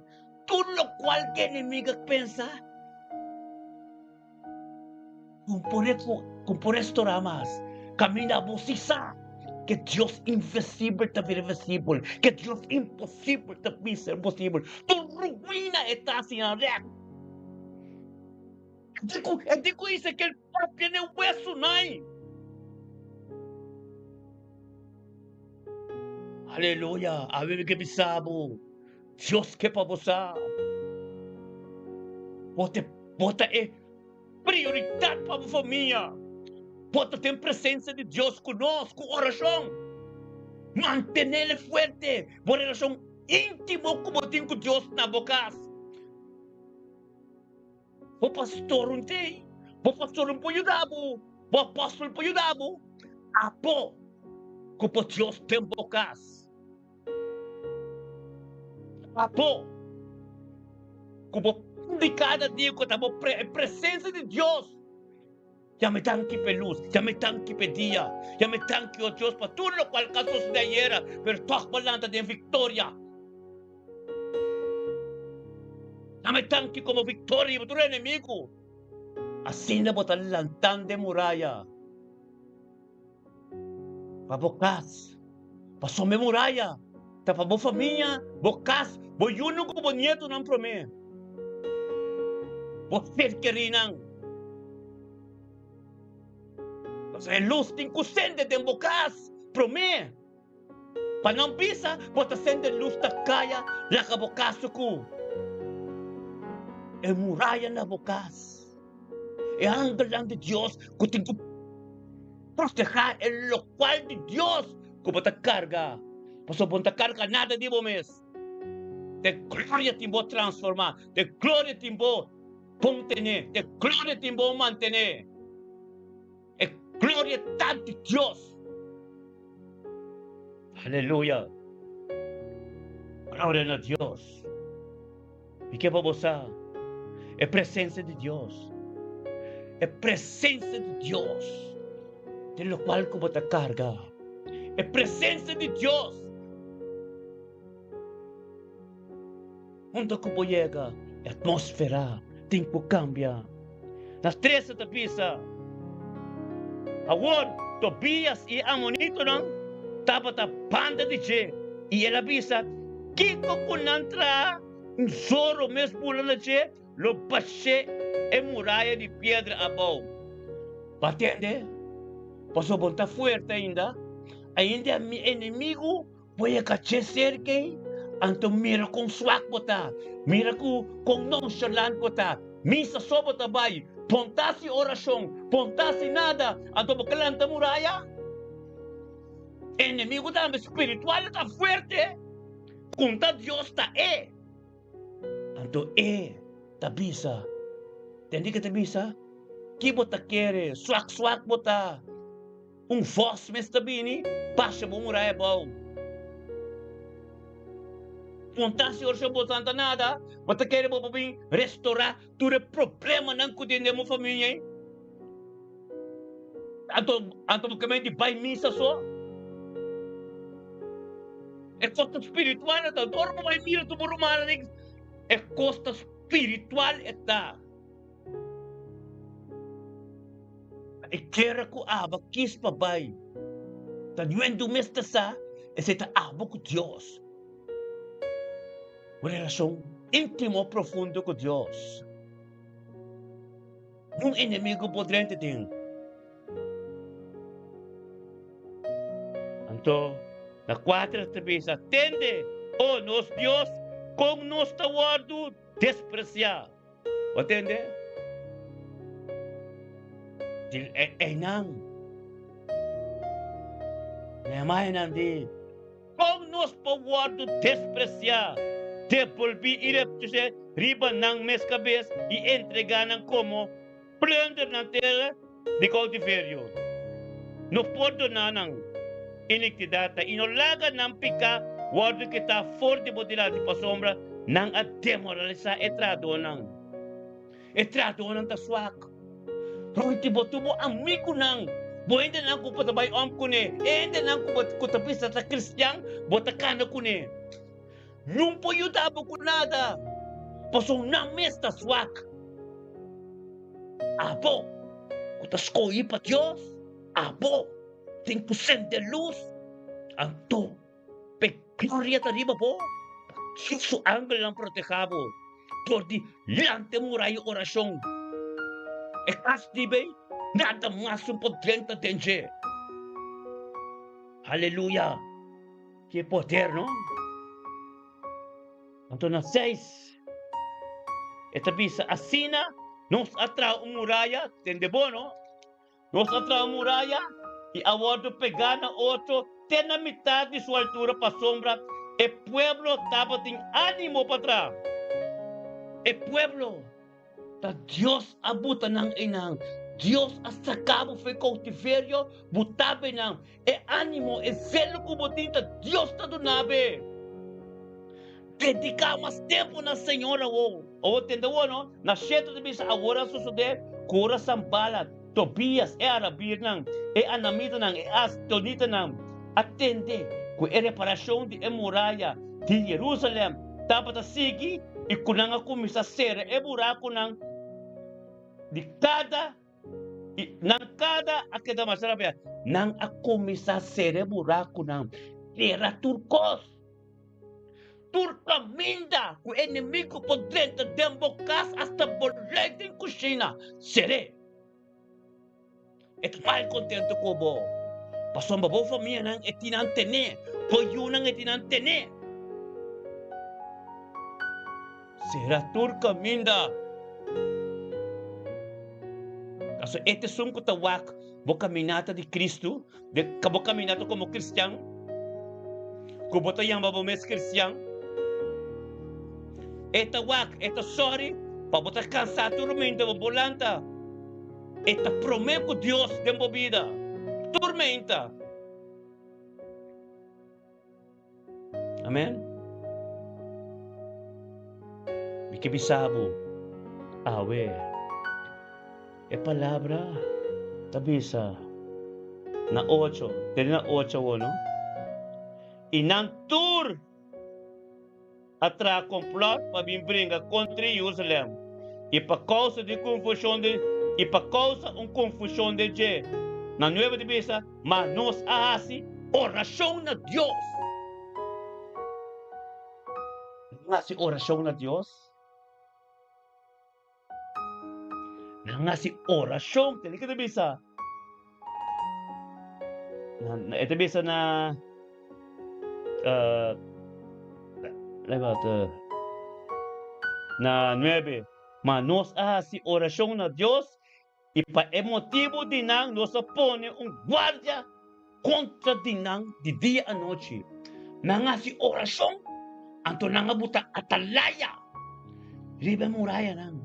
tudo lo cual que enemigo pensa. Con por esto ramas, camina busisa. Que Dios invisible te vira visible. Que Dios imposible te vira posible. Tu ruina está sin arreglo. Digo dice que el pueblo tiene hueso, no hay. Aleluya. A ver que pisamos. Dios que para vos. Bota é prioridade para a família. Bota ter presença de Deus conosco, oração. Manter-ele forte. Uma relação íntima como tem com Deus na boca. O pastor não tem. O pastor não pode ajudar. O apóstolo pode ajudar. Apo. Como Deus tem bocas. Apo. Como de cada dia que estamos a presença de Deus. Já me tanque para luz, já me tanque para dia, já me tanque, oh Deus, para tudo o qual caso se dera, pero toque balanta de vitória. Já me tanque como vitória para o inimigo. Assim na botar lantão de muralha. Para bocas, para some muralha, para a família, bocas, boiuno como nieto não promete. Você querinang. Kasi luz ting kusende den bokas. Prome. Panang bisa, bota sende luz ta kaya, laka bokaso ko. E muraya na bokas. E angal lang de Dios, kuting ko proteger el local de Dios. Como ta carga. Paso ponta carga nada di mes. De gloria timbo transformar. De gloria timbo Pontene, de gloria te vou mantener. É glória tanto de Deus. Aleluia. Glória a Deus. E que vamos a? É presença de Deus. É presença de Deus. De lo qual como te carga. É presença de Deus. Onde como chega, a atmosfera. Tempo cambia. Nas três da pista. Agora, Tobias e Amonito não tava da banda de Che. E ela pisa, Kiko kunantra, um soro mesmo na Che, lo pache e muralha de pedra abaixo. Batende? Passou bonta forte ainda. Ainda mi inimigo pode caché cerca. Anto mira com swak bota, mira com nonchalant bota, misa sobo tabay, pontasi oração, pontasi nada, anto makalanta muraya. Enemigo também espiritual está forte, conta Deus está anto tabisa, entendi que tabisa, que bota quer, swak bota, voz me está bini, passa bo muraya bom. Montase oração botando nada, bota querer para vir restaurar todo problema não que tem uma família. Anto que de vai missa só. É costa espiritual, então dorme vai mira tu rumana é costa espiritual está. E quer que aba quis para vai. Tá doendo mesta sa, esse tá aba com Deus. Uma relação íntima profunda com Deus. Um inimigo poderante tem. Então, na quarta vez, atende, oh nosso Deus, com nosso guardo despreciar. Atende? Não. Nehemiah não diz, com nosso guardo despreciar. Devolvi ireptuse riba ng mes cabez e entregar ng como plunder ng terra de cautiverio. No podo na ng iniquidata, inolaga ng pika, wado kita forte bodila di pasombra ng ademoralisa etrado ng taswak. Pero itibo-tubo amigo ng buwende ng kupatabay kune, ende ng kupatapis sa kristyang, botakana kune. Nung po yun tabo ko nada. Pasong names ta swak. Abo, kutas ko ipat Diyos. Abo, 100% de luz. Anto, gloria ta riba po. Su ángel lang protejabo. Por di lante murayo orasyon. E kas di ba? Nada más un potente tenje. Hallelujah. Que poder, no? Anto na 6. Esta bisa asina nos atra muralla, tende bono. Nos atra muralla y abordo pegana otro, tena mitad de su altura pa sombra. El pueblo estaba sin ánimo para atrás. El pueblo, ta Dios abuta ng inang. Dios hasta cabo fue cautiverio, butabe nang. E ánimo, e zelo kubutin ta Dios ta dunabe. Dedicar mais tempo na Senhora, entendeu, não? Na cheto de bisa agora suceder, cura sambala, Tobias, é arabir nang, é anamita nang, é astonita nang. Atende, com a reparação de muralha de Jerusalém, tapa ta sigi, e kunanga kumisa sere, e buraco nang, de cada, nang cada, aquela masarabia, nang a kumisa sere buraco nang, era turcos. Turcaminda, o inimigo por dentro de embocas hasta boletim kusina. Seré. Et mal contento ko bo. Pasong babo família nang etinan tene. Poyo nang etinan tene. Será turcaminda. Kaso ete sung kutawak, bo caminata de Cristo, de kabo caminata como cristiano. Kubo yang babo mes cristiano. Eta wak, eta sorry, pabota cansado, tormenta, volanta. Eta prometo Dios de minha vida. Tormenta. Amém? Que bisabo, awe, é palavra, tabisa, na 8, dele na 8, no? E não tur, atra complot para vir brincar contra Jerusalém. E por causa de confusão e por causa confusão de je. Na nova divisa, mas nós assim, oração na Deus. Nasi oração na Deus. Nasi oração, tadi kita bisa. Ito bisa na na 9. Mas nós assim oração na Deus e para motivo de nang nós pone guarda contra de nang de dia a noite. Nangasi oração, anto nangabuta atalaya. Riba muraya nang.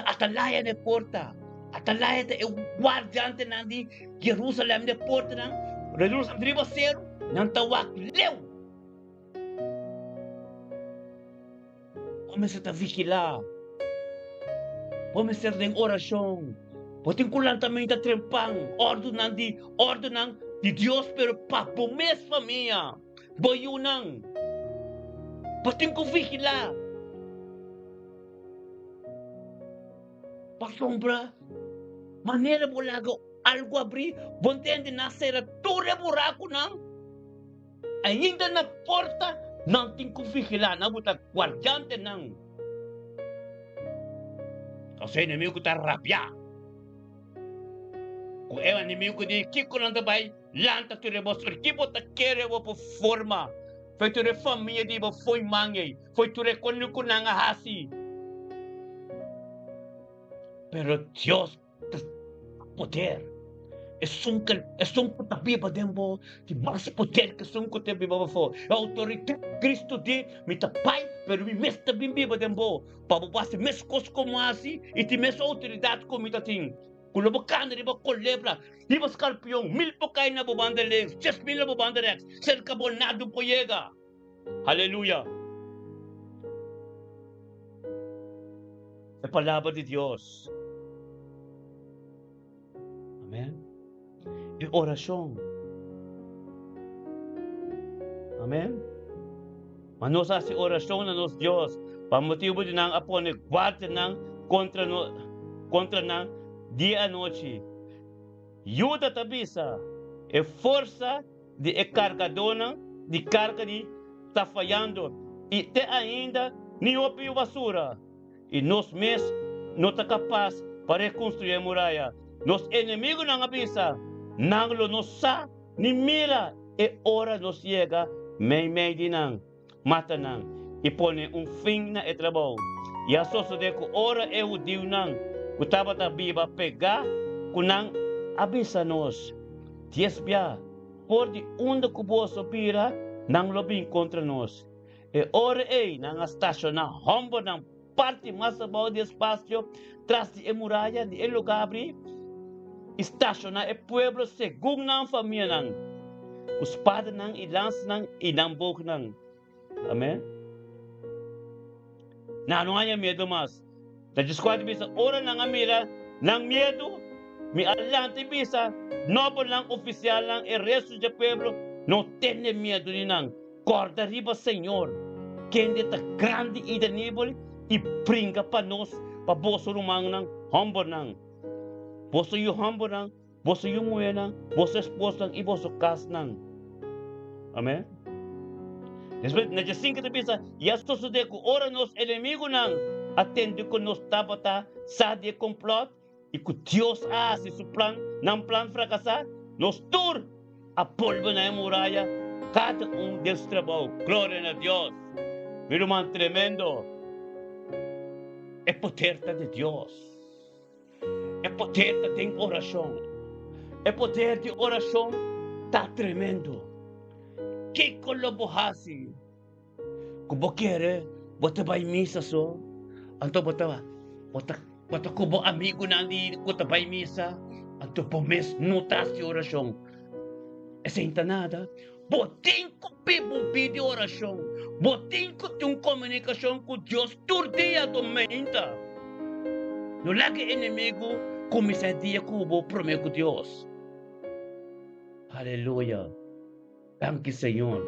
Atalaya de porta. Atalaya de guardiante nang di Jerusalém de porta nang. Jerusalém driba zero nang tawak leu. Começa a vigilar. Começa a ter oração. Potem kulang também da trempang. Ordenang de Deus pero papo mes família. Boyunang. Potem ko vigilar. Pasombra. Maneira bolago algo abrir. Bontende nascer ture buraco nang. Ainda na porta. Não tem que vigilar, não botar guardiante não. Kasi inimigo está rabiar. Kung é inimigo de Kiko não também, lanta tu rebosor, que bota querer por forma. Foi tu família de foi mangue, foi tu reconhece com nanga hasi. Pero Deus poder. É um tabi pa dembo, de mais poder que são que tabi pa fo. A autoridade Cristo de me tapai, pero me mesta bimbi pa dembo. Pa bubase mes kos como assim e te mes autoridade como ita ting. Kulo ba kana di ba kolebra, di ba scorpion, 1000 po kay na bubanda legs, 10,000 na bubanda rex, cerca bonado po yega. Hallelujah. É palavra de Deus. Amém. E oração. Amém? Mas nós hace oração na nosso Deus, para motivo de não apone guarda não contra não dia e noite. Ajuda tabisa, é força de cargadona, de carga de está falhando, e até ainda nem opio basura. E nós mesmos não está capaz para reconstruir a muralha. Nos inimigos não avisa, não lo sa, ni mira, e hora nos chega, meio de não, mata não, e põe fim na trabalho. E a só de que hora é o dia não, que estava da Bíblia pegar, que não avisa nós. Tiesbia, por de onde que você pira, não lo bem contra nós. E hora é, não estaciona, rombo não, parte mais abaixo do espaço, tras de muralha, de lugar abrir, estaciona e pueblo segundo não família não. Os padres não, e lança não, e não boca não. Amém? Não há medo mais. Da desquadra bisa, ora não mira, não medo, me alante bisa, nobre não oficial não, e resto do pueblo, não tem medo de não. Corda riba, Senhor, quem é grande e de nível, e brinca para nós, para bolso rumang não, humble não. Bolso yu humble não, bolso yu mulher não, bolso esposa não, e bolso casa não. Amém? Después, na jacinca de bisa, e a sociedade que ora nos inimigos não, atende que nos tabata, sabe de complot, e que Deus hace su plan, não plan fracassar, nos tur a polvo na muralha, cada deles trabalho. Glória a Deus. Meu irmão, tremendo. É poder de Deus. É poder de oração. É poder de oração, tá tremendo. Que colaborasi? Kubo quer, bota vai missa só. Anto bota kubo amigo nandi, bota vai missa. Anto po mes notas de oração. Essa ainda nada. Botem ko pede oração. Botem ko tem comunicação com Deus todo dia do menta. No lagi inimigo, começa dia kubo prometo Deus. Aleluia. Thank you, Senhor.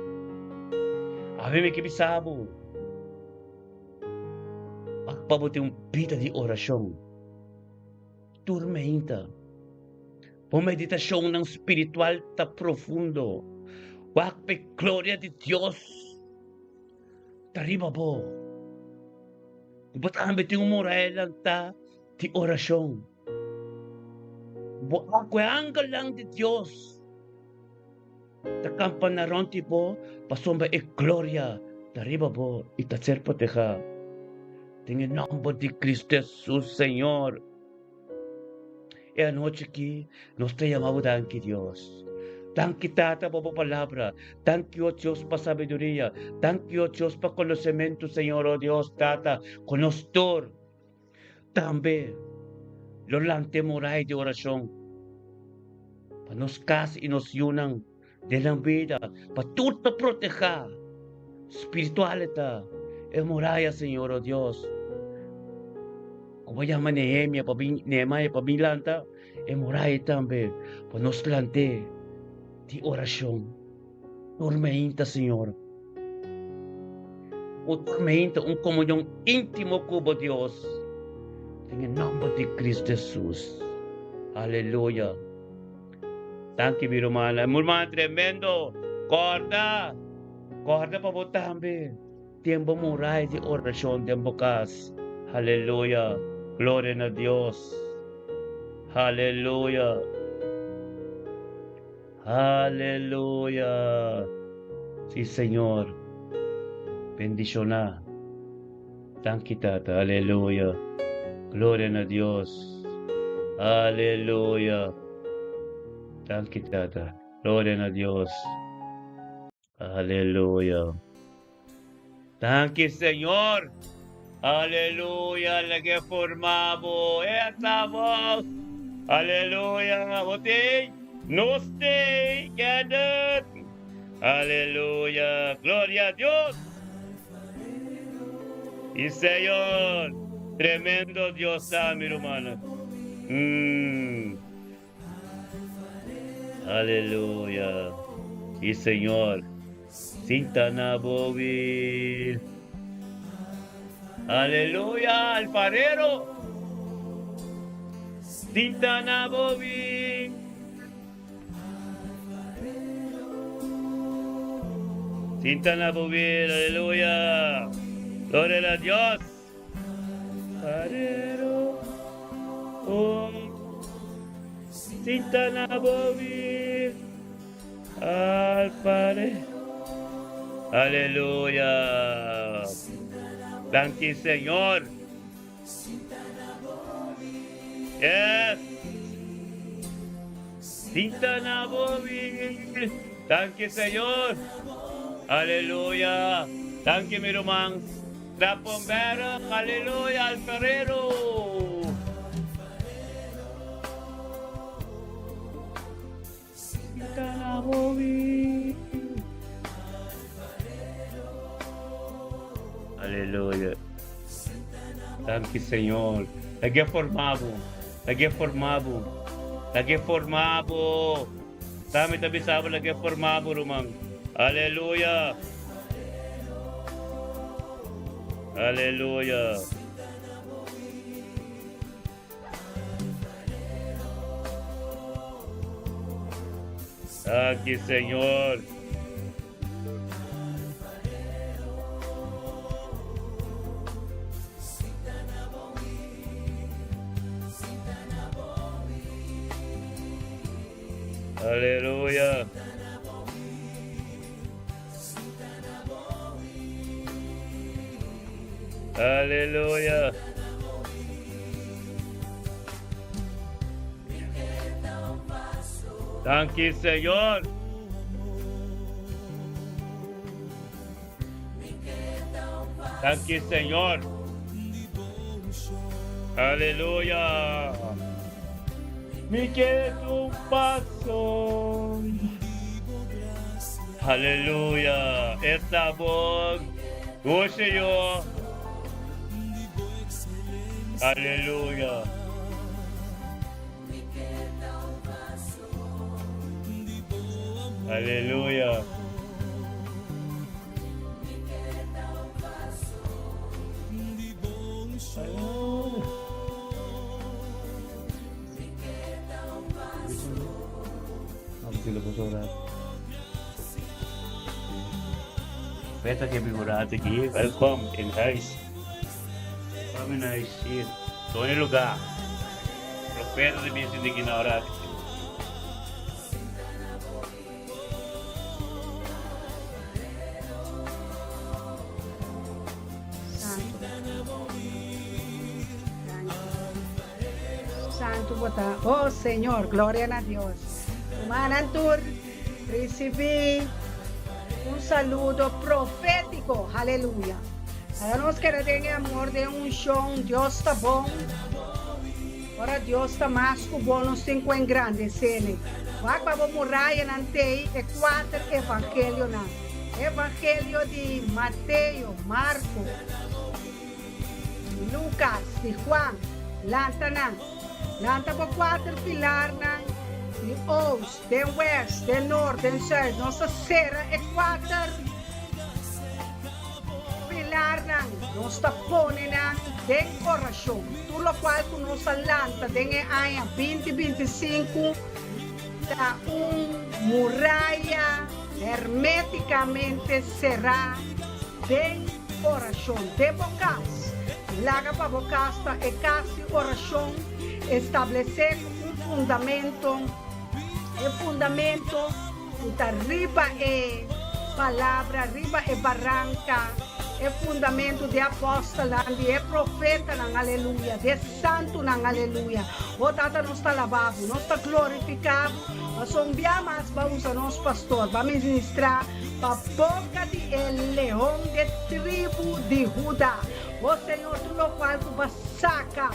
Ave que bisabo. Pagpabuti vida de oração. Tormenta. Uma meditação não espiritual tá profundo. Wakpe glória de Deus. Tariba po. Ba't ang biting moral lang ta de oração. Wakwe lang de Deus. Takampan na ron tipo, pasomba e gloria, tariba po, itaser poteja. Tingin nombre de Cristo Jesus, Senhor. E a noite que nós te llamamos danke Dios. Danke Tata por palabra. Danke oh Dios para sabiduría. Danke oh Dios para conocimiento, Señor oh Dios Tata. Conostor. También lo lante moray de oración. Para nos cas y nos yunan de la vida. Para todo proteger. Espiritualidad. Es muralla, Señor oh Dios. Como llama Nehemia, Nehemia para milanta, es muralla también. Para nos lante de oração. Tormenta, Senhor. Tormenta, comunhão íntimo com Deus. Em nome de Cristo Jesus. Aleluia. Thank you, meu irmão. Meu irmão, tremendo. Corda. Corda para botar também. Tempo morar de oração, tempo cas. Aleluia. Glória a Deus. Aleluia. Aleluya. Sí, Señor. Bendición. Thank you, Tata. Aleluya. Gloria a Dios. Aleluya. Thank you, Tata. Gloria a Dios. Aleluya. Thank you, Señor. Aleluya. La que formamos. Estamos. Aleluya. Botín. Nos stay gathered. Aleluya. Gloria a Dios. Y Señor, tremendo Dios, mi hermano. Aleluya. Y Señor, Sinta na bowil. Aleluya, alfarero. Sinta na bowil. Sinta na bowil, aleluya. Gloria a Dios. Alfarero. Oh. Sinta na bowil. Alfarero. Aleluya. Thank you, Señor. Yes. Sinta na bowil. Thank you, Señor. Aleluya. Thank you, mi rumang trapombero. Aleluya, alfarero. Sinta na bowil. Aleluya. Thank you, Señor. Lagi formado. Lagi formado. Lagi formado. Dami tabi sabo lagi formado rumang. Aleluya. Aleluya. Thank you, Señor. Aleluya. Aleluya. Thank you, Señor. Thank you, Señor. Aleluya. Me queda un paso. Aleluya. Esta voz, yo. Aleluya. Aleluya. Beter que figurado aqui, welcome in huis. Come in huis hier. Zo in lugar. Profeta de mensen die ignorar. Santo bota. Oh Señor, gloria a Dios. Manantur, recibí un saludo profético, aleluya. Para nos que tengan amor de un show, Dios está bom. Ahora Dios está más que bom, nos tem que engrandecer. Vamos muralha nante e quatro evangelho na. Evangelho de Mateus, Marcos, Lucas, de Juan, Lanta por quatro pilar na. De oost, de west, de noord, de zuid. Nossa serra é quatro pilar na. Nossa pone na de oração. Tudo o qual com nossa lanta de ano 2025 da muralha hermeticamente cerrada de oração. De bocas, laga para bocas é casi oração estabelecer fundamento. O fundamento está riba é palavra, riba é barranca, é fundamento de apóstolo, de profeta, na aleluia, de santo, na aleluia. O tata não está lavado, não está glorificado, mas mais vamos a nosso pastor, vamos ministrar para a boca de leão de tribo de Judá. O Senhor, tu lo qual tu saca,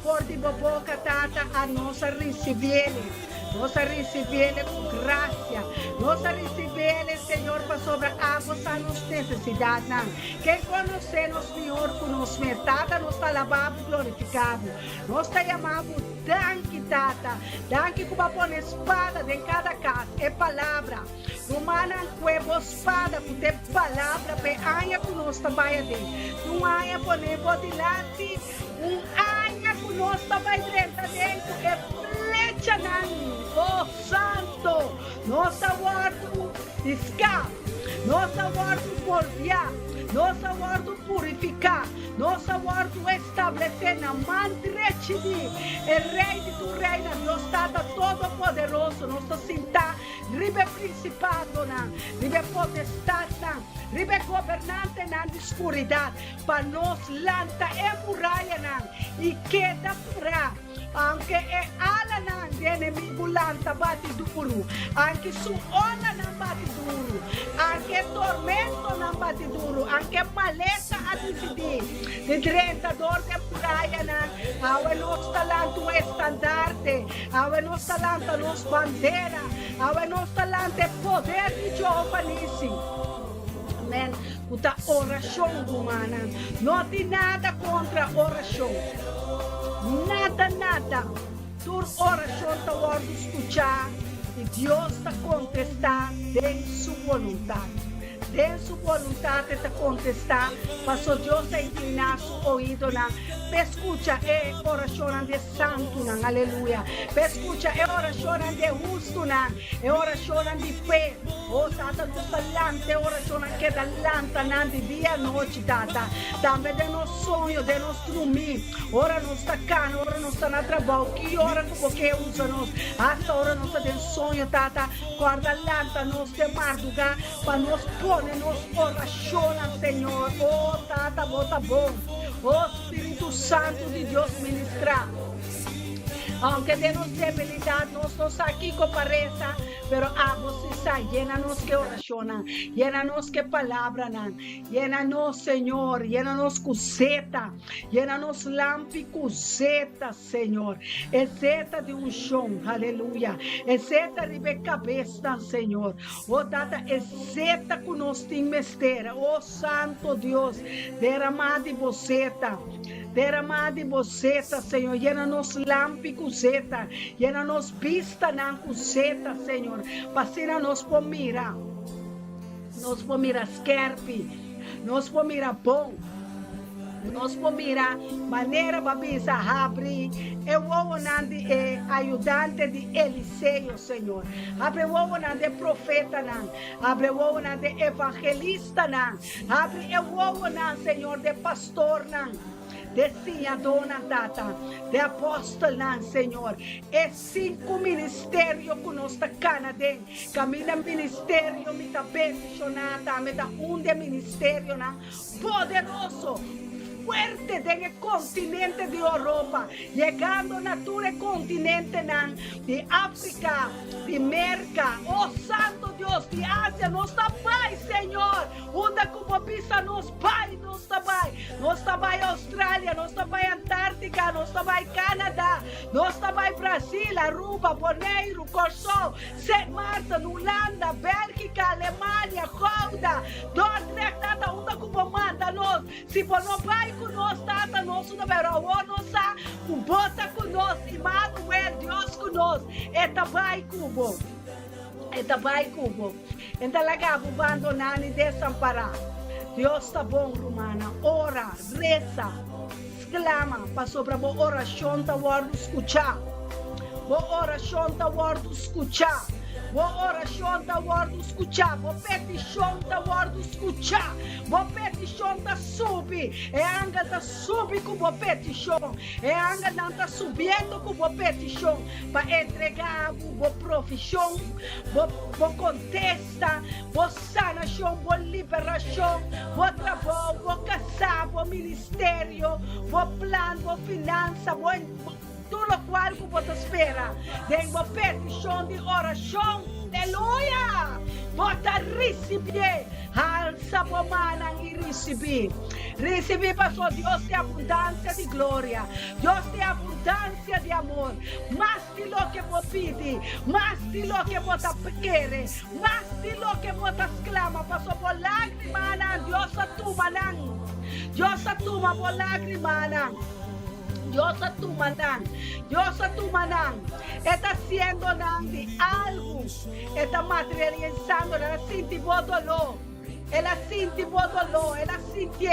por de boca tata a nossa receber. Nós recebemos com graça. Nós recebemos, Senhor, para sobre águas a nossa necessidade. Quem conhece-nos, Senhor, com nos metade, nós está lavado e glorificado. Nós está chamado danke, Tata. Danke que vai pôr espada em cada casa. É palavra. Humana, cuevo espada, que tem palavra, para anha que nós trabalha dentro. Não anha por delante, anha que nós trabalha dentro. É flecha, oh santo. Nós aguardo escapa. Nós aguardo porviar. Nós aguardo purificar. Nós aguardo estabelecer na mantrete de Rei de tu reina, Deus Tata Todo-Poderoso. Nós sentar, ribe principado, ribe potestade, ribe governante na escuridade. Para nós lanta é muralha e queda para. Anche é ala de inimigo lanta bate duro. Anche su ona não bate duro. Anche tormento não bate duro. Anche maleta a decidir. De drentador de muralha awe nos talento estandarte. Awe nos talento nos bandeira. Awe nos talento poder de Jeová Nissi. Amém. Uta oração humana. Não tem nada contra oração. Nada. Tua oração está orando escuchar e Deus está contestar de sua vontade. De sua vontade está contestar, mas Deus está inclinar seu ouvido na. Escucha é oração de santo, aleluia. Escucha é oração de justo, é oração de fé. Oh, Tata, nos talante, oração que da lanta, de dia e noite, Tata. Também de nosso sonho, de nosso dormir. Ora não está cá, ora não está na trabalho. Que hora que você usa nós? Essa hora não está de sonho, Tata. Guarda lanta, nós de madrugada, para nós pôr nos oração, Senhor. Oh, Tata, bota bom. Oh, Espírito Santo de Deus ministrar. Aunque de nossa debilidade, nós estamos aqui com pareza, pero a você está, llena-nos que oração, llena-nos que palavra, llena-nos, Senhor, llena-nos com seta, llena-nos lampi com seta, Senhor, é seta de chão, aleluia, é seta de cabeça, Senhor, oh, Tata, é seta que nós temos mesteira, oh, Santo Deus, derramada de voceta, Senhor, llena-nos lampi com seta, llena-nos vista na seta, Senhor, passina nos por mirar skerpi, nos por mirar bom, nos por mirar maneira babisa abre, eu vou nande ajudante de Eliseu, Senhor, abre o nande profeta abre o nande evangelista abre o nande Senhor de pastor de sim dona Tata, de apóstolo, Senhor. É 5 ministérios que nós está canadém. Caminha ministério, me está bendicionada, me dá de ministério, poderoso. Fuerte del continente de Europa, llegando a todo el continente de África, de América, oh Santo Dios, de Asia, nos pai, Senhor, onde como pisa nos pai, nos pai Austrália, nos pai Antártica, nos pai Canadá, nos pai Brasil, Aruba, Bonaire, Corsol, Saint Martin, Holanda, Bélgica, Alemanha, Holanda, Dordrecht, onde como manda nós, se for no pai conosco, Tata, nosso número 1, nossa, bota conosco, Emmanuel, Deus conosco, etabai cubo, então lá abandonar e desamparar. Deus está bom, Romana, ora, reza, exclama, para sobre a oração da word escuchar, boa oração da word escuchar. Boa oração da word escuchar, boa petição da word escuchar, boa petição da subir, é anga da subir com boa petição, é anga não tá subindo com boa petição, para entregar boa profissão, boa contesta, boa sanação, boa liberação, boa trabalho, boa casar, boa ministério, boa plano, boa finança, boa tudo qual que você espera, tem uma petição de oração, aleluia, bota receber, bolsa pomana y recibir. Recibir, pastor Dios, de abundancia de gloria. Dios de abundancia de amor. Más de lo que vos pide, más de lo que vos quiere, más de lo que vos exclama. Pastor, por lágrimas, Dios a tu manán. Dios a tu por lágrimas. Dios a tu manán, Dios a tu manán, está haciendo de algo, está materializando, ela sentiu o dolor, ela sentiu o dolor, ela sentiu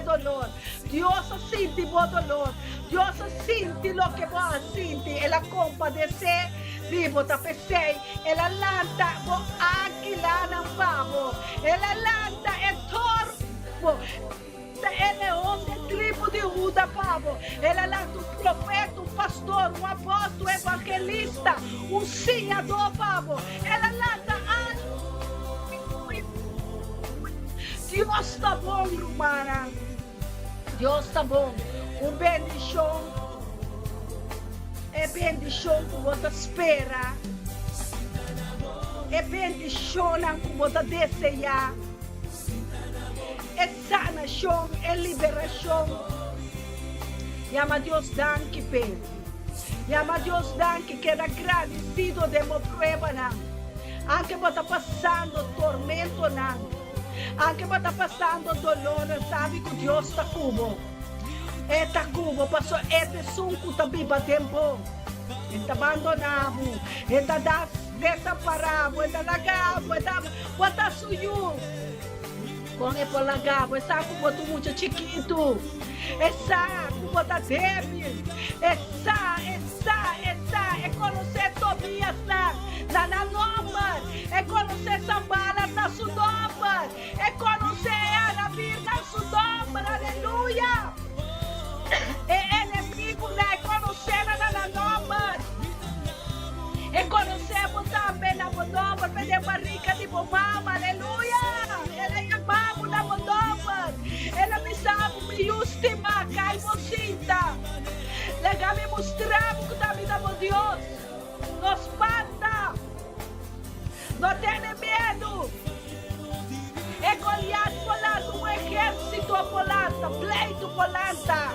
dolor, Dios sentiu o dolor, Dios sentiu o que vos sente, ela compadece, vivo tapecei, ela lanta, vos aquilana pavo, ela lanta é torpo. Ele é homem da tribo de Judá, Pablo. Ele é um profeta, um pastor, um apóstolo, evangelista, um senhador, Pablo. Ele é Deus está bom, Romana. Deus está bom. Um bendição. É bendição que você espera. É bendição que você deseja. É sanação, é liberação. Llama a Deus danke, Pedro. Llama a Deus danke, que era agradecido de uma prueba, não. Anche você está passando tormento, não. Anche você está passando dolor, sabe que Deus está cubo. Está cubo, passou, este sunco também tempo. Está abandonado, está desamparado, está lagado, está suyo. Com é por lagado, essa cubo tu muito chiquito. Essa cubo tá débil. Essa, é conhecer Tobias na nova. É conhecer Sambala na Sudoma. É conhecer Arabir na Sudoma. Aleluia. É inimigo, né? É conhecer na nova. É conhecer também na Bodoma. Pede barriga de bomama. Aleluia. Ela é amado na Bodoma. Ela me sabe, me justima, cai mocinta. Legal me mostrar que da vida de Deus. Não espanta. Não tenha medo. É Goliat polanta, um exército polanta, pleito polanta,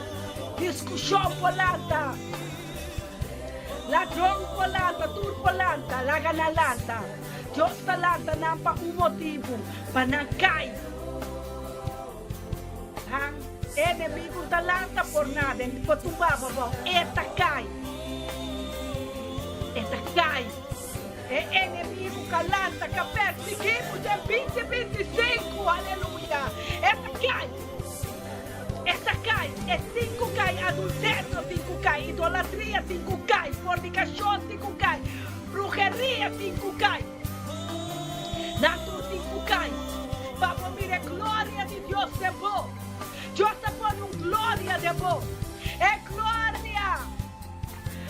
discussão polanta, ladrão polanta, tur polanta, laganalanta. Deus talanta não para motivo, para não cair. Inimigo talanta por nada, por tumbar, eta cai. É inimigo calanta, que perseguimos de 2025, aleluia. Esta cai, é 5 cai, adultério 5 cai, idolatria 5 cai, fornicação 5 cai, brujeria 5 cai, nato 5 cai. Vamos mirar glória de Deus de vós. Deus está pondo glória de vós. É glória.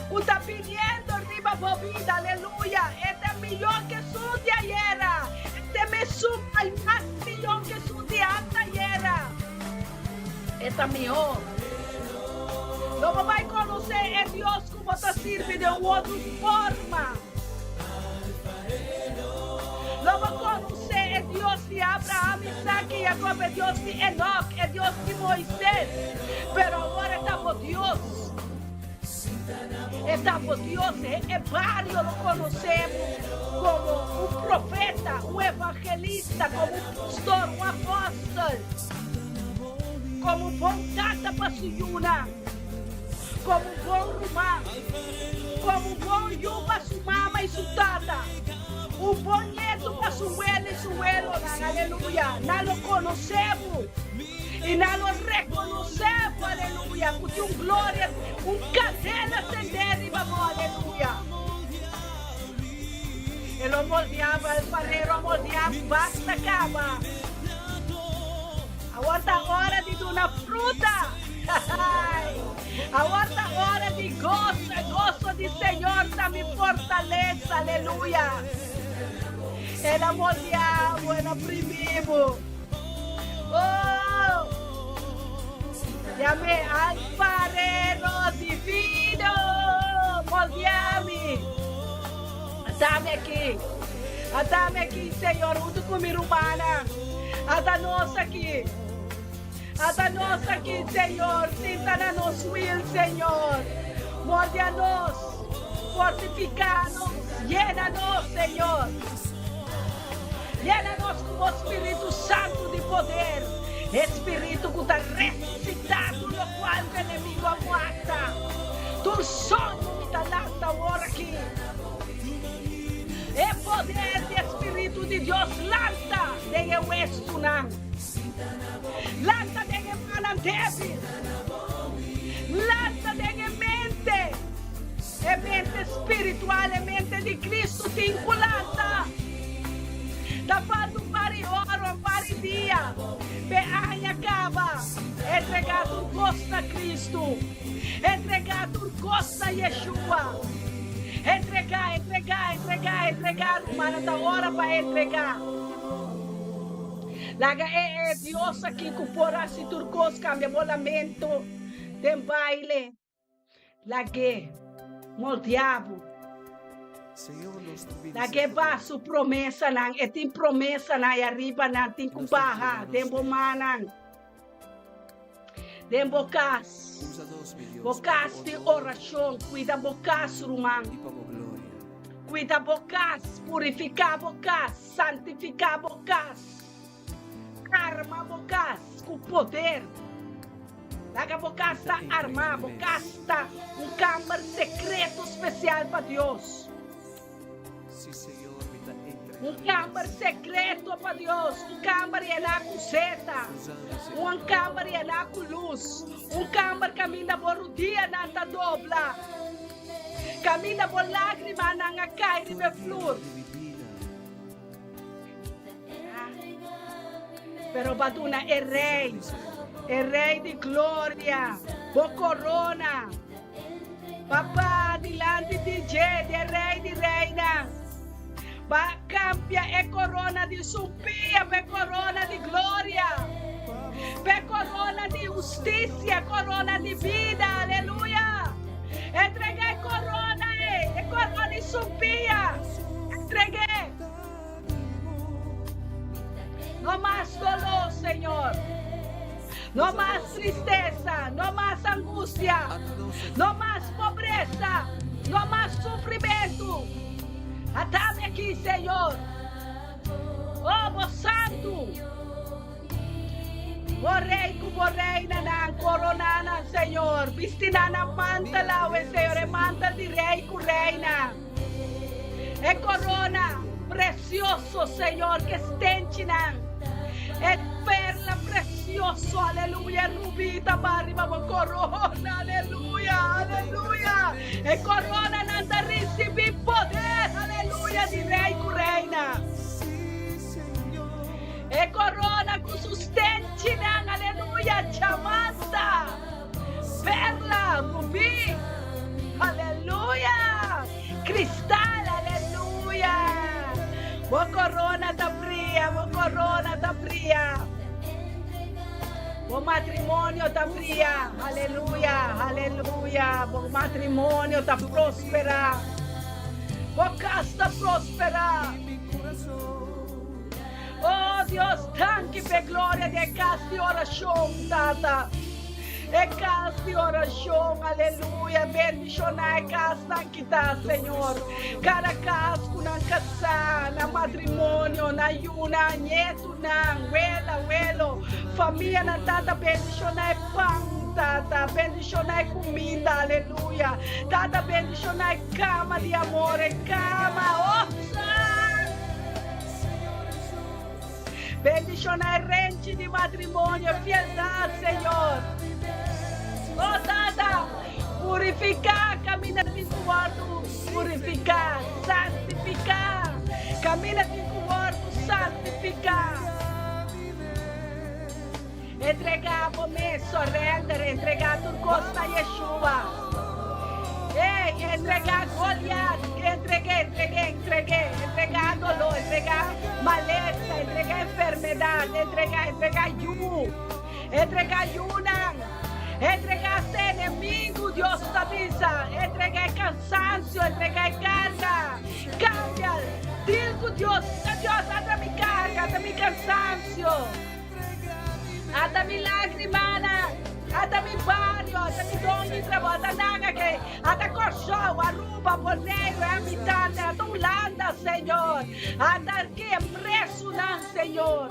O está pedindo arriba a vida, aleluia. Este é melhor que su de ayer. Este é mais melhor que su de ayer. Este é melhor. Não vai conhecer é Deus como está sirve de outra forma. Não vai conhecer é Deus de Abraão, Isaac e Jacob, é Deus de Enoch, é Deus de Moisés. Pero agora está por Deus. Está por Deus, é vários lo conhecemos como um profeta, um evangelista, como um pastor, um apóstolo, como um bom tata para suyuna, como um bom rumá, como um bom yu para sua mama e sua tata, um bom neto para sua abuela e seu abuelo, aleluia, não lo conhecemos. E não lo reconhecemos, aleluia, porque um glória, cadena acender e vamos, aleluia. Ele moldeava, o pareiro moldeava, basta acaba. Agora está hora de dar uma fruta. Agora está hora de gozo de Senhor, da me fortaleza, aleluia. Ele moldeava, ele oprimimos. Oh, llame al parero divino, moldeame, dame aqui, Adame aqui, Senhor, junto com minha irmã. Ada nós aqui. Ada nós aqui, Senhor. Sinta na nosso will, Senhor. Molde a nós. Fortifica-nos. Llena-nos, Senhor. Llena-nos com o Espírito Santo de poder. Espírito que está ressuscitado, no qual o inimigo aguarda. Tu sonho me está dando agora aqui. É poder do Espírito de Deus. Lança de oeste, não. Lança de mano débil. Lança de mente. É mente espiritual, é mente de Cristo. Te lança. Da falta um hora, um dia. Be acaba. Entregar tu gosto a Cristo. Entregar tu gosto a Yeshua. Entregar. Mano, da hora para entregar. Laga é Deus aqui que porá se turcos cambia bolamento. Tem baile. Lague. Moldeado. Lague va su promessa nang. E tem promessa na arriba nang. Tem kumbaha. Tembo manang. Tem bocas. Bocas de oração. Cuida bocas, rumang. Cuida bocas. Purificar bocas. Santificar bocas. Arma bocas. Com poder. Laga bocas está armar. Bocas está câmara secreto especial para Deus. Câmara secreto para Deus. Câmara e lá com seta. Câmara e lá com luz. Câmara caminha por dia nata dobla. Caminha por lágrima nanga cai de flor. Pero Batuna é rei de glória. Bo corona. Papá, dilante de Jed, é rei de reina. Ba cambia é corona de supia, é corona de glória. É corona de justiça, corona de vida, aleluia. Entreguei corona, é corona de supia. Entreguei. No mais dolor, Senhor. No mais tristeza, no mais angústia, no mais pobreza, no mais sofrimento. Atame aqui, Senhor. Oh, bo santo. Borrei, nanang, coronana, Senhor. Vistina na mantala, Senhor, é mantal de rei com reina. É corona precioso, Senhor, que estende nan. É perla precioso, aleluia, rubita, barriba, corona, aleluia. É corona, nanda recebi poder, aleluia, de rei com reina. É corona com sustente, aleluia, chamada, perla, rubi, aleluia, cristal, aleluia. Bo corona tá fria, Bo matrimônio tá fria, aleluia. Bo matrimônio tá próspera. Bo casa próspera. Oh Deus, tanque pe glória de casa de oração, tata. É casa de oração, aleluia. Bendicionai casa que tá, Senhor. Cada casa com na casa, na matrimônio, na yuna, neto, na abuelo, família, na tata, bendicionai pão, tata, bendicionai comida, aleluia. Tata, bendicionai cama de amor, cama, oxa. Bendicionai rente de matrimônio, fieldade, Senhor. Oh, Tata, purificar, caminha de quarto, purificar, santificar, caminha de quarto, santificar. Entregar a mim, surrender, entregar tudo costa a Yeshua. Ei, entregar Goliat, entregar dolor, entregar maleza, entregar enfermidade, entregar yugo, entregar yunang. Entregaste inimigo, Deus te avisa. Entreguei cansancio, entreguei carga. Cambia. Digo Dios, ata mi carga, ata mi cansancio, ata mi lágrima, ata mi barrio, ata mi don de trabalho, ata naga que, ata Corsol, Aruba, Bonaire, Habitante, ata Holanda, Senhor, ata que preço não, Senhor.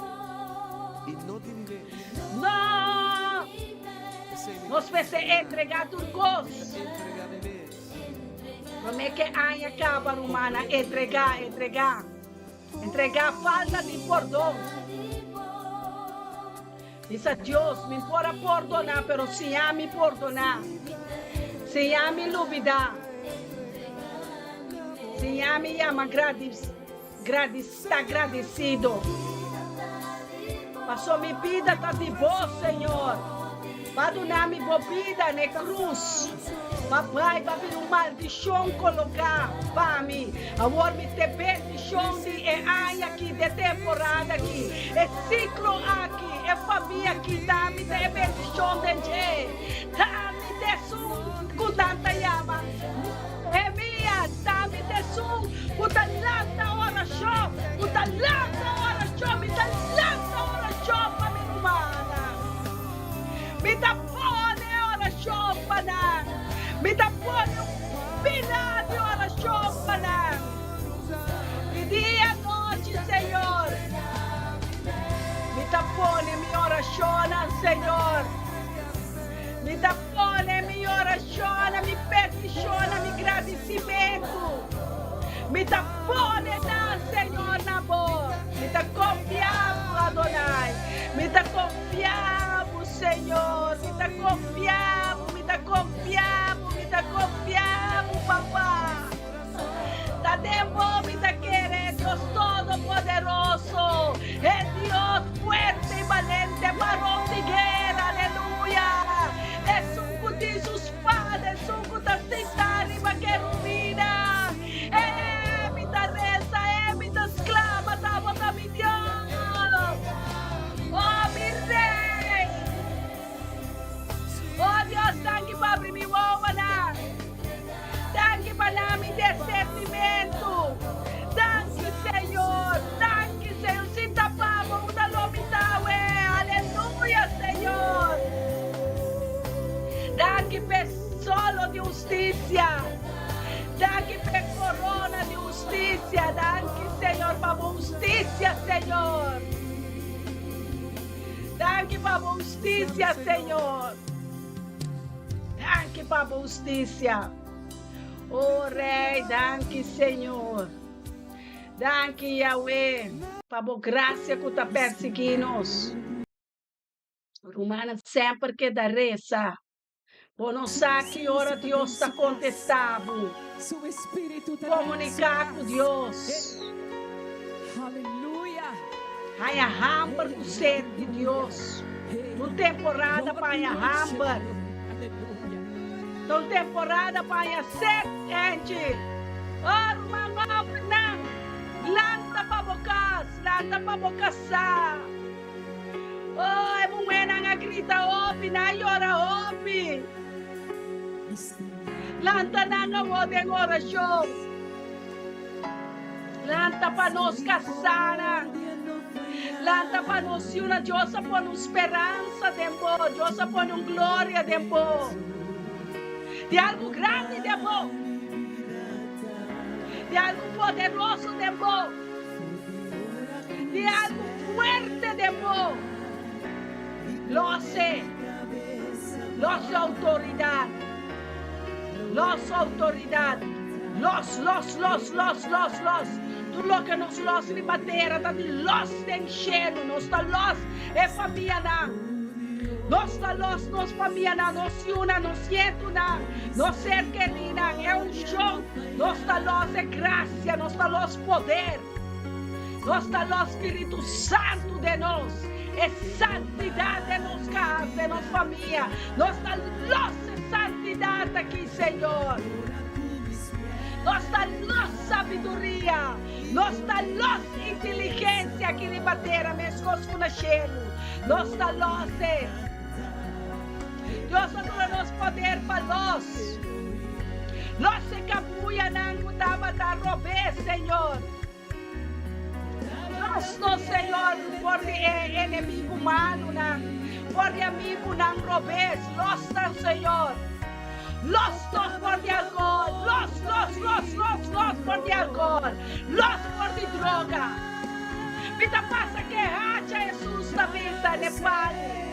E não dividiremos. Não, nós vamos entregar tudo gosto. Como é que a acaba romana? Entregar falta de perdão. Diz a Deus, me pode perdonar, pero se há me perdonar, se há me olvidar, se há me ama está agradecido. Passou minha vida, está de boa, Senhor. Vai donar minha vida na cruz. Papai, vai vir uma maldição colocar para mim. Agora me tem bendição de ano aqui, de temporada aqui. É ciclo aqui, é família aqui. Dá-me de bendição de gente. Dá-me de som com tanta llama. É minha, dá-me de som com tanta oração. Com tanta oração, me dá tanta oração para minha humana. Me dá boa oração para me dá um final de oração para de dia e noite, Senhor. Me dá minha oração, Senhor. Me dá minha oração, me petição, me agradecimento. Me dá Senhor, na boa. Me dá confiável, Adonai. Me dá confiável, Senhor. Me dá confiável, me dá confiável. Está confiamos, papá. Está de bom, está querendo, Dios Todopoderoso. Es Dios fuerte y valiente, varón de guerra, aleluya. Es un cuti sus padres, un cutasita, riba que rumina. Mi reza, mi esclava, estamos mi Dios. Oh, mi rey. Oh, Dios, thank you, Papi, mi woman. Thank you, para mi discernimento. Thank you, Senhor. Thank you, Senhor. Sinta pavo, una lomitawe. Aleluya, Senhor. Thank you, per solo de justiça. Thank you, per corona de justiça. Thank you, Senhor, para justiça, Senhor. Thank you, para justiça, Senhor. Thank you, para justiça. Oh, Rei, thank you, Senhor. Thank you, Yahweh. Para graça que está perseguindo-nos. Romana sempre que dá reza. Por não saber que hora Deus está contestando. Su espíritu te Comunicar com Deus. Aleluya. Hay a hamper com ser de Deus. No temporada para a hamper. No temporada para a ser, gente. Oh, Romana, não. Lanta para bocas, Oh, é buena nga grita opi, na llora opi. Lanta na nga modeng orasyon. Lanta pa nos kasana. Lanta pa nos yuna, Diyos po ng esperanza tempo. Diyos po ng gloria tempo. De algo grande tempo. De algo poderoso tempo. De algo fuerte tempo. Los autoridad. Los autoridad. Los. Tu lo que nos los ribatera, tá de los tem cheiro, nos tá los é família na. Nos tá los, nos família na, nos una, nos siento na, nos ser querida, é show. Nos tá los é graça, nos tá los poder. Nos tá los Espírito Santo de nós. É santidade de nos casa, de nos família. Nos tá los é santidade aqui, Senhor. Nos dá luz sabedoria, nos dá luz inteligência que lhe bater a mescos com a cheiro, nos dá luz, Deus dá nos poder para nós, nós se capuia não dava da robê, Senhor, Losto, Senhor, por inimigo humano, por amigo não robês. Losto, Senhor. Lost por de alcohol, lost por de alcohol, lost por de droga. Vida passa que haja Jesus na vida, ne Padre.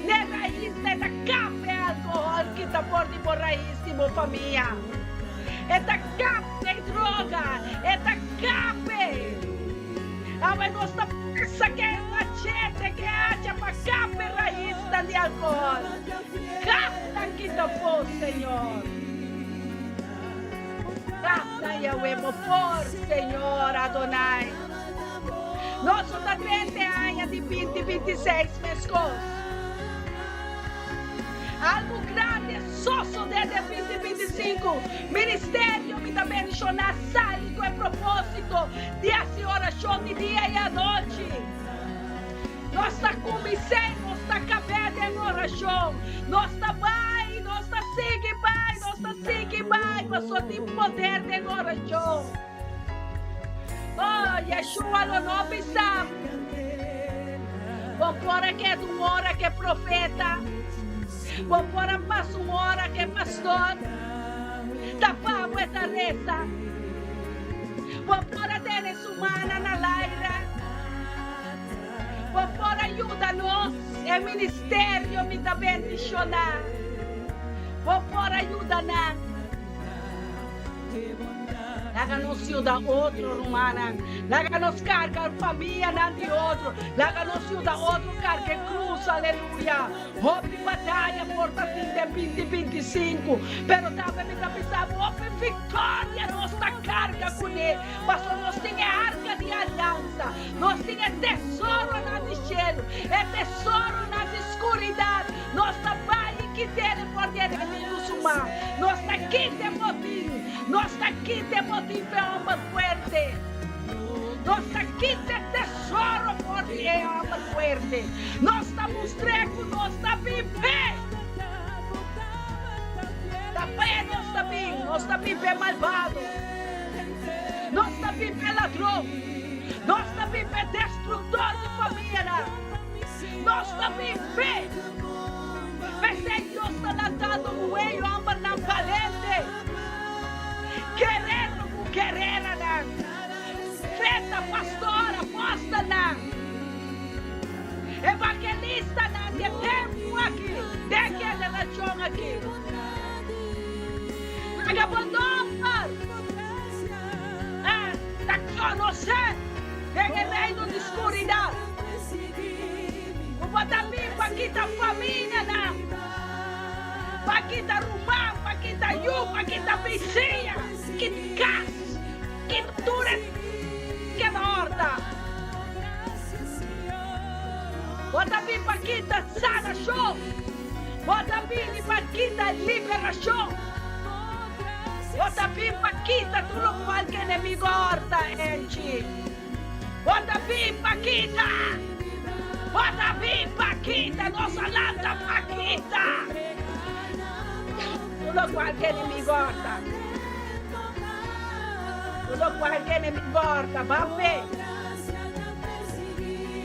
Ne raiz, ne da café alcohol, que tá por de raiz de minha família. É da café droga, é da café. Awe nossa passa que machete que haja para café raiz de alcohol. Capta kita po, Senhor. Capta Yahweh mo por, Senhor Adonai. Nós somos 30 anos de 2026 mescos. Algo grande, só desde 2025. Ministério me também mencionar sai do propósito de essa oração de dia e à noite. Nós está começando, nós está acabando em oração. Nós está vai, nós está sigue vai, mas só tem poder de oração. Oh, Yeshua lo nome sabe. Vamos por aqui é uma hora que é profeta. Vamos por a passa uma hora que é pastor. Tapamos essa reza. Vamos por a deles humana na laira. Por ajuda-nos, é ministério me dá bendicionar. Por ajuda-nos. Laga-nos ajuda outro, romana. Laga-nos carga a família de outro. Laga-nos ajuda outro carga cruz, aleluia. Houve batalha por fim de 2025. Pero também me dá pensar, houve vitória, nossa carga com ele. Mas nós temos arca de aliança. Nós temos tesouro no céu. É tesouro na escuridão. Nós trabalhamos que temos por inimigos humanos. Nós aqui temos fim. Nós aqui temos fé homem forte. Nós aqui temos tesouro por homem forte. Nós estamos trecos, nós estamos em pé. Também nós estamos em pé malvado. Nós estamos em pé ladrão. Nós estamos em pé destrutor de família. Nós estamos em pé. Mas Deus está lançando um rei, homem não valente. Guerreira, feta, pastora, apóstola, evangelista, de tempo aqui, daquela nação aqui. Vagabundona, da conhecer, tem reino de escuridão. O Badamim, Paquita família, Paquita Rumã, Paquita Yu, Paquita Vizinha, que casa. Que dura, que morta. Bota bem Paquita sanação. Bota bem Paquita liberação. Bota bem Paquita tudo qual que inimigo horta, gente. Bota bem Paquita. Bota bem Paquita, nossa lata Paquita. Tudo qual que inimigo horta. Tudo qual que me importa, vamos ver.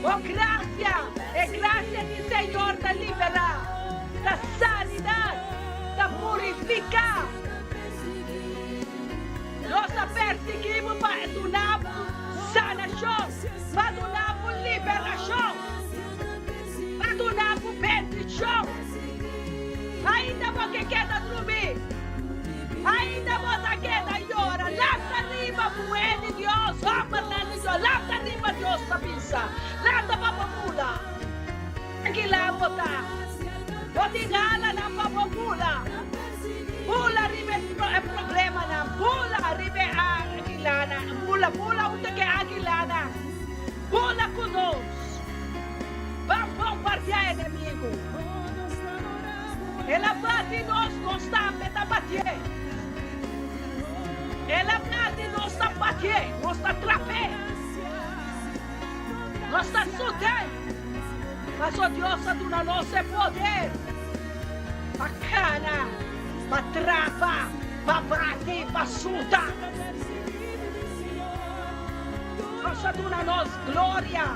Oh, graça de Senhor da liberar, da sanidade, da purificar. Nós perseguimos para do nabo sanação, para do nabo liberação, para do nabo bendição. Ainda vou que queda dormir. Ainda vou que queda e ora. Lança arriba, buene Dios. Lança arriba, Dios, sabisa. Lança papapula. Aqui lá botar. Botigala na papapula. Pula arriba é problema na. Pula arriba a aquilana. Pula onde que é aquilana. Pula conosco. Vamos bombardear inimigo. Ela bate nós constante da bater. Ela bate nossa bater, nossa trapé. Nossa sudei. Mas o Deus aduna nosso poder. Bacana, batrapa, babate, basuta. Nosso duna-nos glória.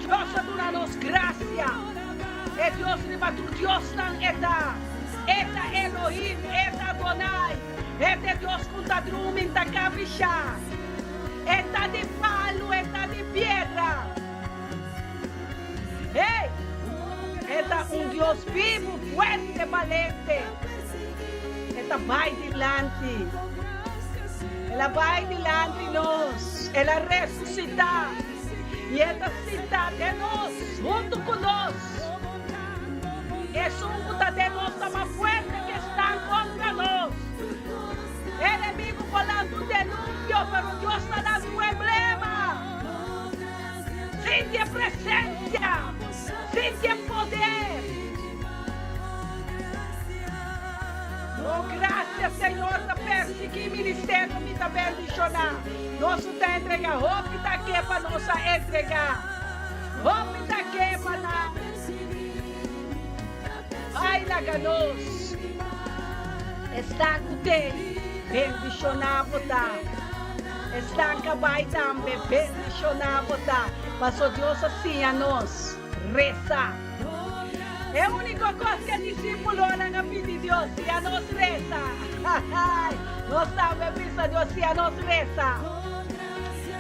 Deus duna-nos graça. E Deus riba tu Deus não eta. Eta Elohim, eta Adonai. Eta Deus contadrum da cabicha. Eta de palo, eta de pedra. Ei! Eta Deus vivo, fuerte, valente. Eta vai dilante. Ela vai dilante nós. Ela ressuscita. E ela cita de nós, junto conosco. Es un puta de nós más fuerte que está contra nós. El enemigo falando denúncio, pero Dios está dando un emblema. Siente presencia, siente poder. Oh, gracias, Senhor, da perseguir ministério, me da bendicionar. Nós está entregar, roupa está aqui para nós entregar. Roupa está aqui para nós. Ai, laganos. Está com te, bendicionar botar. Está acabai também, bendicionar botar. Mas o Deus assim a nós, reza. É a única coisa que a discípulo não pede Deus, se a nós reza. Nós também pensamos Deus, se a nós reza.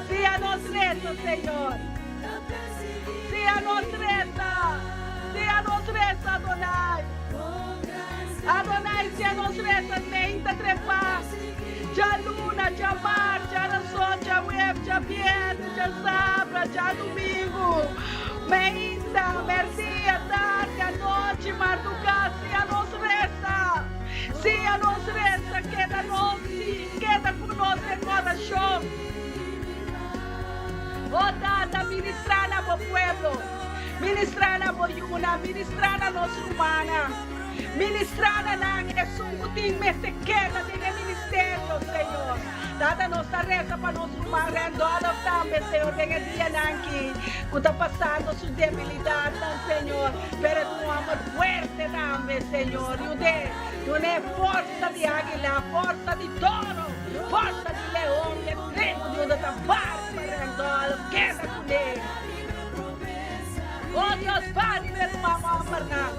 Se a nós reza, Senhor. Se a nós reza. Se a nós reza, Adonai. Adonai, se a nós reza, menta trepar. Já luna, já mar, já razão, já web, já viernes, já sábado, já domingo. Menta, merdia, tarde, a noite, madrugada, se a nós reza. Se a nós reza, queda conosco em coração. Oh, Tata, ministrar na bo pueblo. Ministrar na boyuna, ministrar na nossa humana, ministrar na esungkuting mesekela de ministério, Senhor. Dada nossa reza para nosso humano, rendola também, Senhor, tenha dia nanki, que está passando sua debilidade, Senhor, pero tu amor fuerte também, Senhor, tu é força de águila, força de touro, força de leão, de trigo de outra parte, rendola, queda com ele. Oh Deus, pare pelo mamão para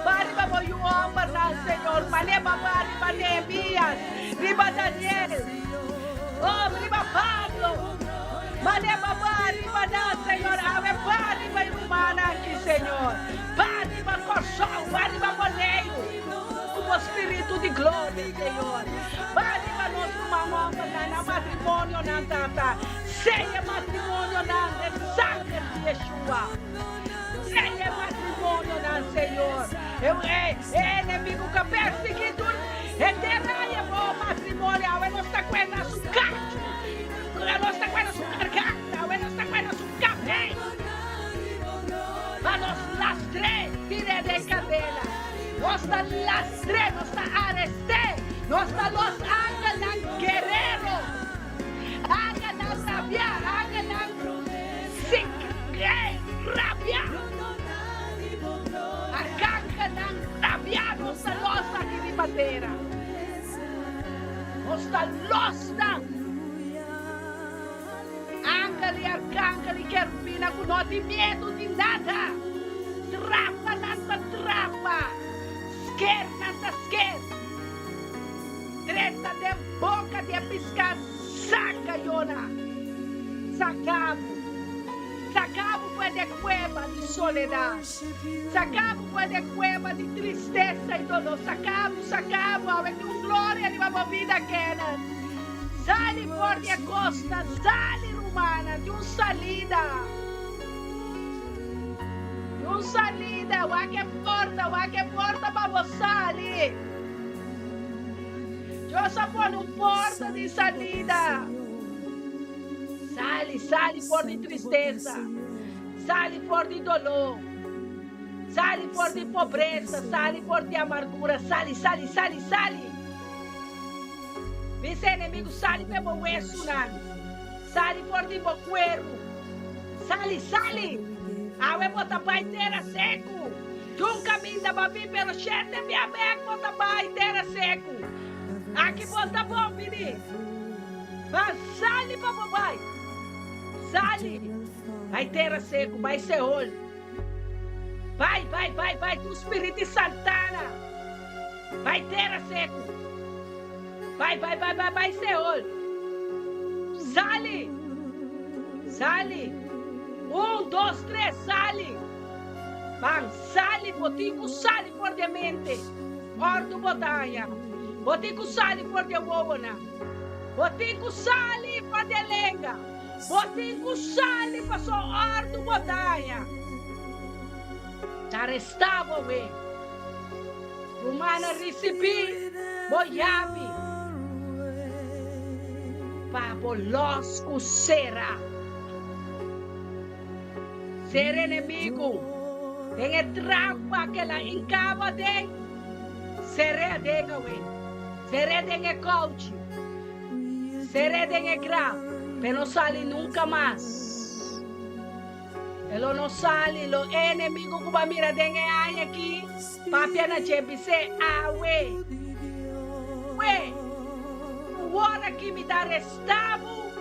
pare para o João para Senhor, maleba pare para Neemias, riba Daniel, oh riba Pablo, maleba pare para Senhor, ave pare para humana aqui Senhor, pare para coração, pare para boneio, como espírito de glória Senhor, pare para nosso mamão para na matrimônio na tata. Seja matrimônio na sangue de Yeshua. Seja matrimônio na Senhor. Inimigo que perseguido. Enterraia bom matrimônio. A não está com a sua carne. A não está com a sua garganta. A não está com a sua café. A nos lastre. Tire de cadela. Nos lastre. Nos arreste. Nos los ángeles guerreros. Hagan rabiar, hagan rabiar. Hagan rabiar nossa loja aqui de madeira. Nossa loja. Ángel e arcángel e querubina com não tem medo de nada. Trapa, nada trapa. Esquer, nada esquer. Treta de boca de piscar. Saca, Yona. Sacamos foi de cueva de soledade. Sacamos foi de cueva de tristeza e dolor. Sacamos, a tua glória de uma vida quena. Sale por de costa, sale humana, de salida. De salida, o que porta para você ali. Eu só pôr no porta de salida. Sale por de tristeza. Sale por de dolor. Sale por de pobreza. Sale por de amargura. Sale. Esse inimigo sale pelo hueso, sale por de bocuero. Sale. A bota baiteira seco. De caminho da babi pelo chefe de minha beca, bota baiteira seco. Aqui bota bom, menino. Mas sale para papai. Sali. Vai terra seco, vai Seol. Vai, tu Espírito Santana. Vai terra seco. Vai, Seol. Sali. 1, 2, 3, sali. Bang, sali, botico, sali fortemente. Ordo botanya. Botico, sali forte wobona. Botico, sali forte lenga. Botico, sali passo ordo botanya. Tarestavo we. Rumana recebi. Boyabi. Papo los cusera. Ser inimigo. Tem trampa que ela encava de. Seré denga we. Seré denga coach. Seré denga grave. Pero no sale nunca más. Elo no sale. Lo enemigo que va mira denga ay aqui. Papia na chebi se awe. We. Agora que me dá restavo.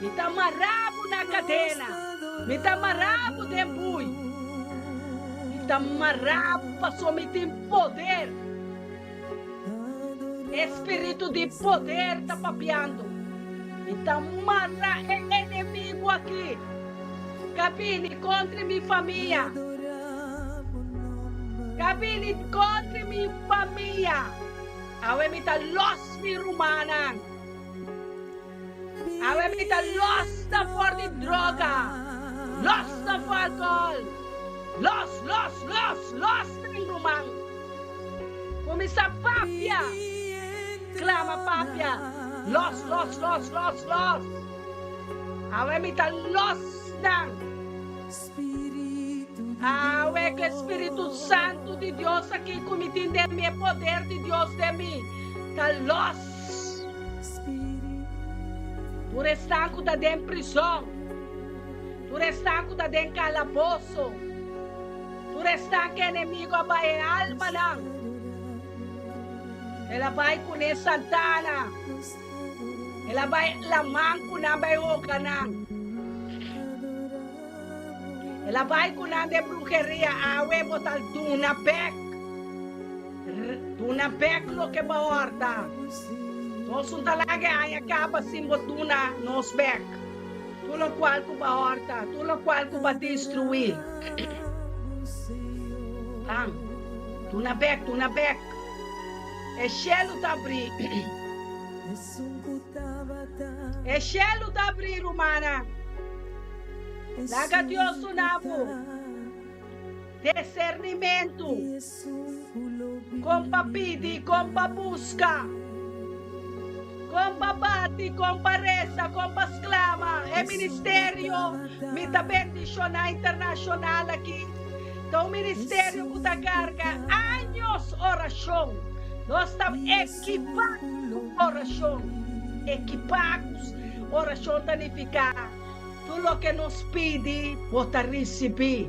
Me dá marabo na cadena. Me dá marabo de bui. Me dá marabo passou me tem poder. Espírito de poder tá papiando. Me dá marra inimigo aqui. Cabine contra minha família. Cabine contra minha família. Awe me dá los mi rumana. Awe me dá los da for de droga. Los da for alcohol. Los tem rumang. Comisa papia. Clama papia. Los. Awe me dá los dan. Awe que Espírito Santo de Deus aqui comitim de mim, poder de Deus de mim. Tá los. Tu restanco da dentro prisão. Tu restanco da dentro calabouço. Tu restanco inimigo abai alma não. Ela vai com Santana. Ela vai lamang com na vai hoca não. Ela vai com a de brujeria, awe botal tuna pek lo que ba horta. Tosun talaga ay acaba sim botuna nos pek. Tulo qual ko ba horta, tulo qual ko ba destruir. Tang, tuna pek. E chelo tabri. E chelo tabri rumana. Laga Deus o nabo. Discernimento. Compa pidi, compa busca. Compa bati, compa reza, compa exclama. É ministério. Me tá bendicionar internacional aqui. Então, ministério que tá carga anos oração. Nós estamos equipados oração. Equipados oração tanificar. Tudo que nos pede, bota receber.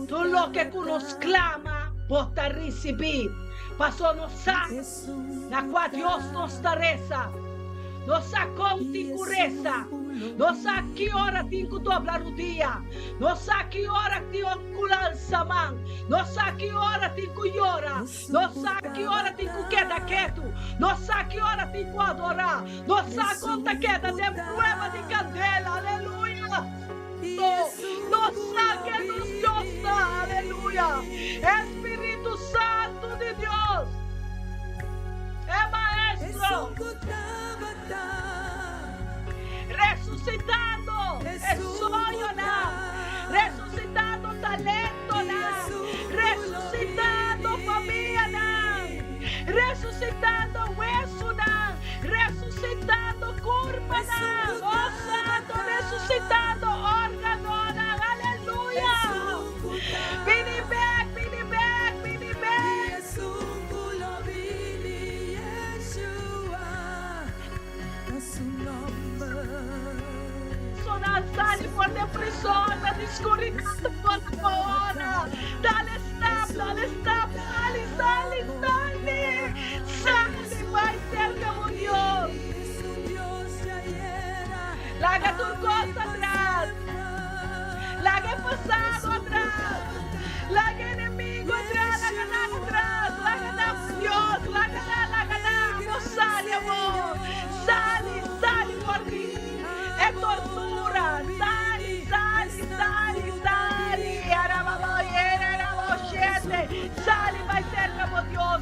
Tudo que nos clama, bota receber. Passou nos sabe, na qual Deus nos reza. Nos sabe como te reza. Nos sabe que hora tem que dobrar o dia. Nos sabe que hora tem que ocular samang. Nos sabe que hora tem que chorar. Nos sabe que hora tem que quedar quieto. Nos sabe que hora tem que adorar. Nos sabe quanta queda de prueba de candela. Aleluia. Nos sabe que nos gosta. Aleluia. Espírito Santo de Deus. É maestro. Resucitando el sueño, resucitando talento, resucitando familia, resucitando hueso, resucitando curva, oh santo, resucitando órgano, aleluya. Vini back. Sali por depressão, da escuridão por fora. Dale stop, sali. Sali, vai cerca de Deus. Laga tu costa,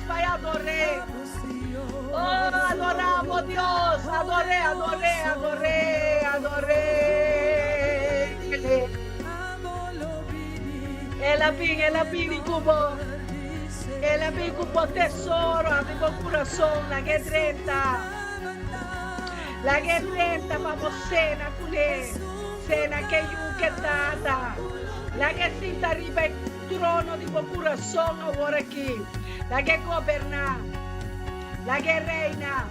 alaba y adoré. Oh, adoramos Dios, adoré, adoré, adoré, adoré. El apini cubo. El apini cubo tesoro, amigo corazón, la que 30. La que 30 vamos cena con él. Cena que yuque tata. La que sienta arriba el trono di mi corazón ahora aquí. La que goberna. La que reina.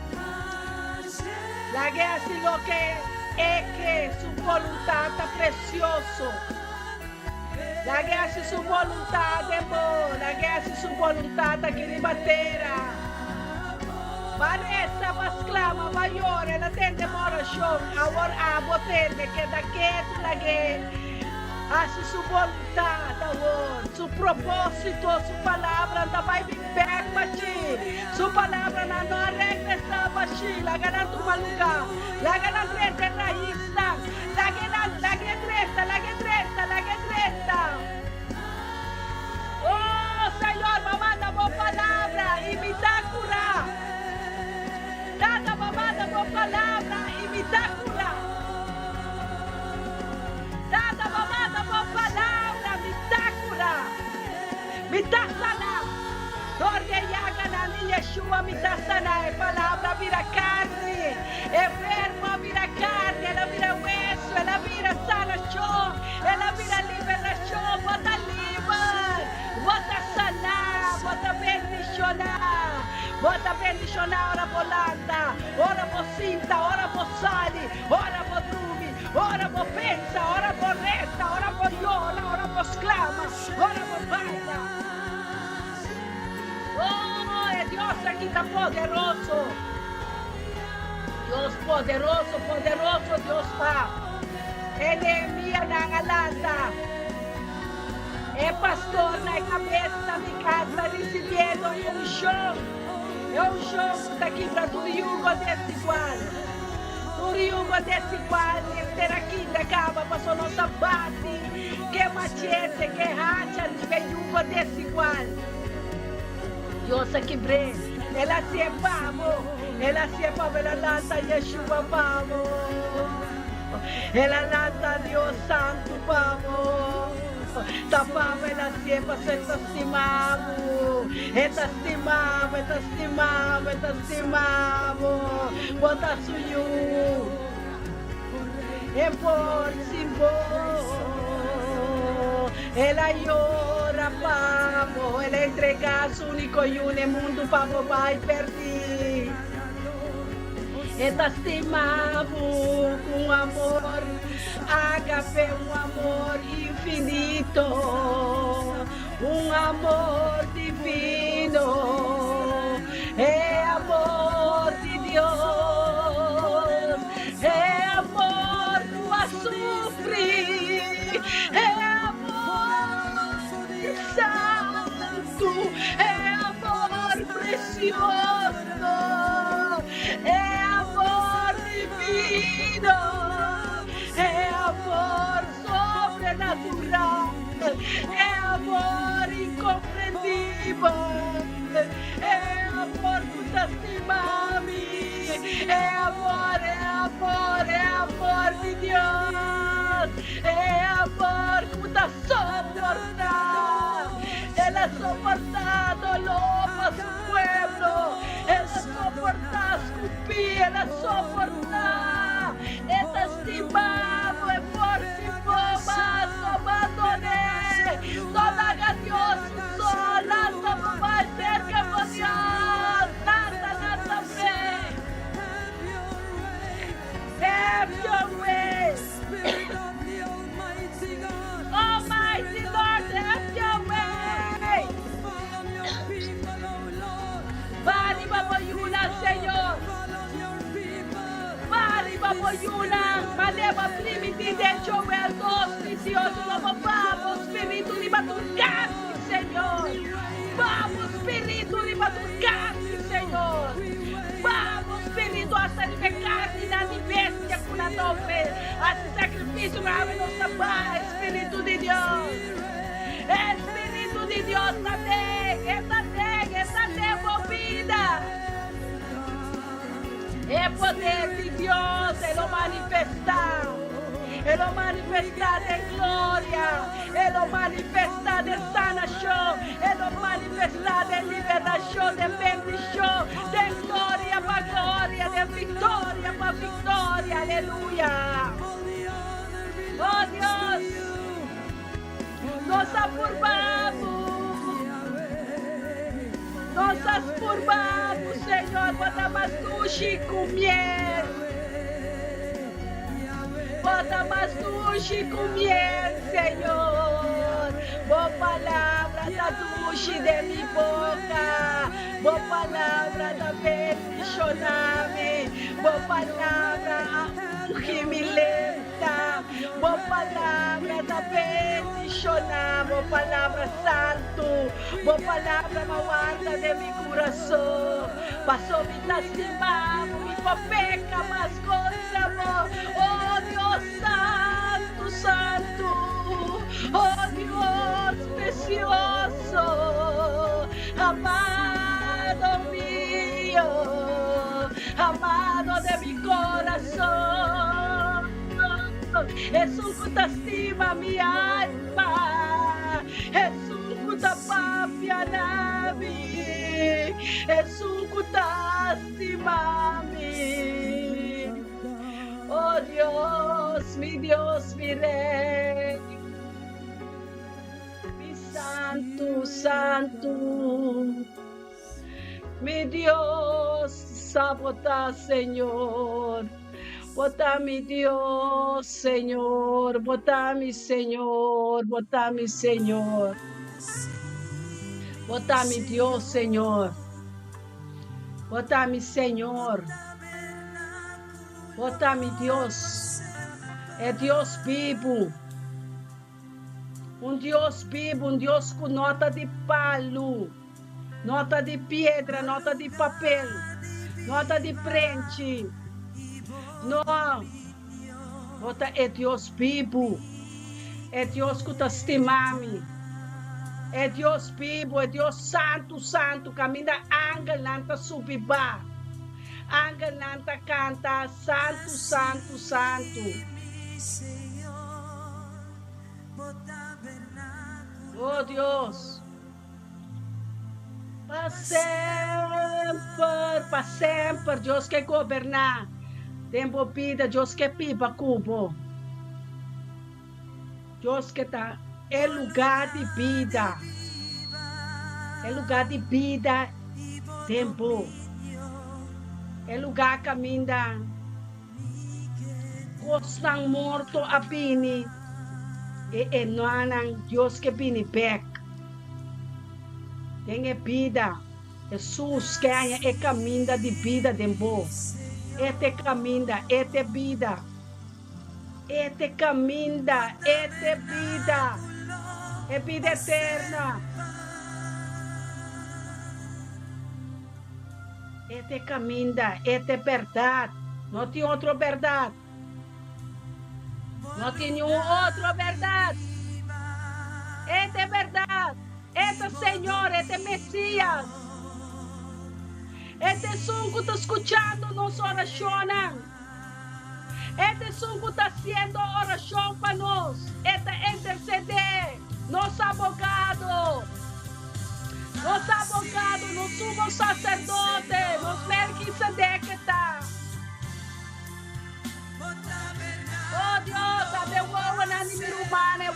La que hace lo que es que su voluntad está precioso. La que hace su voluntad de amor. La que hace su voluntad aquí de batera. Vanessa Masclama Mayore, la tende moración, ahora a botelle que da que la que hace su voluntad, ahora, su propósito, su palabra, anda vai back machi, su palabra no regresa machi, la gana tu maluca, la gana treta raísta, la que treta. Oh Señor, mamá, damos palabra y mi tacura. Dada mamá, damos palabra y mi tacura. Dada mamá, damos palabra, mi tacura. Mi tasana. Donde llagan a mi Yeshua, mi tasana. Es palabra, mira carne. Enfermo, mira carne. La mira hueso, la mira sanación. La mira liberación. Bota liber. Bota sanar. Bota bendicionar. Bota bendicionar, ora por Landa, ora por Cinta, ora por Sali, ora por Drubi, ora por Pensa, ora por Resta, ora por Yola, ora por Sclama, ora por Baila. Oh, Dios aquí está poderoso. Dios poderoso, poderoso Dios está. Enemia na Landa. Pastor na cabeça da minha casa recebendo show. É show que está aqui para tudo yugo desigual. Tudo yugo desigual. Ter aqui da cama passou nossa base. Que machete, que racha, nível yugo desigual. Deus aqui breve. Ela se é pavo. Ela lança Yeshua pavo. Ela lança Deus Santo pavo. Tapava ela sempre se estimava, bota suyo, e por ela llora pavo, ela entrega su único y un mundo pavo vai perder. Estimavo com amor, agape, amor infinito, amor divino, é amor de Deus, é amor do azufre, é amor santo, é amor precioso, é amor divino, é amor sobrenatural, é amor incompreendível, é amor que te estima-me, é amor de Deus, é amor que te soporta, Ele soporta dolor para su pueblo, Ele soporta escupir, Ele soporta, Ele estimado, é por si más, abandoné, toda a Dios sola, só vai ser que por Dios, nada vem. Have your way. Almighty Lord, have your way. Vale, baboyuna, Senhor. Vale, baboyuna. Maleva primiti de Joel 2:18. Vamos, Espírito, liba tu carne, Senhor. Vamos, Espírito, liba tu carne, Senhor. Vamos, Espírito, hasta de carne na bestia com a dope. Hasta sacrifício para nossa paz, Espírito de Deus. Espírito de Deus, esta nega, esta demo. El poder de Dios, Él lo manifesta. Él lo manifesta de gloria. Él lo manifesta de sanación. Él lo manifesta de liberación, de bendición, de gloria para gloria, de victoria para victoria. Aleluya. Oh Dios, nos apurvamos. Nos apurvamos, Senhor, bota mais sushi com miel. Bota mais sushi com miel, Senhor. Boa palavra da duche de minha boca. Boa palavra da bendicioname. Boa palavra que me lenta. Boa palavra da bendicioname. Boa palavra santo. Boa palavra guarda de mi coração. Passou me lastimado, me peca mais contra vós. Oh Deus santo, santo. Oh Dios precioso, amado mío, amado de mi corazón. Jesús que te estima mi alma, Jesús que te papia navi, Jesús que te estima mi. Oh Dios, mi rey. Santo, santo, mi Dios, sabota, Señor. Bota mi Dios, Señor. Bota mi Señor. Bota mi Señor. Bota mi Dios, Señor. Bota mi Señor. Bota mi Dios. Es Dios vivo. Deus vivo, Deus com nota de palo, nota de pedra, nota de papel, nota de frente. Não, nota é Deus vivo, é Deus que te estima-me, é Deus vivo, é Deus santo, santo, caminha angel nanta subiba, angel nanta canta, santo, santo, santo. Oh Deus, para sempre, Deus que governar, tempo vida, Deus que pipa cubo, Deus que está em lugar de vida, tempo, em lugar caminha, costan morto a pini. E não há Deus que vem back. Tem vida. Jesus que é caminho de vida de bom. Este caminho, este vida. Este caminho, este vida. É vida eterna. Este caminho, este verdade. Não tem outra verdade. Não tem nenhuma outra verdade. Esta é verdade. Este Senhor, este Messias. Este som que está escutando nossa oração. Este som que está sendo oração para nós. Este interceder. Nosso abogado. Nosso abogado, nosso sumo sacerdote. Nosso Melquisedeque. Oh Deus, abre o humano, o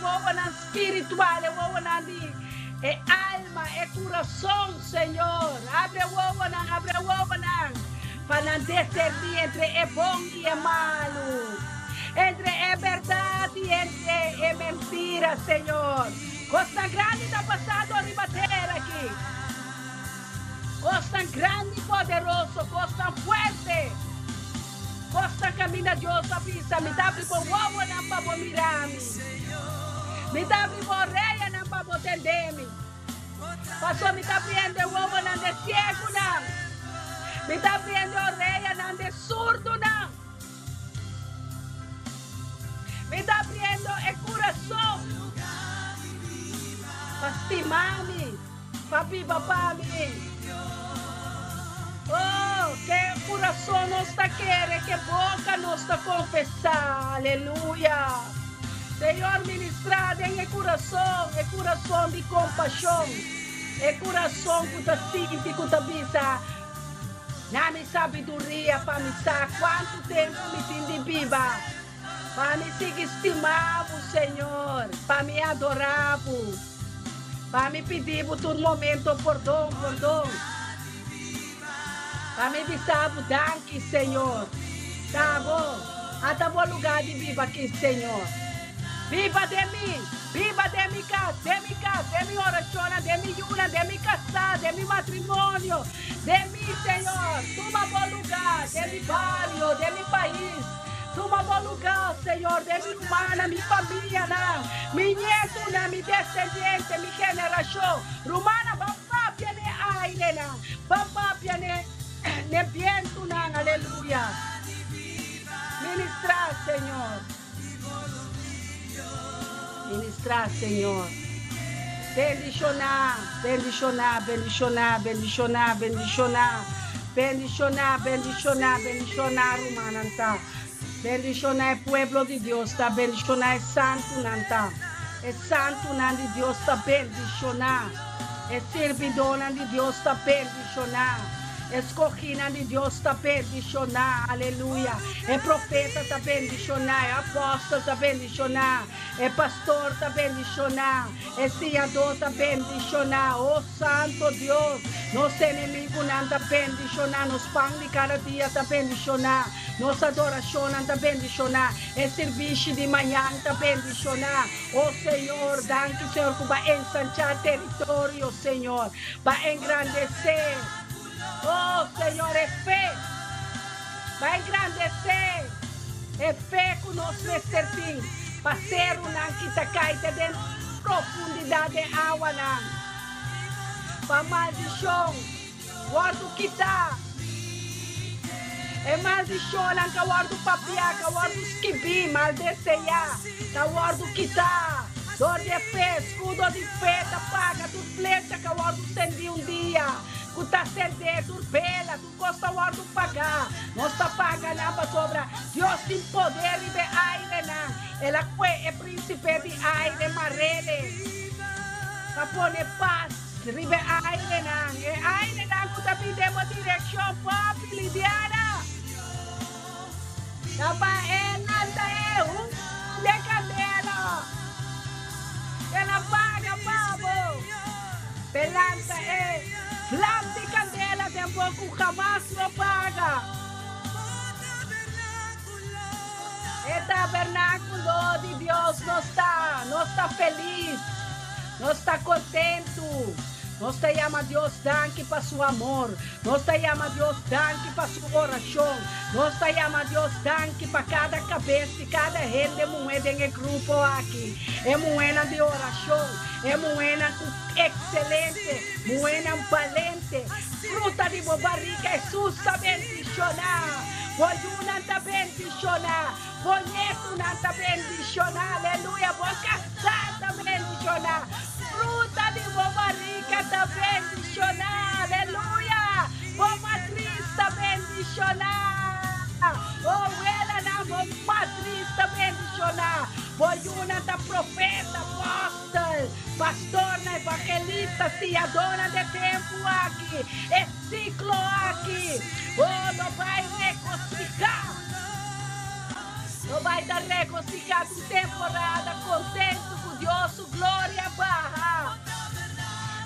espiritual, o alma, o coração, Senhor. Abre o para discernir entre é bom e é malo, entre é verdade e entre é mentira, Senhor. Costa grande está passando a bater aqui. Costa grande e poderoso, costa forte. Costa caminha Deus avisa, me dá por uovo não para mirar-me. Me dá por reia não para atender-me. Passou me dá prende uovo não de cego não. Me dá prende reia não de surdo não. Me dá prende e coração. Para estimar-me, para papá-me. Oh, que coração coração nos está querer, que boca nos está confessar. Aleluia. Senhor, ministrado em coração de compaixão, coração que está sentindo, que está bisa. Na minha sabedoria, para me saber quanto tempo me tem de viva. Para me seguir estimado, Senhor. Para me adorar. Para me pedir todo momento perdão. Para me dizer danke, Senhor. Tá bom? Até bom lugar de viva aqui, Senhor. Viva de mim casa, de minha oração, de minha yuna, de minha casa, de meu matrimônio, de mim, Senhor. Toma bom lugar, de meu barrio, de meu país. Toma bom lugar, Senhor, de minha humana, minha família, minha neto, minha descendente, minha geração. Romana, papapia ne aire, papapia ne viento, aleluia. Ministrar, Senhor. Ministrar, Senhor. Bendicionar, Romananta. Bendicionar o pueblo de Deus, tá? Bendicionar é santo, nanta. É santo, de Deus, tá? Bendicionar. É servidora de Deus, tá? Bendicionar. Escorrida de Deus está bendicionar, aleluia. É profeta está bendicionar, é apóstolo está bendicionar, é pastor está bendicionar, é senador está bendicionar. Oh Santo Deus, nosso inimigo não está bendicionar, nos pão de cada dia está bendicionar, nossa adoração está bendicionar, é serviço de manhã está bendicionar. Oh Senhor, danke Senhor, que vai ensanchar território, Senhor, vai engrandecer. Oh, Senhor, é fé. Vai engrandecer. É fé que nós vai servir. Para ser que está caída dentro da profundidade da água. Para maldição. Guarda o que está. É maldição que guarda o papiaca, guarda o esquibi, maldeceia. Guarda o que está. Dor de fé, escudo de fé, paga tu flecha que guarda o cendi dia. Tu tá acender, tu vela, tu gosta de pagar. Nós tá pagando para sobra. Deus tem poder de aire, não. Ela foi é príncipe de aire, marele. Para pôr paz, ribe aire, não. É aire, não, que tá pedindo direção, papi, Lidiana. Tapa é nada, de candela. Ela paga, pavo. Pelanta é. Flama de candela, tem pouco jamás não paga. É tabernáculo de Deus, não está feliz, não está contente. Nós te chama Deus danke para seu amor. Nós te chama Deus danke para sua oração. Nós te chama Deus danke para cada cabeça e cada gente moeda em grupo aqui. É moeda de oração. É moeda excelente. Moeda valente. Fruta de barriga. Jesus está bendicionar. Boyuna está bendicionar. Bonito está bendicionar. Aleluia. Boca santa bendicionar. Fruta de barriga está bendicionar. Aleluia. Boa matriz está bendicionar. Oh, ela na boa matriz está bendicionar. Boyuna está profeta, apóstolo, pastor, evangelista, dona de tempo aqui. É ciclo aqui. Oh, não vai reconciliar. Não vai dar reconciliar com temporada, contento com Deus, glória barra.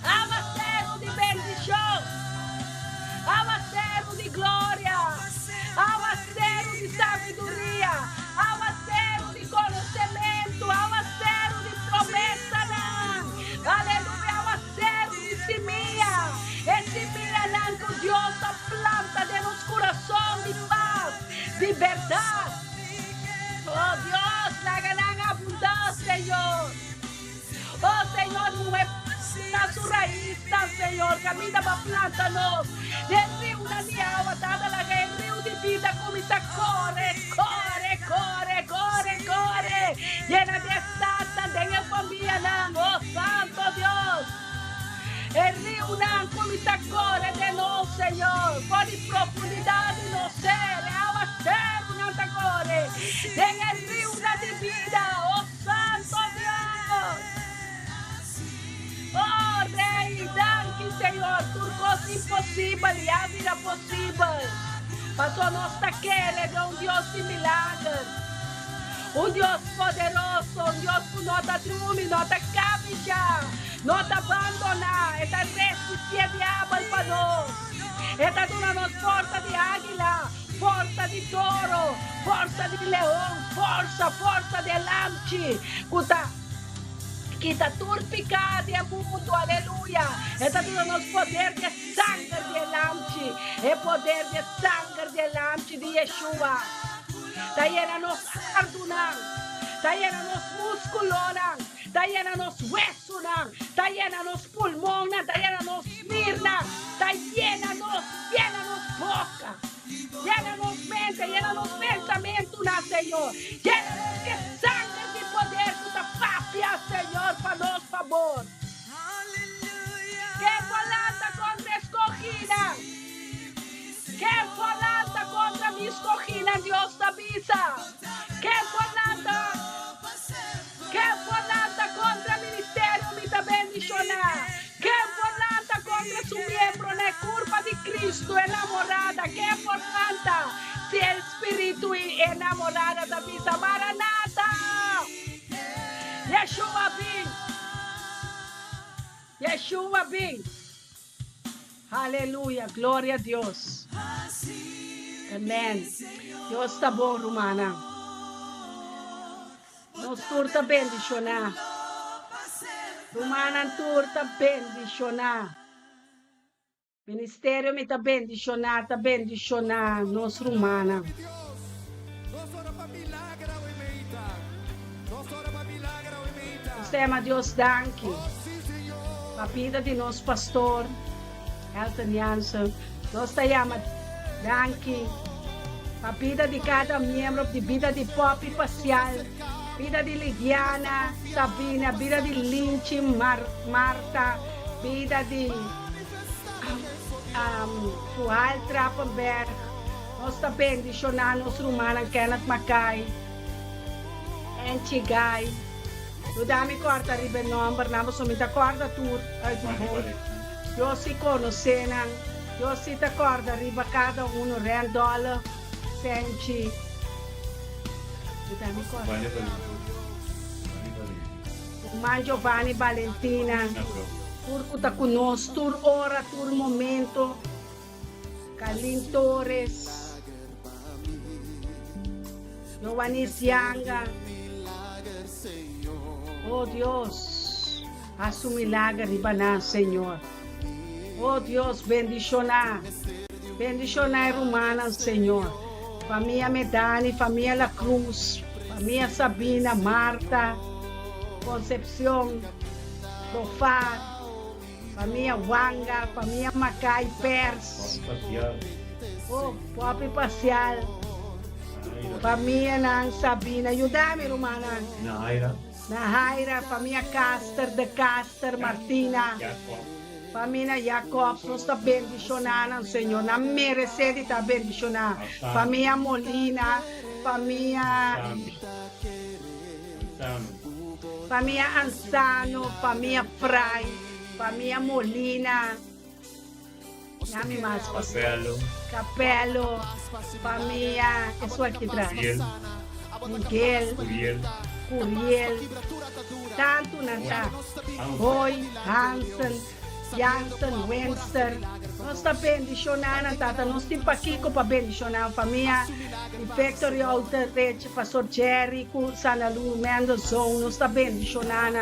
Abastero de bendição, abastero de glória, abastero de sabedoria, abastero de conhecimento, abastero de promessa, aleluia, abastero de semilla, semilla que Deus planta de nos coração de paz, de verdade. Oh Deus, la gran abundância, Senhor. Oh Senhor, não é na sua raiz, Senhor, caminha para planta nós. De rio de água, dada la rio de vida, começa a corre. Llena de santa, de família, oh Santo Deus. El rio não começa a correr de nós, Senhor. Por profundidade no céu. Deus não te corre. En el río de vida, oh Santo Dios. Oh Rei, danke Senhor, por coisa impossível e a vida possível. Pastor, nós queremos Deus de milagres. Deus poderoso, Deus que não te trumi, não te capija, não te abandona. Esta resistência diabo para nós. Esta dona-nos força de águila, força de touro, força de leão, força de elante. Quita turpicado e mundo, aleluia. Esta dona-nos poder de sangue de elante, é poder de sangue de elante de Yeshua. Está llena nos ardunan, está llena nos musculonan, está llena nos huesonan, está llena nos pulmonan, está llena nos mirna, está llena nos boca, llena nos mente, llena nos pensamiento, Señor, llena nos de sangre de poder, tu papia, Señor, para nos favor. Que volanta contra escogida. Que volanta contra mi escogida, Dios te avisa. Que volanta contra el ministerio, mi te bendicionar. Que volanta contra su miembro, en la curva de Cristo, enamorada. Que volanta si el espíritu enamorada te avisa. Maranata. Yeshua vem. Yeshua vem. Aleluia, glória a Deus. Amém. Deus está bom, Romana. Nos turta bendicionar. Romana turta bendicionar. Ministério me tá bendicionar, nos Romana. Tema Deus danke. A vida de nosso pastor Elton Jansen, nós te chamamos danke. A vida de cada membro, de vida de Pop Facial, vida de Lidiana, Sabina, vida de Lynch, Marta, vida de Fual Trappenberg. Nós te bendicionamos nos Romanos, Kenneth Mackay, Enchigai. Tu dami corta ribe number, namo sumita corda tur, ay tumbo. Yo si conocenan, yo si te corda riba cada uno $100, senti. Tu dami corda. Man Giovanni Valentina, tur kuta kunos, tur ora, tur momento. Kalin Torres, Giovannis Yanga. Oh Deus, haz su milagre ribaná, Senhor. Oh Deus, bendicionar Romana, Senhor. Família Medani, família La Cruz, família Sabina, Marta, Concepción, Profar, família Wanga, família Macai, Pers, oh, Pop Parcial, família Nang Sabina, ayúdame, Romana. Nahaira, família Caster, de Caster, Martina, família Jacob, nós está bendicionando, Senhor, na merecida está bendicionando, família Molina, família Ansano, família Fray, família Molina, nome mais, Capelo, família, que sua aqui atrás, Miguel, Curiel, tanto nanta, Boy, Hansen, Jansen, Wenster, nós está bendicionando, tata, nós temos aqui para bendicionar a família, Victory Alter, Pastor Jerry, Sanalu, Mendozão, nós está bendicionando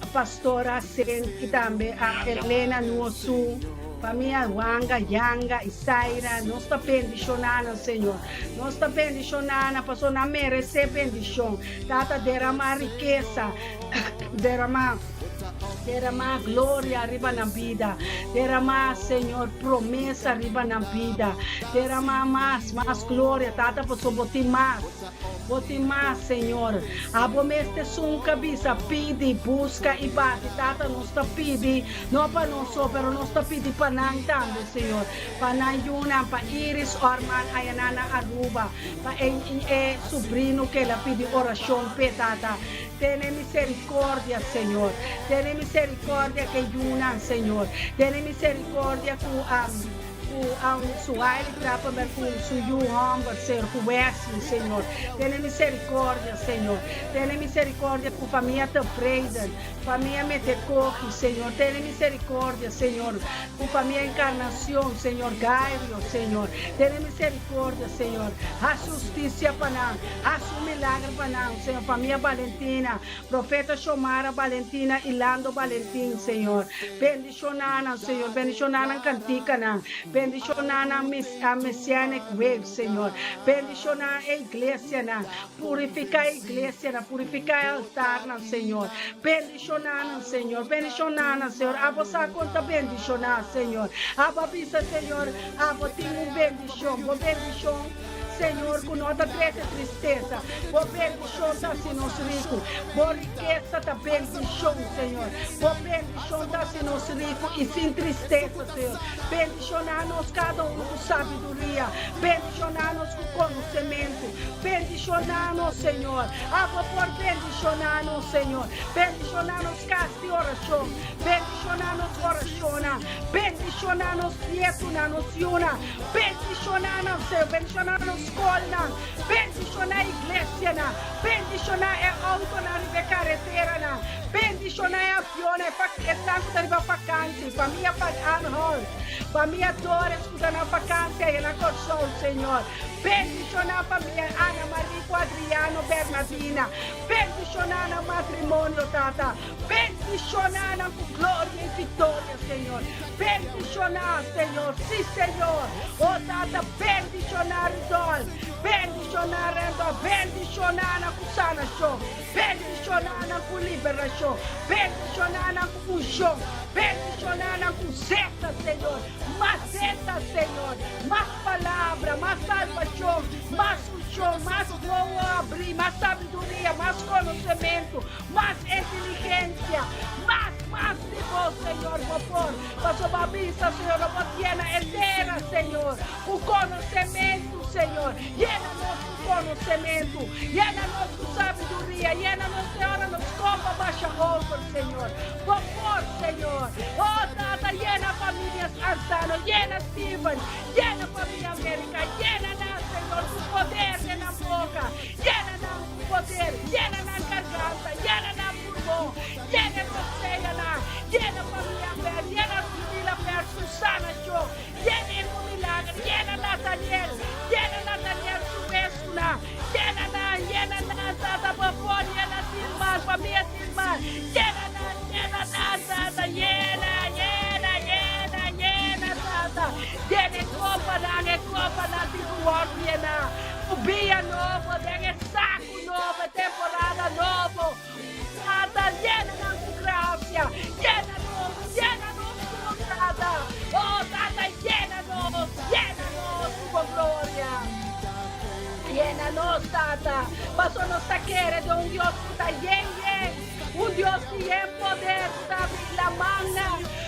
a pastora Sen, que também a Helena Nuosu, família Wanga, Yanga, Isaira, nós está bendicionando, Senhor. Nós está bendicionando, a pessoa não merece bendição. Tata, derramar riqueza, derramar Derramar glória arriba na vida. Derramar, Senhor, promessa arriba na vida. Derramar mais glória. Tata, posso botar mais. Botar mais, Senhor. Abomeste sua cabeça. Pede, busca e bate. Tata, nós está pedindo. Não para nós só, pero nós está pedindo para nós também, Senhor. Para nós Yuna, para Iris, Orman, Ayanana, Aruba. Para sobrinho que ela pede oração, Tata. Tiene misericordia, Señor. Tiene misericordia que Yuna, Señor. Tiene misericordia com su aire trapa mer com su humber, Senhor, com Wesley, Senhor. Tiene misericordia, Senhor. Tiene misericordia com família te preda, família me te coge, Senhor. Tiene misericordia, Senhor, com família encarnação, Senhor, Gairo, Senhor. Tiene misericordia, Senhor. A justiça para nós, a su milagre para nós, Senhor. Família Valentina, profeta Xomara Valentina e Lando Valentim, Senhor. Bendicionana, Senhor. Bendicionana canticana. Bendicionar a Messianic Wave, Senhor. Bendicionar a igreja, purificar a igreja, purificar o altar, Senhor. Bendicionar, Senhor. Bendicionar, Senhor. A você conta bendicionar, Senhor. A babisa, Senhor. A você bendição. Bendição. Senhor, com nota tristeza, por bendição está se nos rico, por riqueza está bendição, Senhor, por bendição está se nos rico e sem tristeza, Senhor, bendicionar-nos cada um com sabedoria, bendicionar-nos com conhecimento, bendicionar-nos, Senhor, por bendicionar-nos, Senhor, bendicionar-nos casti oração, bendicionar-nos oração, bendicionar-nos quieto na noção, bendicionar-nos, Senhor, bendicionar-nos escola, bendicionar a igreja, bendicionar a auto na carretera, bendicionar a avião, é tanto da vacância, família para Anhol, família Torres, que na vacância e na Corsol, Senhor, bendicionar a família Ana Maria Adriano Bernardina, bendicionar o matrimônio, Tata, bendicionar com glória e vitória, Senhor, bendicionar, Senhor, sim, Senhor, oh Tata, bendicionar o bendicionar com sanação, bendicionar com liberação, bendicionar com unção, bendicionar com seta, Senhor, mais seta, Senhor, mais palavra, mais salvação, mais unção, mais boa abrir, mais sabedoria, mais conhecimento, mais inteligência, mais de vós, Senhor, por mas a vista, Senhor, a tiena eterna, Senhor, o conhecimento, Senhor, llena-nos com conhecimento, llena-nos com sabedoria, llena-nos, Senhor, nos copa baixa roupa, Senhor, por favor, Senhor, oh, Tata, llena a família Ansano, llena Steven, llena a família América, llena-nos, Senhor, com poder na boca, llena-nos com poder, llena na garganta, llena na pulmão, llena-nos, llena a família América, llena a família América, Susana Show, llena o milagre, llena Nathaniel, Suesuna, llena Tata, papá, llena Silmar, família Silmar, llena Tata, llena Tata, llena copa na tipo llena, o dia novo, tem saco novo, temporada novo, Tata, llena com graça, llena-nos com Tata, oh Tata, llena-nos com glória. Llena-nos, Tata, mas nós queremos de Deus que está Deus que tem poder, sabe, la magna,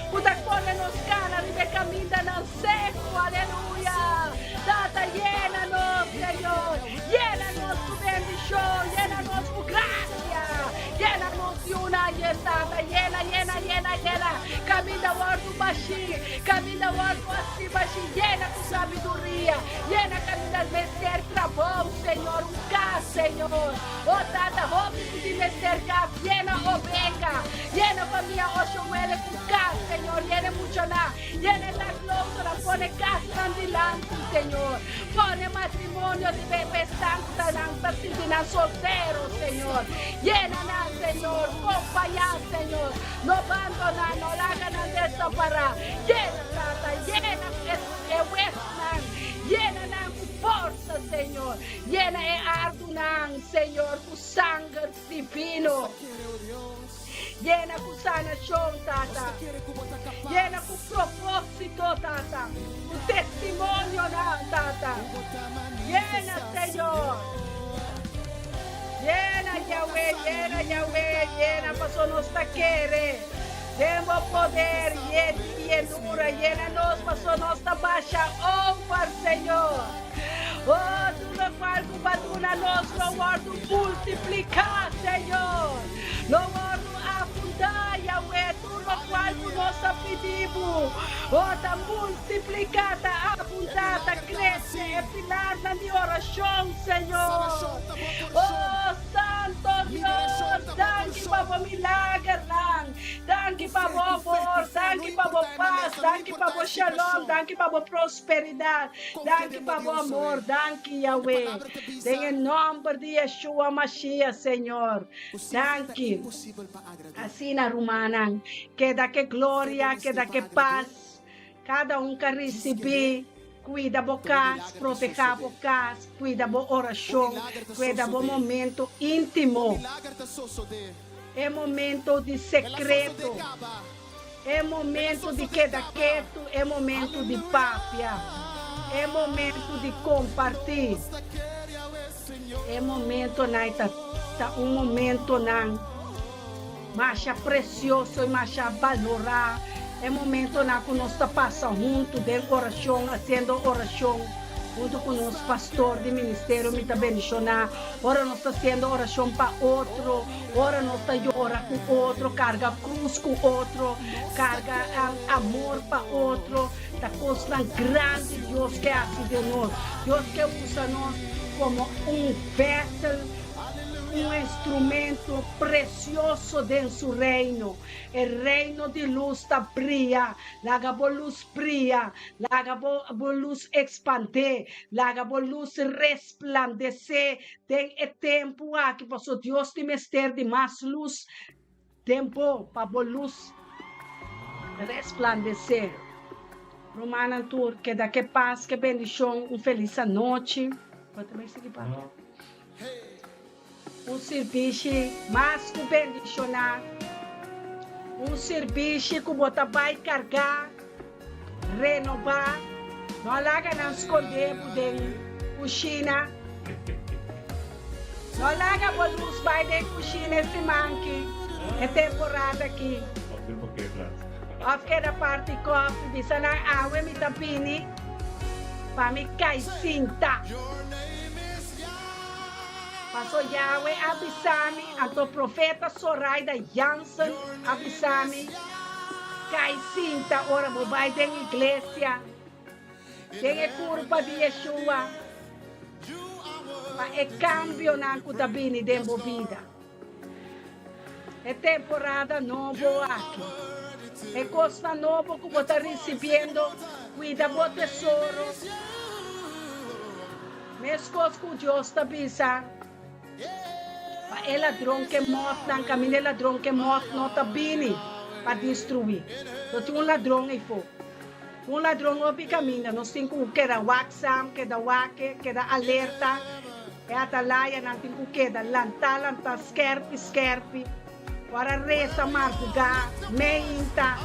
que pone-nos cara de caminho no seco, aleluia. Tata, llena-nos, Senhor, llena-nos com bendição, llena-nos com graça, llena-nos de uma, Tata, llena, caminha o ordo baixinho, caminha o ordo assim baixinho, llena com sabedoria, llena caminha vencer trabalho, Senhor, Senhor, oh Tata, roupa de vencer cá, llena oveja, llena família Oxomuele com cá, Senhor, llena muchana, llena la cláusula, pone casa delante, Senhor, pone matrimônio de bebê santo, solteiro, Senhor, llena, Senhor, acompanhar, Senhor, no abandonar, no larga, no desamparar, llena, Tata, llena Westman, llena com força, Senhor, llena Ardunan, Senhor, com sangue divino, Llena con sanación, Tata. Llena con propósito, Tata. Tu testimonio, Tata. Llena, Señor. Llena, Yahweh, llena, paso nos quiere. Demos poder, llenura, llena-nos, paso nos baixa honra, Señor. Oh, tu lo cual combatuna nos, lo guardo multiplicar, Señor. Lo guardo afundar, Yahweh, tu lo cual nos pedimos. Oh, ta multiplicada, afundada, cresce, é pilar na minha oração, Senhor. Oh, Santo Deus, danke para o milagre, danke para o amor, danke para o paz, danke para o shalom, danke para a prosperidade, danke para o amor, danke, Yahweh. Em nome de Yeshua Mashiach, Senhor. Danke. Assim na Romana, que dá que glória, que dá que paz. Cada que receber. Cuida a casa, proteja a casa, cuida a oração, cuida o momento íntimo. É momento de secreto. É momento de queda quieto, é momento de pápia. É momento de compartilhar. É momento, momento, mais precioso e mais valorar. É momento que nós passamos junto de oração, fazendo oração, junto com o nosso pastor de ministério, me está bendicionando. Ora nós estamos fazendo oração para outro, ora nós estamos orando com outro, carga cruz com outro, carga amor para outro. Da coisa grande Deus que hace de nós. Deus que usa nós como vessel, instrumento precioso de su reino. El reino de luz está brilha, laga por luz brilha, laga por luz expandir, laga por luz resplandecer. Tem tempo que passou Deus te mester de mais luz, tempo para a luz resplandecer. Romana Tour, que dá que paz, que bendição, feliz noite. Pode também seguir para serviço mais que bendicionar, serviço que você vai carregar, renovar, não larga não esconder por cozinha, não larga a luz vai de cozinha esse manque, é temporada aqui. After a parte coffee, bisa na awe mi tapini, para me cair cinta. Pastor Yahweh avisami, ato profeta Soraida Jansen avisami, cai cinta, ora mo vai den igreja, den curva de Yeshua, pa é cambio na kutabini den vida. É temporada novo aqui, é coisa nova que você está recebendo, cuida do tesouro, mesmo que Deus está avisando. É ladrão que morre, não caminha ladrão que morre, não está bem para destruir. Então, tem ladrão aí fora. Ladrão não caminha, nós temos que dar WhatsApp, que dar WhatsApp, que dar alerta. É atalaia, não temos que dar lanta, skerpe. Para reza, madrugada, meia,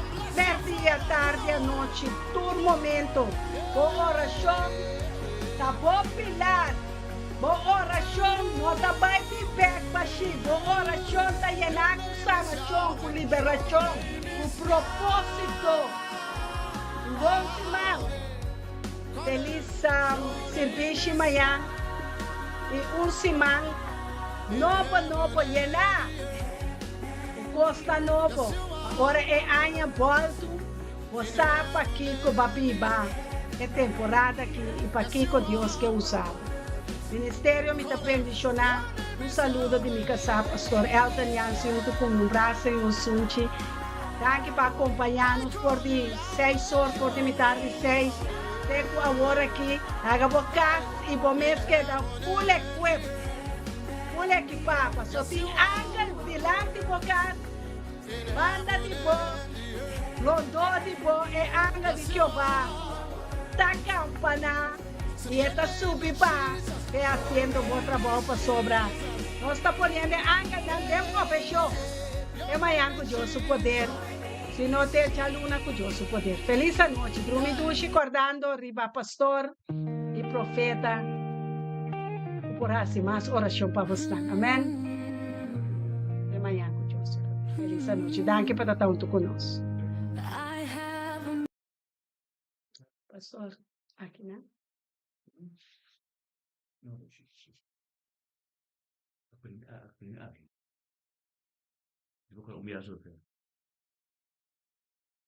dia, tarde, à noite, todo momento. Boa oração, tá bom pilar. Boa oração, não está bem viver, baixinho. Boa oração, está llenando com sanação, com liberação, com propósito. Bom semana. Feliz serviço amanhã. E semana novo, llenar. Costa novo. Agora é ano volto. Você para aqui com Babiba. É temporada aqui e para aqui com Deus que usava. Ministério me está bendicionando. Saludo de minha casa, pastor Elton Jansen, junto com o braço e o sunchi. Danke para acompanhar-nos por de 6 horas, por de metade de 6. Tenho agora aqui, agabocas e bomês que dá full equip. Full equipapa. Só tem ángeles delante de bocas, banda de boa, londó de boa e ángeles de Jeová. Tá campana. E esta subipa é fazendo bom trabalho para sobrar. Nós estamos poniendo ángel dentro fechou. É amanhã com Deus o poder. Se não tem a luna com Deus o poder. Feliz noite. Drumidushi acordando, riba pastor e profeta. Por assim, mais oração para você. Amém? É amanhã com Deus. Feliz noite. Danke para estar junto conosco. I have a Pastor, aqui, né? No, she's putting, Ibu kalau biasa